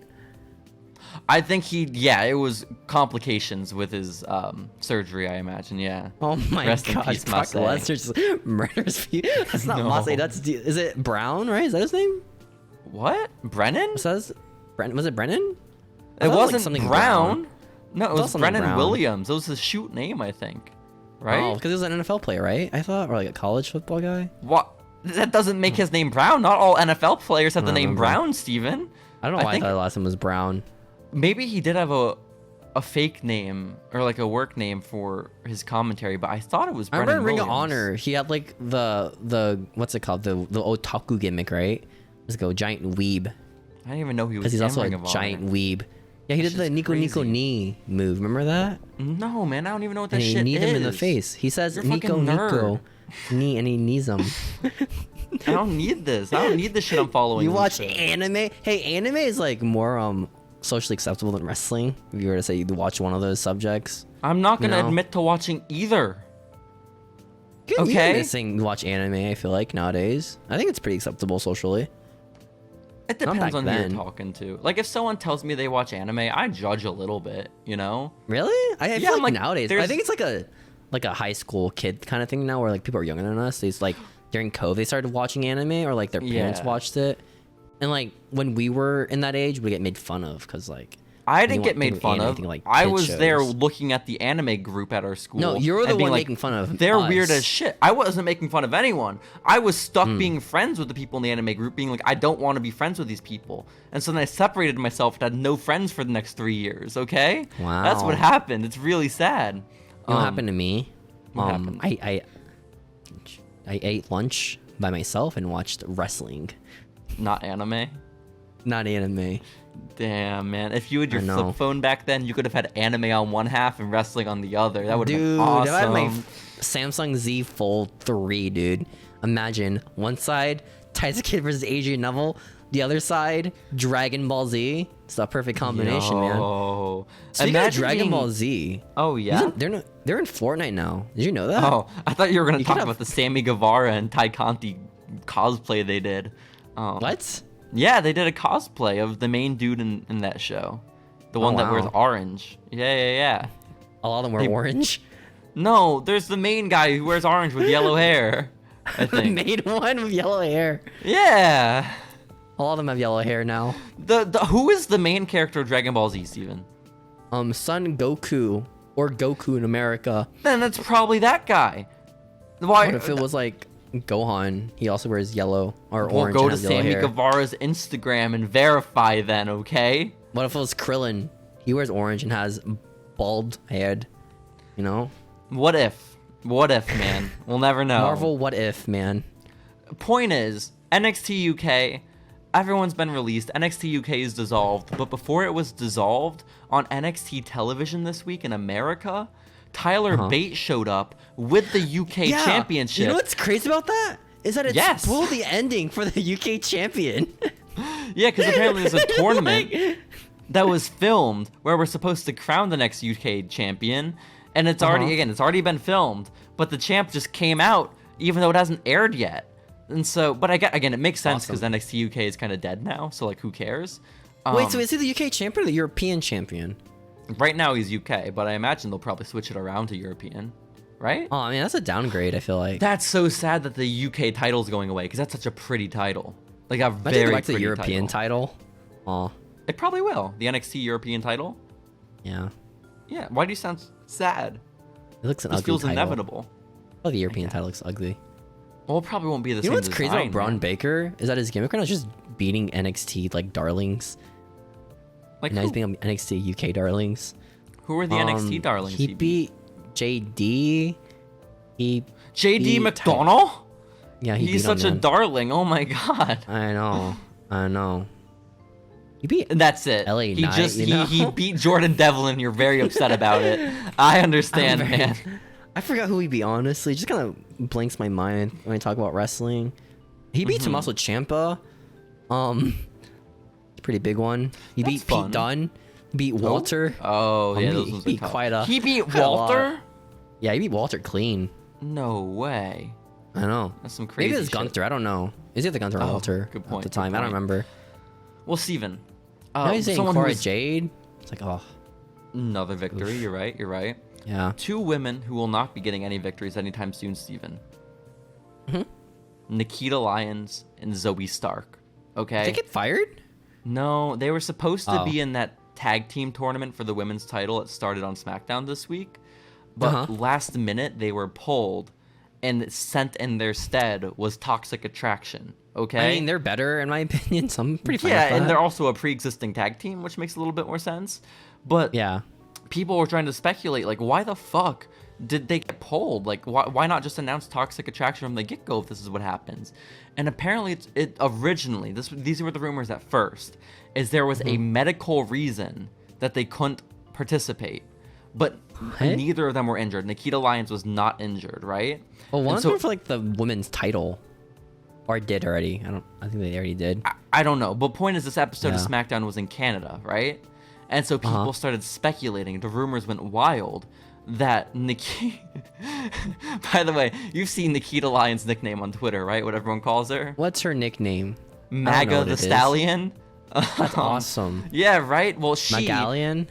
I think it was complications with his surgery, I imagine, yeah. Oh my god, Brock Lesnar murders people. That's not Massey, is it Brown, right? Is that his name? What? Brennan? Was it Brennan? It wasn't like Brown. No, it was Brennan Williams. It was his shoot name, I think. Right? Oh, because he was an NFL player, right? I thought, or like a college football guy. What? That doesn't make his name Brown. Not all NFL players have the name Brown, Steven. I don't know why I thought the last name was Brown. Maybe he did have a fake name or like a work name for his commentary, but I thought it was Brennan Williams. Williams. Ring of Honor, he had like the what's it called, the otaku gimmick, right? Let's go, giant weeb. I didn't even know he was. Because he's also a giant weeb. Yeah, he did the Nico knee move. Remember that? No, man, I don't even know what that shit is. And he kneed him in the face. He says Nico knee, and he knees him. I don't need this. I don't need the shit I'm following. You watch anime? Hey, anime is like more socially acceptable than wrestling? If you were to say you'd watch one of those subjects, I'm not gonna admit to watching either. Okay, you watch anime. I feel like nowadays, I think it's pretty acceptable socially. It depends on who you're talking to. Like, if someone tells me they watch anime, I judge a little bit, you know? Really? I feel like nowadays, I think it's like a high school kid kind of thing now, where like people are younger than us. They like during COVID they started watching anime, or like their parents watched it, and like when we were in that age, we get made fun of because like. I didn't get made fun of. Like I was there looking at the anime group at our school. No, you were the one making fun of. They're weird as shit. I wasn't making fun of anyone. I was stuck being friends with the people in the anime group, being like, I don't want to be friends with these people. And so then I separated myself and had no friends for the next 3 years. Okay. Wow. That's what happened. It's really sad. You know what happened to me? What happened? I ate lunch by myself and watched wrestling. Not anime. Not anime. Damn, man. If you had your flip phone back then, you could have had anime on one half and wrestling on the other. That would have been awesome. Dude, I had my Samsung Z Fold 3, dude. Imagine, one side, Tyson Kidd versus Adrian Neville. The other side, Dragon Ball Z. It's a perfect combination, man. Speaking of Dragon Ball Z. Oh, yeah? They're in Fortnite now. Did you know that? Oh, I thought you were going to talk about the Sammy Guevara and Ty Conti cosplay they did. What? Yeah, they did a cosplay of the main dude in that show. The one that wears orange. Yeah. A lot of them wear orange? No, there's the main guy who wears orange with yellow hair, I think. The main one with yellow hair? Yeah. A lot of them have yellow hair now. Who is the main character of Dragon Ball Z, Steven? Son Goku. Or Goku in America. Then that's probably that guy. Why? What if it was like Gohan? He also wears yellow or orange. We'll go to Sammy Guevara's Instagram and verify then, okay? What if it was Krillin? He wears orange and has bald head. You know? What if? What if, man? We'll never know. Marvel, what if, man? Point is, NXT UK, everyone's been released. NXT UK is dissolved, but before it was dissolved, on NXT television this week in America, Tyler Bate showed up with the UK championship. You know what's crazy about that? Is that it spoiled the ending for the UK champion. Yeah, because apparently there's a tournament that was filmed where we're supposed to crown the next UK champion, and it's already been filmed, but the champ just came out even though it hasn't aired yet. And so, but again, it makes sense because NXT UK is kind of dead now, so like who cares? Wait, so is he the UK champion or the European champion? Right now he's UK, but I imagine they'll probably switch it around to European, right? Oh, I mean, that's a downgrade, I feel like. That's so sad that the UK title's going away, because that's such a pretty title. Like a very go back to the European title. Oh. It probably will. The NXT European title? Yeah. Yeah, why do you sound sad? It looks an ugly feels title. Inevitable. Oh, the European title looks ugly. Well, it probably won't be the same. You know what's design, crazy about Braun Baker? Is that his gimmick right now is just beating NXT like darlings. Like now he's beating NXT UK darlings. Who are the NXT darlings? He beat JD. JD McDonough? Yeah, he's such a darling. Oh my god. I know. He beat. That's it. LA Knight, he beat Jordan Devlin. You're very upset about it. I understand, man. I forgot who he beat. Honestly, just kind of blanks my mind when I talk about wrestling. He beat Tommaso Ciampa. Pretty big one. He beat Pete Dunne. Beat Walter. Oh yeah, those ones are tough. He beat Walter. Yeah, he beat Walter clean. No way. I know. That's some crazy. Maybe it's Gunther. I don't know. Is it the Gunther or Walter? Good point. At the time, I don't remember. Well, Steven. Now he's saying Cora Jade. It's like, oh. Another victory. Oof. You're right. Yeah. 2 women who will not be getting any victories anytime soon, Steven. Nikita Lyons and Zoe Stark. Okay. Did they get fired? No, they were supposed to be in that tag team tournament for the women's title. It started on SmackDown this week. But last minute, they were pulled. And sent in their stead was Toxic Attraction. Okay. I mean, they're better in my opinion. So I'm pretty fine with that. And they're also a pre-existing tag team, which makes a little bit more sense. But yeah, people were trying to speculate, like, why the fuck did they get pulled? Like, why not just announce Toxic Attraction from the get-go if this is what happens? And apparently, it originally these were the rumors at first, is there was a medical reason that they couldn't participate. But neither of them were injured. Nikita Lyons was not injured, right? Well, one of them for like the women's title. Or did already. I think they already did. I don't know. But point is, this episode of Yeah. SmackDown was in Canada, right? And so people started speculating. The rumors went wild that Nikita... By the way, you've seen Nikita Lyons' nickname on Twitter, right? What everyone calls her? What's her nickname? MAGA the Stallion. That's awesome. Yeah, right? Well, she... Magallian?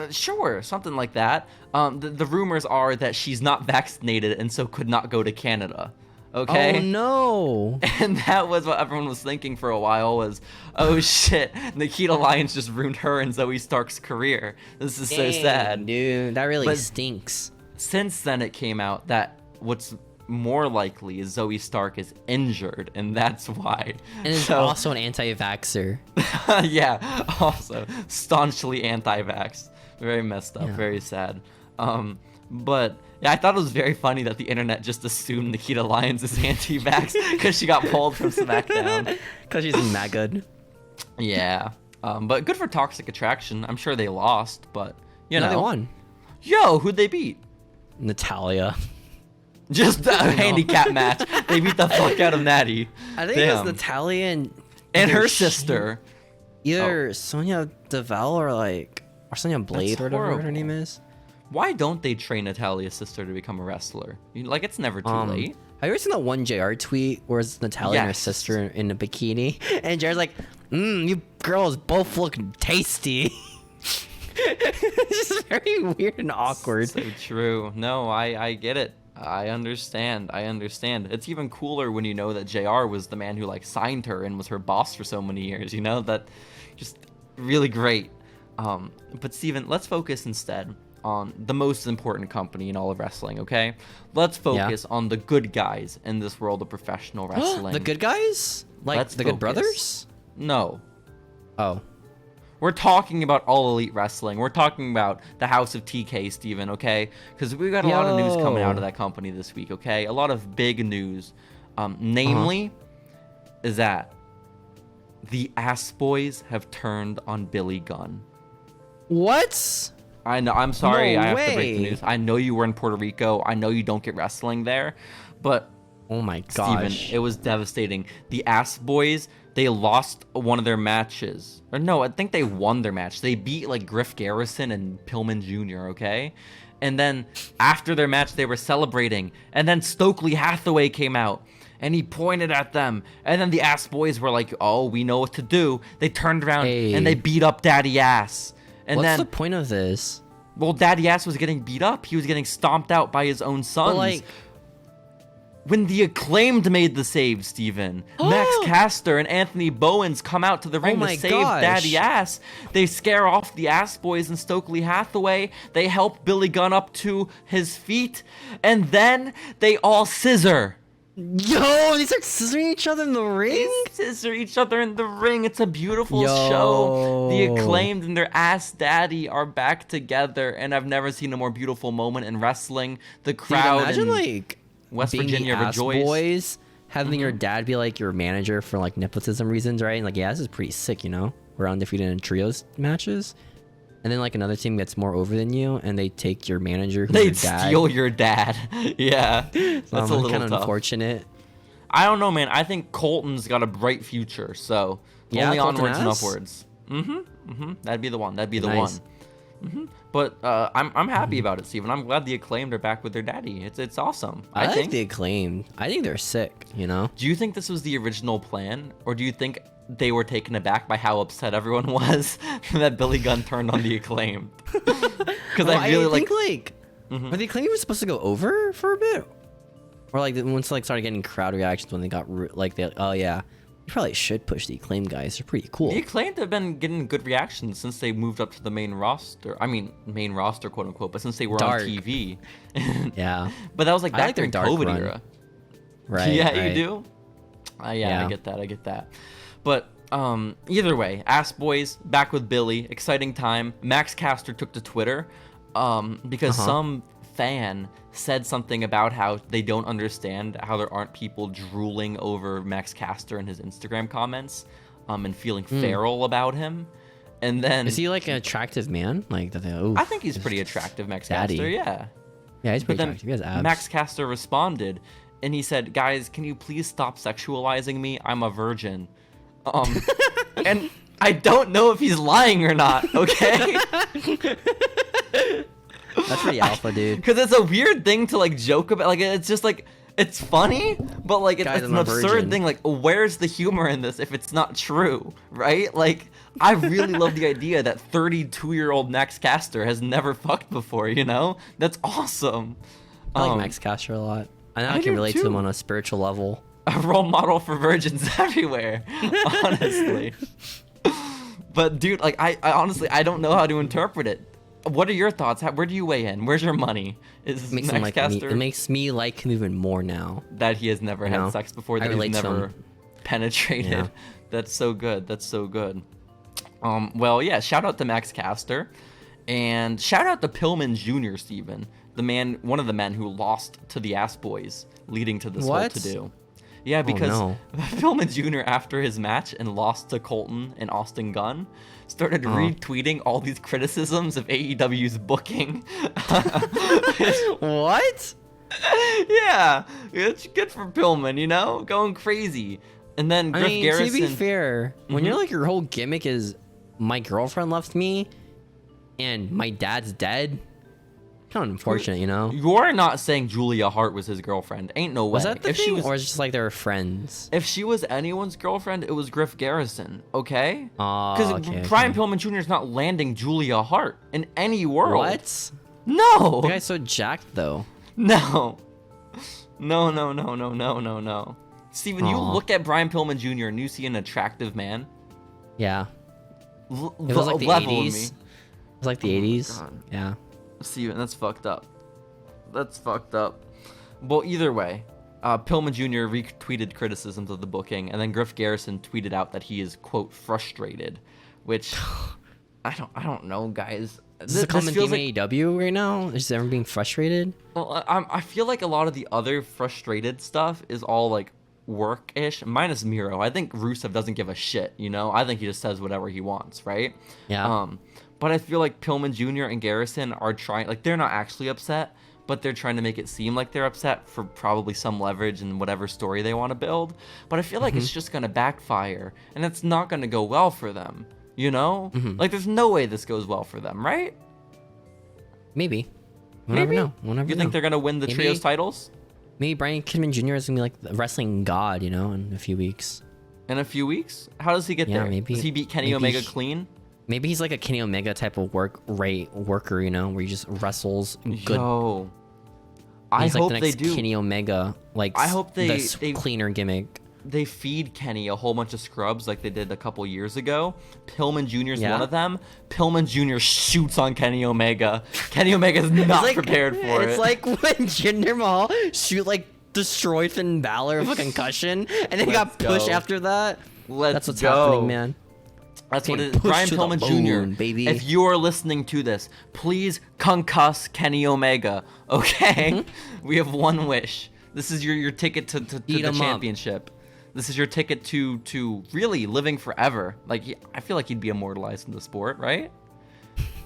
Sure, something like that. The rumors are that she's not vaccinated and so could not go to Canada. Okay? Oh no! And that was what everyone was thinking for a while was, oh shit, Nikita Lyons just ruined her and Zoe Stark's career. This is so sad. Dude, that really But stinks. since then it came out that what's more likely is Zoe Stark is injured, and that's why. And is also an anti-vaxxer. Yeah, also staunchly anti-vax. Very messed up, very sad. But yeah, I thought it was very funny that the internet just assumed Nikita Lyons is anti-vax because she got pulled from SmackDown. Because she's mad good. Yeah, but good for Toxic Attraction. I'm sure they lost, but you know they won. Yo, who'd they beat? Natalia. Just a handicap match. They beat the fuck out of Natty. I think it was Natalia and her sister. Either Sonya Deville or Sonya Blade That's or whatever her horrible. name is. Why don't they train Natalia's sister to become a wrestler? Like, it's never too late. Have you ever seen that one JR tweet where it's Natalia and her Yes. sister in a bikini? And JR's like, you girls both look tasty. It's just very weird and awkward. So true. No, I get it. I understand. It's even cooler when you know that JR was the man who signed her and was her boss for so many years, you know? That just really great. But Steven, let's focus instead on the most important company in all of wrestling, okay? Let's focus on the good guys in this world of professional wrestling. The good guys? Let's the Good focus. Brothers? No. Oh. We're talking about All Elite Wrestling. We're talking about the House of TK, Steven, okay? Because we got a lot of news coming out of that company this week, okay? A lot of big news. Namely, is that the Ass Boys have turned on Billy Gunn. What? I know. I'm sorry. No I have to break the way. news. I know you were in Puerto Rico. I know you don't get wrestling there, but Oh my Steven, gosh. it was devastating. The Ass Boys, they lost one of their matches. Or no, I think they won their match. They beat Griff Garrison and Pillman Jr., okay? And then after their match, they were celebrating. And then Stokely Hathaway came out. And he pointed at them. And then the Ass Boys were like, oh, we know what to do. They turned around and they beat up Daddy Ass. And What's then, the point of this? well, Daddy Ass was getting beat up. He was getting stomped out by his own sons. When the Acclaimed made the save, Steven, Max Caster and Anthony Bowens come out to the ring to save Daddy Ass. They scare off the Ass Boys and Stokely Hathaway. They help Billy Gunn up to his feet. And then they all scissor. Yo, they start scissoring each other in the ring? They scissor each other in the ring. It's a beautiful Yo. show. The Acclaimed and their Ass Daddy are back together. And I've never seen a more beautiful moment in wrestling. The crowd Imagine in West being Virginia the Ass rejoiced. Boys, having your dad be your manager for nepotism reasons, right? And yeah, this is pretty sick, you know? We're undefeated in trios matches. And then another team gets more over than you and they take your manager who's They'd your dad. steal your dad. Yeah, that's a little kind of tough. Unfortunate. I don't know, man. I think Colton's got a bright future, so only Colton onwards and has? upwards. That'd be the one. That'd be the Nice. one. But I'm happy about it, Steven. I'm glad the Acclaimed are back with their daddy. It's awesome. I think. like the Acclaimed. I think they're sick, you know? Do you think this was the original plan, or do you think they were taken aback by how upset everyone was that Billy Gunn turned on the Acclaimed? Because I really think were the Acclaimed even supposed to go over for a bit? Or once started getting crowd reactions when they got oh yeah, you probably should push the Acclaimed guys. They're pretty cool. The Acclaimed have been getting good reactions since they moved up to the main roster. I mean, main roster, quote unquote, but since they were on TV. Yeah. But that was I back like their during dark COVID run. era. Right. Yeah, right. you do? Yeah, Yeah. I get that. But either way, Ass Boys back with Billy. Exciting time. Max Caster took to Twitter because some fan said something about how they don't understand how there aren't people drooling over Max Caster in his Instagram comments and feeling feral about him. And then Is he an attractive man? I think he's pretty attractive, Max daddy. Caster, yeah. Yeah, he's But pretty then attractive. He has abs. Max Caster responded and he said, "Guys, can you please stop sexualizing me? I'm a virgin." And I don't know if he's lying or not. Okay. That's pretty alpha, dude. Because it's a weird thing to like joke about. Like it's just like it's funny, but like it's an absurd thing. Like where's the humor in this if it's not true, right? Like I really love the idea that 32-year-old Max Caster has never fucked before. You know, that's awesome. I like Max Caster a lot. I can relate to him on a spiritual level. A role model for virgins everywhere, honestly. But dude, like I honestly I don't know how to interpret it. What are your thoughts? Where do you weigh in? Where's your money? Is Max Caster? It makes me like him even more now. That he has never had sex before. That he's never penetrated. Yeah. That's so good. That's so good. Well, yeah. Shout out to Max Caster, and shout out to Pillman Jr. Steven, one of the men who lost to the Ass Boys, leading to this whole to-do. Yeah, because Pillman Jr. after his match and lost to Colton and Austin Gunn started retweeting all these criticisms of AEW's booking. What? Yeah, it's good for Pillman, you know, going crazy. And then Griff Garrison. To be fair, when you're like your whole gimmick is my girlfriend left me and my dad's dead. Kind of unfortunate, you know? You're not saying Julia Hart was his girlfriend. Ain't no way. Was that the thing? Or is it just like they were friends? If she was anyone's girlfriend, it was Griff Garrison, okay? Because Brian Pillman Jr. is not landing Julia Hart in any world. What? No! The guy's so jacked, though. No. No. Steven, you look at Brian Pillman Jr. and you see an attractive man. Yeah. It was like the 80s. It was like the 80s. God. Yeah. Steven, that's fucked up. That's fucked up. Well, either way, Pillman Jr. retweeted criticisms of the booking, and then Griff Garrison tweeted out that he is, quote, frustrated, which I don't know, guys. Is this a common theme in AEW right now? Is everyone being frustrated? Well, I feel like a lot of the other frustrated stuff is all like work-ish, minus Miro. I think Rusev doesn't give a shit, you know? I think he just says whatever he wants, right? Yeah. But I feel like Pillman Jr. and Garrison are trying, like, they're not actually upset, but they're trying to make it seem like they're upset for probably some leverage in whatever story they want to build. But I feel like it's just going to backfire, and it's not going to go well for them, you know? Like, there's no way this goes well for them, right? Maybe. We'll never know. You think they're going to win the trios titles? Maybe Brian Pillman Jr. is going to be like the wrestling god, you know, in a few weeks. In a few weeks? How does he get there? Maybe. Does he beat Kenny Omega clean? Maybe he's like a Kenny Omega type of worker, you know, where he just wrestles good. Yo, I hope like the they do. Kenny Omega, like I hope they cleaner gimmick. They feed Kenny a whole bunch of scrubs like they did a couple years ago. Pillman Jr. is one of them. Pillman Jr. shoots on Kenny Omega. Kenny Omega is not prepared for it. It's like when Jinder Mahal destroyed Finn Balor with a concussion, and then he got pushed after that. That's what's happening, man. That's what it is. Brian Pillman Jr., baby. If you are listening to this, please concuss Kenny Omega, okay? We have one wish. This is your ticket to the championship. This is your ticket to really living forever. Like, I feel like he'd be immortalized in the sport, right?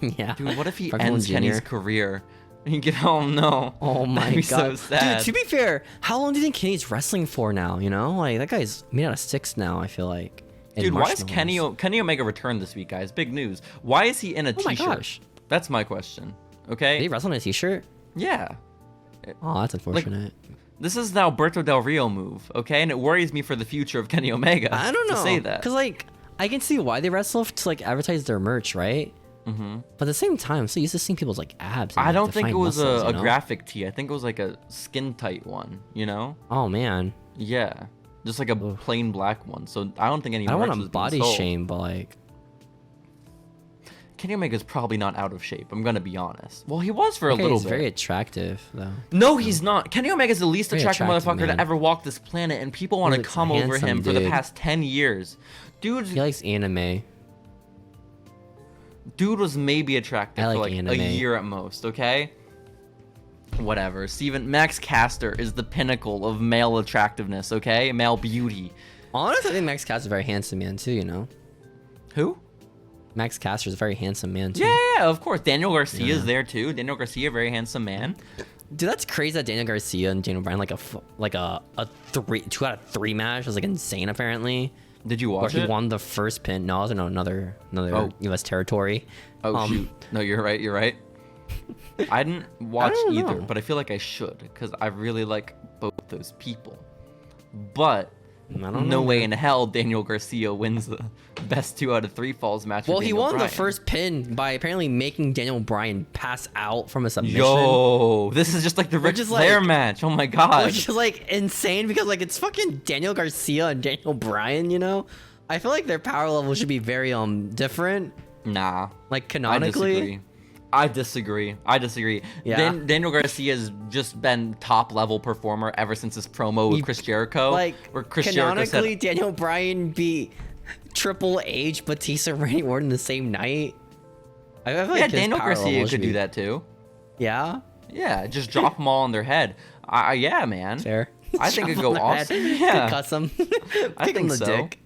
Yeah. Dude, what if he ends Kenny's career? And you get, oh no. Oh my That'd be god. so sad. Dude, to be fair, how long do you think Kenny's wrestling for now, you know? Like, that guy's made out of sticks now, I feel like. Dude, why is Kenny Omega returned this week, guys? Big news. Why is he in a t-shirt? My gosh. That's my question. Okay? Did he wrestle in a t-shirt? Yeah. Oh, that's unfortunate. This is the Alberto Del Rio move, okay? And it worries me for the future of Kenny Omega. I don't know. To say that. Because, like, I can see why they wrestle to, like, advertise their merch, right? But at the same time, I'm so used to seeing people's, like, abs. I don't think it was a graphic tee. I think it was, like, a skin-tight one, you know? Oh, man. Yeah. Just like a plain black one. So I don't think any. I don't want to body shame, but like, Kenny Omega's probably not out of shape. I'm gonna be honest. Well, he was for a little bit. He's very attractive, though. No, he's not. Kenny Omega's the least attractive motherfucker to ever walk this planet, and people want to come over him for the past 10 years. Dude, he likes anime. Dude was maybe attractive for like a year at most. Okay. Whatever. Steven, Max Caster is the pinnacle of male attractiveness, okay? Male beauty. Honestly, I think Max Caster is a very handsome man, too, you know? Who? Max Caster is a very handsome man, too. Yeah, of course. Daniel Garcia is there, too. Daniel Garcia, very handsome man. Dude, that's crazy that Daniel Garcia and Daniel Bryan like a 2 out of 3 match was like insane apparently. Did you watch Where it? he won the first pin. No, it was another U.S. territory. Oh shoot! No, you're right. You're right. I didn't watch either, but I feel like I should because I really like both those people. But no way in hell Daniel Garcia wins the best 2 out of 3 falls match. Well, with he Daniel won Bryan. the first pin by apparently making Daniel Bryan pass out from a submission. Yo, this is just like the Ric Flair match. Oh my god. Which is like insane because like it's fucking Daniel Garcia and Daniel Bryan, you know? I feel like their power level should be very different. Nah. Like canonically. I disagree. Yeah. Daniel Garcia has just been top level performer ever since his promo with Chris Jericho. Like where Chris canonically, Jericho said, Daniel Bryan beat Triple H, Batista, and Randy Orton the same night. I feel like Daniel Garcia could do that too. Yeah. Yeah, just drop them all on their head. Yeah, man. Fair. I think it'd go awesome. Yeah. Cuss them. I think the so. dick.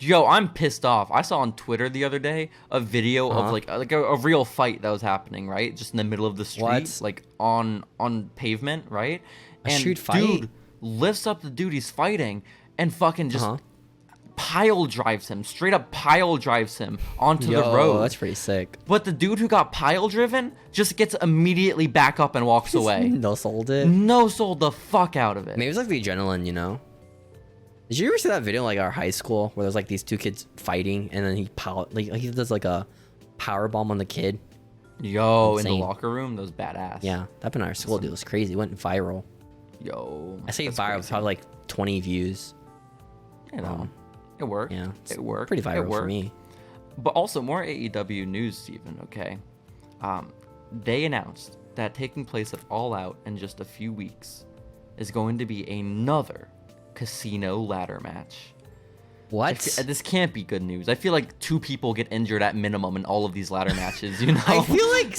Yo, I'm pissed off. I saw on Twitter the other day a video of like a real fight that was happening, right? Just in the middle of the street, like on pavement, right? A street fight? Dude lifts up the dude he's fighting and fucking just pile drives him, straight up pile drives him onto the road. That's pretty sick. But the dude who got pile driven just gets immediately back up and walks away. No sold it. No sold the fuck out of it. Maybe it's like the adrenaline, you know? Did you ever see that video like our high school where there's like these 2 kids fighting and then he does like a power bomb on the kid? Yo, Insane. in the locker room, that was badass. Yeah, that happened in our school, dude. It was crazy. It went viral. Yo, I say that's viral, crazy. probably like 20 views. You know, it worked. Yeah, it worked. Pretty viral It worked. for me. But also more AEW news, Steven, okay? They announced that taking place at All Out in just a few weeks is going to be another casino ladder match. What? This can't be good news. I feel like 2 people get injured at minimum in all of these ladder matches, you know? I feel like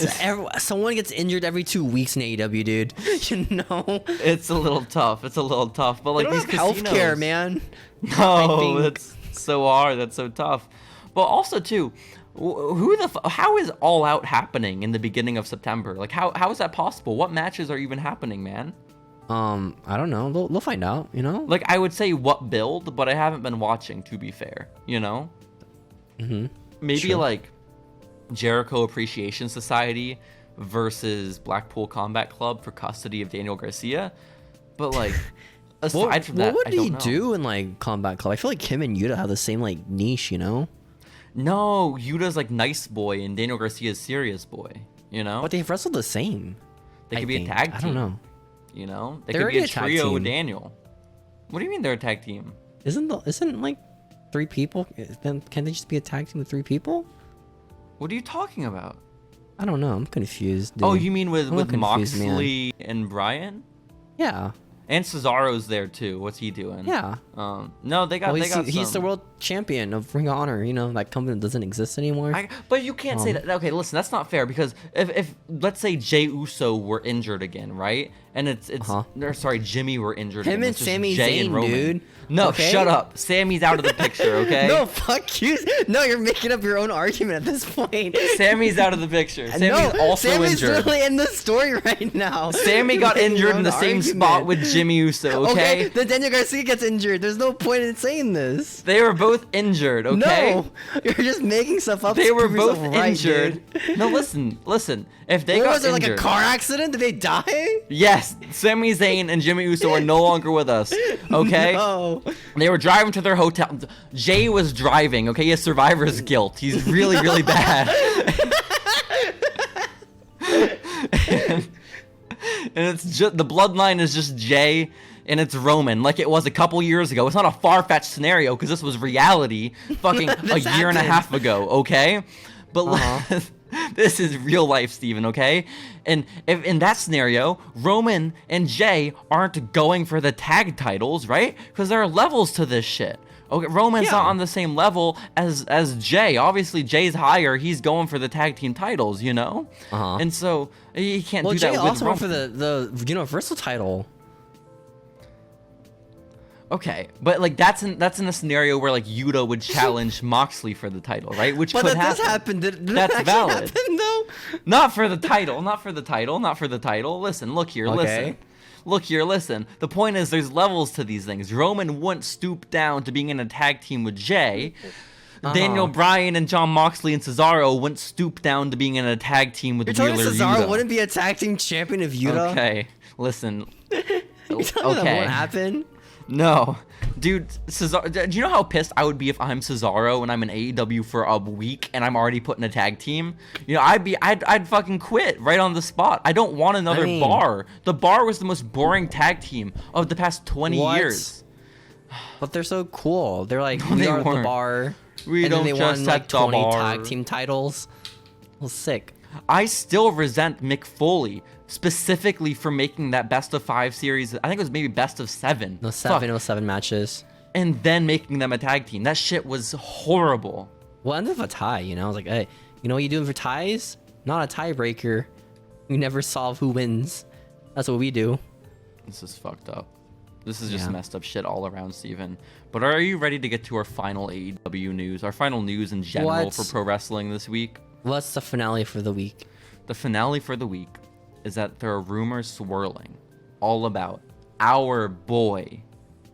someone gets injured every 2 weeks in AEW, dude. You know? It's a little tough. But like They these don't have casinos, healthcare, man. No, that's so hard. That's so tough. But also too, how is All Out happening in the beginning of September? Like how is that possible? What matches are even happening, man? I don't know. They'll find out, you know? Like I would say what build, but I haven't been watching, to be fair, you know? Maybe like Jericho Appreciation Society versus Blackpool Combat Club for custody of Daniel Garcia. But like aside from that, what I would don't he know. do in like Combat Club? I feel like him and Yuta have the same like niche, you know? No, Yuta's like nice boy and Daniel Garcia's serious boy, you know? But they've wrestled the same. They could I be think. a tag team. I don't know. You know? They They're could be already a a tag trio with team. Daniel. What do you mean they're a tag team? Isn't like 3 people? Then can they just be a tag team with 3 people? What are you talking about? I don't know. I'm confused. Dude. Oh, you mean with I'm confused, man. Moxley and Bryan? Yeah. And Cesaro's there too. What's he doing? Yeah. No, they got. Well, they got he's the some- world champion of Ring of Honor. You know that company doesn't exist anymore. But you can't say that. Okay, listen, that's not fair because if let's say Jey Uso were injured again, right? And it's or sorry, Jimmy were injured. Him again. and It's just Sami Jey and Zayn, Roman. dude. No, Okay? shut up. Sammy's out of the picture. Okay. No, fuck you. No, you're making up your own argument at this point. Sammy's out of the picture. Sammy's also Sammy's injured. literally in the story right now. Sammy got You're making your injured in own the same argument. spot with Jimmy Uso. Okay. Then Daniel Garcia gets injured. There's no point in saying this. They were both injured. Okay. No, you're just making stuff up. They to were prove both yourself right, injured. dude. No, listen. If they What got was there injured, like a car accident? Did they die? yes, Sami Zayn and Jimmy Uso are no longer with us. Okay. No. They were driving to their hotel. Jay was driving. Okay, he has survivor's guilt. He's really, really bad. and it's just the bloodline is just Jay and it's Roman, like it was a couple years ago. It's not a far-fetched scenario because this was reality, fucking a year and a half ago. Okay, but this is real life, Steven, okay? And if in that scenario, Roman and Jay aren't going for the tag titles, right? Because there are levels to this shit. Okay, Roman's not on the same level as Jay. Obviously, Jay's higher. He's going for the tag team titles, you know? And so, he can't do Jay that with also went Roman. for the Universal title. Okay, but like that's in a scenario where like Yuta would challenge Moxley for the title, right? Which But could that happen. does happen. Did That's that actually valid. happen, though? Not for the title. Not for the title. Not for the title. Listen, look here. Okay. Listen. Look here, listen. The point is there's levels to these things. Roman wouldn't stoop down to being in a tag team with Jay. Daniel Bryan and Jon Moxley and Cesaro wouldn't stoop down to being in a tag team with You're Wheeler telling me Cesaro Yuta. wouldn't be a tag team champion of Yuta? Okay, listen. You're telling me that won't happen? No. Dude, Cesaro, do you know how pissed I would be if I'm Cesaro and I'm in AEW for a week and I'm already put in a tag team? You know, I'd fucking quit right on the spot. I don't want another bar. The Bar was the most boring tag team of the past 20 years. But they're so cool. They're like, No, we they are weren't. the Bar. We and don't then they just won set like the 20 bar. tag team titles. Well, sick. I still resent Mick Foley specifically for making that best of 5 series. I think it was maybe best of 7. No, Fuck. 7 matches. And then making them a tag team. That shit was horrible. Well, end of a tie, you know? I was like, hey, you know what you doing for ties? Not a tiebreaker. You never solve who wins. That's what we do. This is fucked up. This is just messed up shit all around, Steven. But are you ready to get to our final AEW news? Our final news in general for pro wrestling this week? What's the finale for the week? The finale for the week is that there are rumors swirling all about our boy,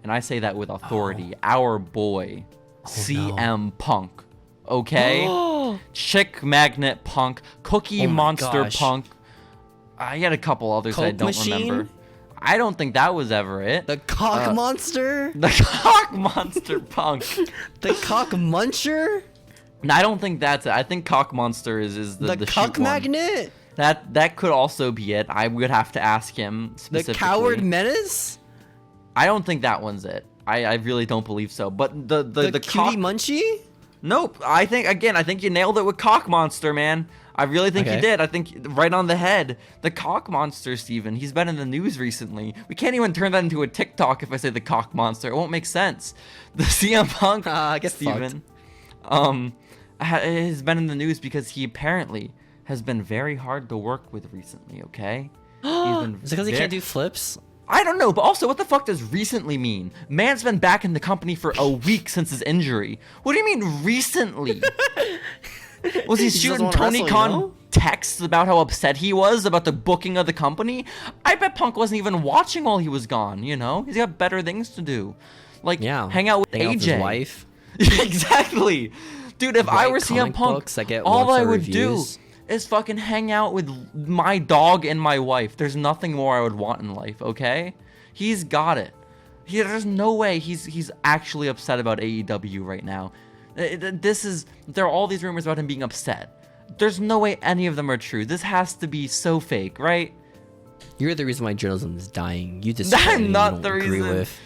and I say that with authority, our boy, CM Punk. Okay? Chick Magnet Punk, Cookie Monster Punk. I had a couple others Coke I don't Machine? remember. I don't think that was ever it. The Cock Monster? The Cock Monster Punk. The Cock Muncher? No, I don't think that's it. I think Cock Monster is the Cock shoot one. Magnet? That could also be it. I would have to ask him specifically. The Coward Menace? I don't think that one's it. I really don't believe so. But the Cutie cock... Munchie? Nope. I think you nailed it with Cock Monster, man. I really think you did. I think right on the head. The Cock Monster, Steven. He's been in the news recently. We can't even turn that into a TikTok if I say the Cock Monster. It won't make sense. The CM Punk, I guess Steven, has been in the news because he apparently has been very hard to work with recently, okay? Is it because he can't do flips? I don't know, but also, what the fuck does recently mean? Man's been back in the company for a week since his injury. What do you mean recently? Was he shooting Tony Khan texts about how upset he was about the booking of the company? I bet Punk wasn't even watching while he was gone, you know? He's got better things to do. Like, hang out with AJ. With his wife. Exactly. Dude, if I were CM Punk, all I would do is fucking hang out with my dog and my wife. There's nothing more I would want in life, okay? He's got it. There's no way he's actually upset about AEW right now. There are all these rumors about him being upset. There's no way any of them are true. This has to be so fake, right? You're the reason why journalism is dying. You just I'm not the agree reason. With.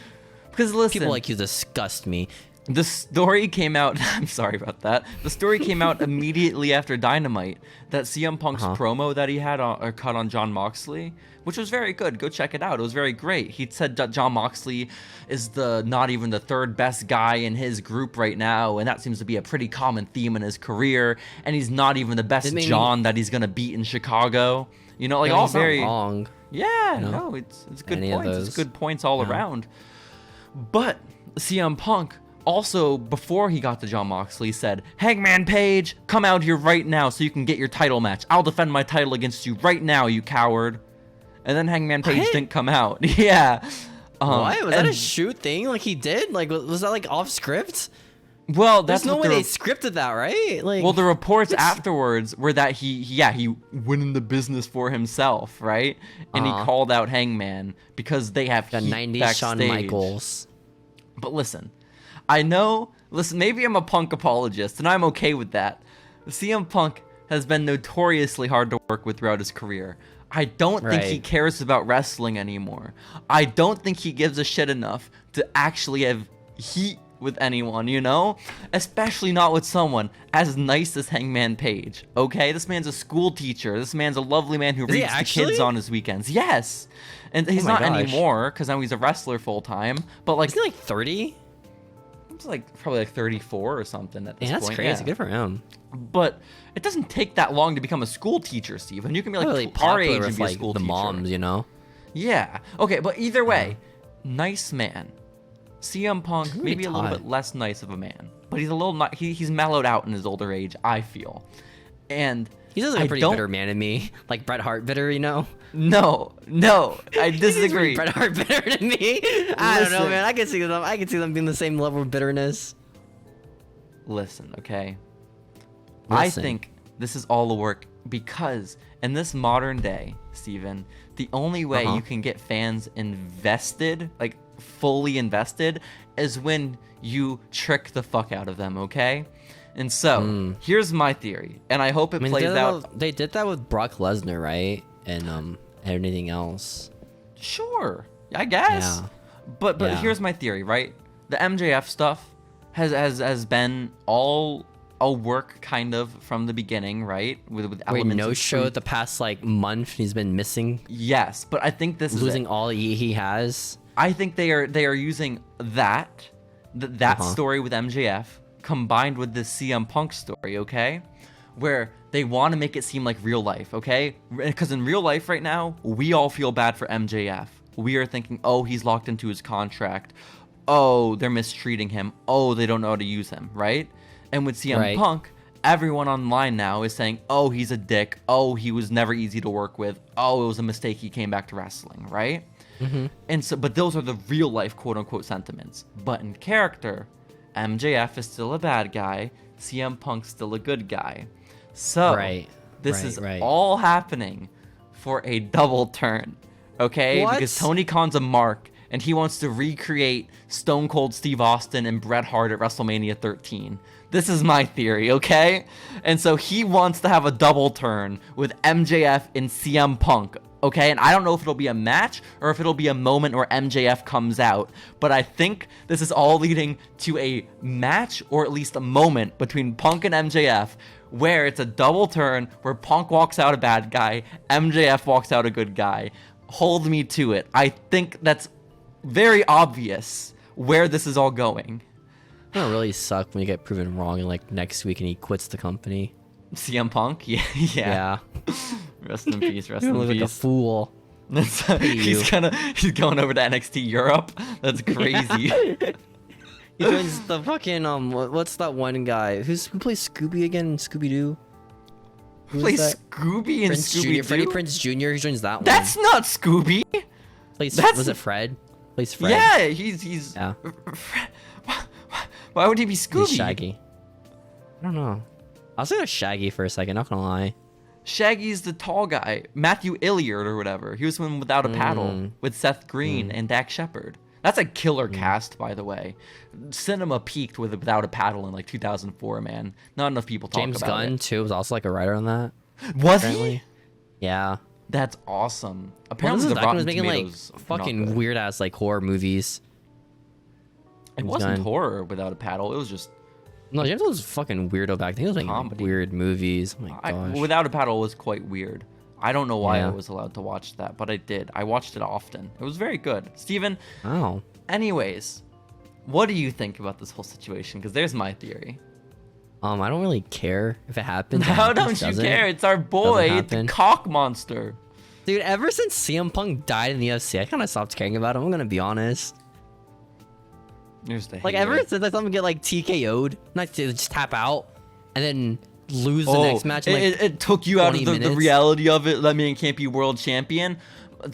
Because listen, people like you disgust me. The story came out. I'm sorry about that. The story came out immediately after Dynamite. That CM Punk's promo that he had cut on Jon Moxley, which was very good. Go check it out. It was very great. He said that Jon Moxley is not even the third best guy in his group right now, and that seems to be a pretty common theme in his career. And he's not even the best John that he's gonna beat in Chicago. You know, like all very wrong. Yeah, no, it's good points. It's good points all around. But CM Punk also, before he got to Jon Moxley, said, Hangman Page, come out here right now so you can get your title match. I'll defend my title against you right now, you coward. And then Hangman Page didn't come out. Yeah. What? Was that a shoot thing like he did? Like, was that like off script? Well, that's no way they scripted that, right? Like, well, the reports afterwards were that he went in the business for himself, right? And he called out Hangman because they have got 90s backstage. Shawn Michaels. But listen, maybe I'm a Punk apologist, and I'm okay with that. CM Punk has been notoriously hard to work with throughout his career. I don't think he cares about wrestling anymore. I don't think he gives a shit enough to actually have heat with anyone, you know? Especially not with someone as nice as Hangman Page, okay? This man's a school teacher. This man's a lovely man who reads the kids on his weekends. Yes! And he's not anymore, because now he's a wrestler full-time. But like, isn't he like 30? He's like probably like 34 or something at this point. That's crazy. Good for him. But it doesn't take that long to become a school teacher, Steven. You can be like really our age and with, be a like, school the teacher. moms, you know? Yeah. Okay, but either way, nice man. CM Punk, maybe a little bit less nice of a man, but he's a little he's mellowed out in his older age, I feel. And He's just like I a pretty bitter man to me. Like Bret Hart bitter, you know? No, I disagree. Bret Hart bitter to me. I don't know, Listen. man. I can see them being the same level of bitterness. Listen, okay? Listen. I think this is all a work because in this modern day, Steven, the only way you can get fans invested, like fully invested, is when you trick the fuck out of them, okay? And so, here's my theory, and I hope it plays out. They did that with Brock Lesnar, right? And anything else. Sure, I guess. Yeah. But Yeah. here's my theory, right? The MJF stuff has been all a work kind of from the beginning, right? With Wait, elements no of show truth. the past like month. He's been missing, Yes, but I think this losing is it. all he has. I think they are using that story with MJF combined with the CM Punk story, okay? Where they want to make it seem like real life, okay? Because in real life right now, we all feel bad for MJF. We are thinking, oh, he's locked into his contract. Oh, they're mistreating him. Oh, they don't know how to use him, right? And with CM Punk, everyone online now is saying, oh, he's a dick. Oh, he was never easy to work with. Oh, it was a mistake he came back to wrestling, right? And so, but those are the real life quote unquote sentiments. But in character, MJF is still a bad guy. CM Punk's still a good guy. So this is all happening for a double turn, okay? What? Because Tony Khan's a mark, and he wants to recreate Stone Cold Steve Austin and Bret Hart at WrestleMania 13. This is my theory, okay? And so he wants to have a double turn with MJF and CM Punk, okay? And I don't know if it'll be a match or if it'll be a moment where MJF comes out, but I think this is all leading to a match or at least a moment between Punk and MJF where it's a double turn where Punk walks out a bad guy, MJF walks out a good guy. Hold me to it. I think that's very obvious where this is all going. It'll really suck when you get proven wrong in like next week and he quits the company. CM Punk? Yeah. Rest in peace, rest in Look like a peace. fool. He's going over to NXT Europe. That's crazy. He joins the fucking what's that one guy who plays Scooby again? Scooby Doo. Plays Scooby and Prince Scooby Jr. Freddie Doo. Prinze Jr. He joins that one. That's not Scooby. Was it Fred? Plays Fred. Yeah, he's. Yeah. Why would he be Scooby? He's Shaggy. I don't know. I was thinking of Shaggy for a second. Not gonna lie. Shaggy's the tall guy, Matthew Illiard or whatever. He was the one without a paddle with Seth Green and Dak Shepard. That's a killer cast, by the way. Cinema peaked with Without a Paddle in like 2004, man. Not enough people talk James about Gunn it. too was also like a writer on that. Was Apparently. he? Yeah. That's awesome. Well, Apparently, this the back when Rotten he was making like Tomatoes are not fucking good. weird ass like horror movies. It wasn't horror Without a Paddle. It was just No, James Gunn was fucking weirdo back then. He was making like, Comedy. weird movies. Oh my gosh. Without a Paddle was quite weird. I don't know why Yeah. I was allowed to watch that, but I did. I watched it often. It was very good. Steven, Wow. anyways, what do you think about this whole situation? Because there's my theory. I don't really care if it happens. How It don't you doesn't. care? It's our boy, the happen. cock monster. Dude, ever since CM Punk died in the UFC, I kind of stopped caring about him. I'm gonna be honest. There's the Like hater. ever since I saw him get like TKO'd, not to just tap out and then lose the next match. In, like, it took you out of 20 the minutes. reality of it. Let me can't be world champion.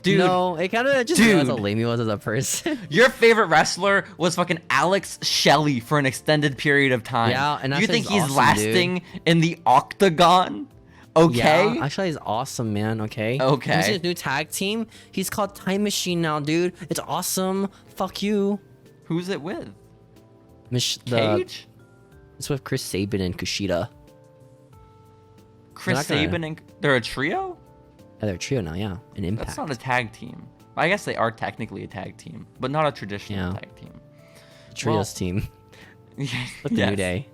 Dude, no, it kind of just realized how lame he was as a person. your favorite wrestler was fucking Alex Shelley for an extended period of time. Yeah, and that you shit think is he's awesome, lasting in the octagon? Okay. Yeah, actually, he's awesome, man. Okay. Okay. You see his new tag team? He's called Time Machine now, dude. It's awesome. Fuck you. Who's it with? Cage? It's with Chris Sabin and Kushida. Chris not gonna- Sabin and they're a trio? Yeah, they're a trio now, yeah. An Impact. That's not a tag team. I guess they are technically a tag team, but not a traditional tag team. Trios team. With the New Day.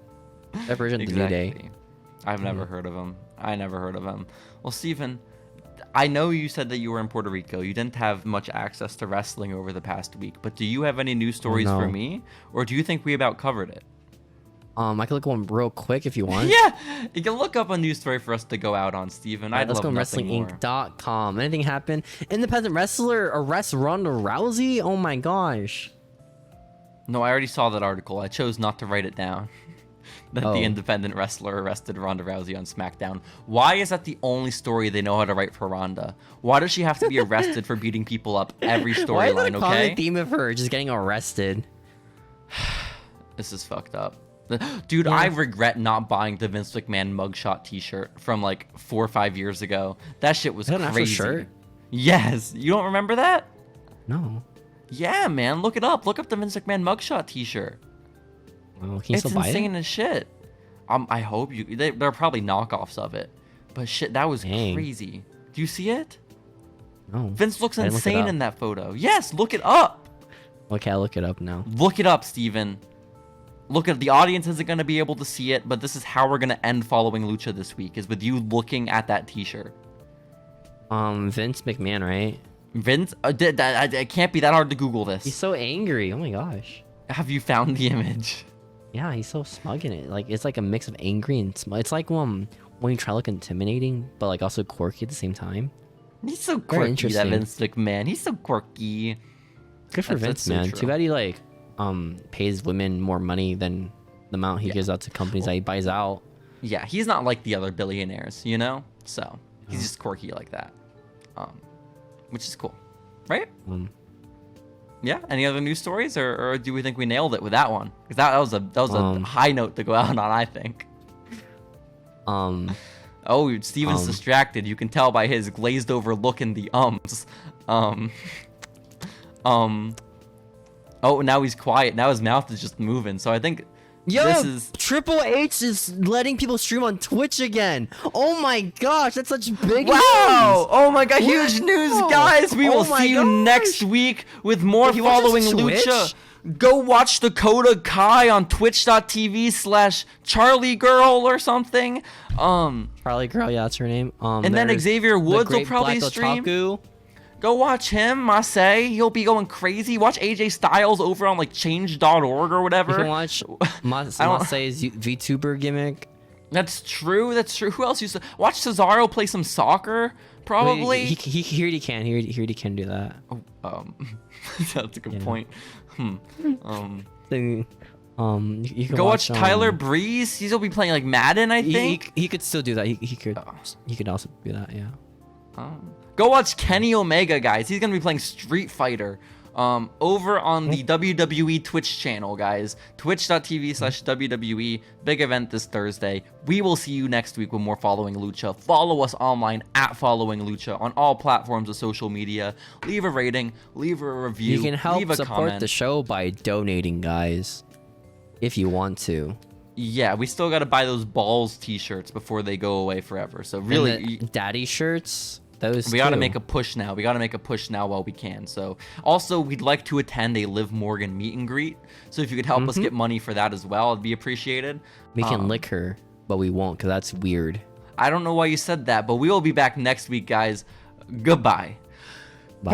That version of the New Day. I've never heard of him. I never heard of him. Well, Steven, I know you said that you were in Puerto Rico. You didn't have much access to wrestling over the past week, but do you have any news stories for me? Or do you think we about covered it? I can look one real quick if you want. Yeah, you can look up a news story for us to go out on, Steven. I'd Let's love go on nothing more. WrestlingInc.com. Anything happen? Independent wrestler arrests Ronda Rousey? Oh my gosh. No, I already saw that article. I chose not to write it down. that the independent wrestler arrested Ronda Rousey on SmackDown. Why is that the only story they know how to write for Ronda? Why does she have to be arrested for beating people up every storyline? Why is that a common Okay, theme of her just getting arrested? this is fucked up. Dude, I regret not buying the Vince McMahon mugshot T-shirt from like 4 or 5 years ago. That shit was Is that an actual crazy. shirt? Yes, you don't remember that? No. Yeah, man, look it up. Look up the Vince McMahon mugshot T-shirt. Oh, can you It's still buy insane it? as shit. I hope you. They're probably knockoffs of it, but shit, that was Dang. crazy. Do you see it? No. Vince looks I didn't look it insane up. in that photo. Yes, look it up. Okay, I'll look it up now. Look it up, Steven. Look at the audience isn't going to be able to see it, but this is how we're going to end Following Lucha this week, is with you looking at that T-shirt. Vince McMahon, right? Vince, it can't be that hard to Google this. He's so angry. Oh my gosh. Have you found the image? Yeah, he's so smug in it. Like it's like a mix of angry and smug. It's like when you try to look intimidating, but like also quirky at the same time. He's so Very quirky, interesting. that Vince McMahon. He's so quirky. Good for That's Vince, so man. true. Too bad he like pays women more money than the amount he gives out to companies that he buys out. Yeah, he's not like the other billionaires, you know? So, he's just quirky like that. Which is cool. Right? Yeah, any other news stories, or do we think we nailed it with that one? Because that was a high note to go out on, I think. Oh, Steven's distracted. You can tell by his glazed over look in the ums. Oh, now he's quiet. Now his mouth is just moving. So I think this is... Triple H is letting people stream on Twitch again. Oh my gosh, that's such big news. Wow! Oh my god, huge news, guys! We Oh will my see you gosh. next week with more Wait, he watches Following Twitch? Lucha. Go watch Dakota Kai on twitch.tv/CharlieGirl or something. Charlie Girl, yeah, that's her name. And then there's Xavier the Woods will Great probably Black stream. Otaku. Go watch him, I say. He'll be going crazy. Watch AJ Styles over on like change.org or whatever. You can watch Masay's VTuber gimmick. That's true. That's true. Who else used to watch Cesaro play some soccer? Probably. Wait, he already can. He already can do that. Oh, that's a good point. Then, you can Go watch Tyler Breeze. He'll be playing like Madden, I think. He could still do that. He could also do that. Yeah. Go watch Kenny Omega, guys. He's gonna be playing Street Fighter. Over on the WWE Twitch channel, guys. Twitch.tv/WWE. Big event this Thursday. We will see you next week with more Following Lucha. Follow us online at Following Lucha on all platforms of social media. Leave a rating, leave a review, You can help leave a support comment. the show by donating, guys, if you want to. Yeah, we still gotta buy those balls t-shirts before they go away forever. So And really, the daddy shirts. Those we gotta too. make a push now. We gotta make a push now while we can. So also, we'd like to attend a Liv Morgan meet and greet. So if you could help us get money for that as well, it'd be appreciated. We can lick her, but we won't because that's weird. I don't know why you said that, but we will be back next week, guys. Goodbye. Bye.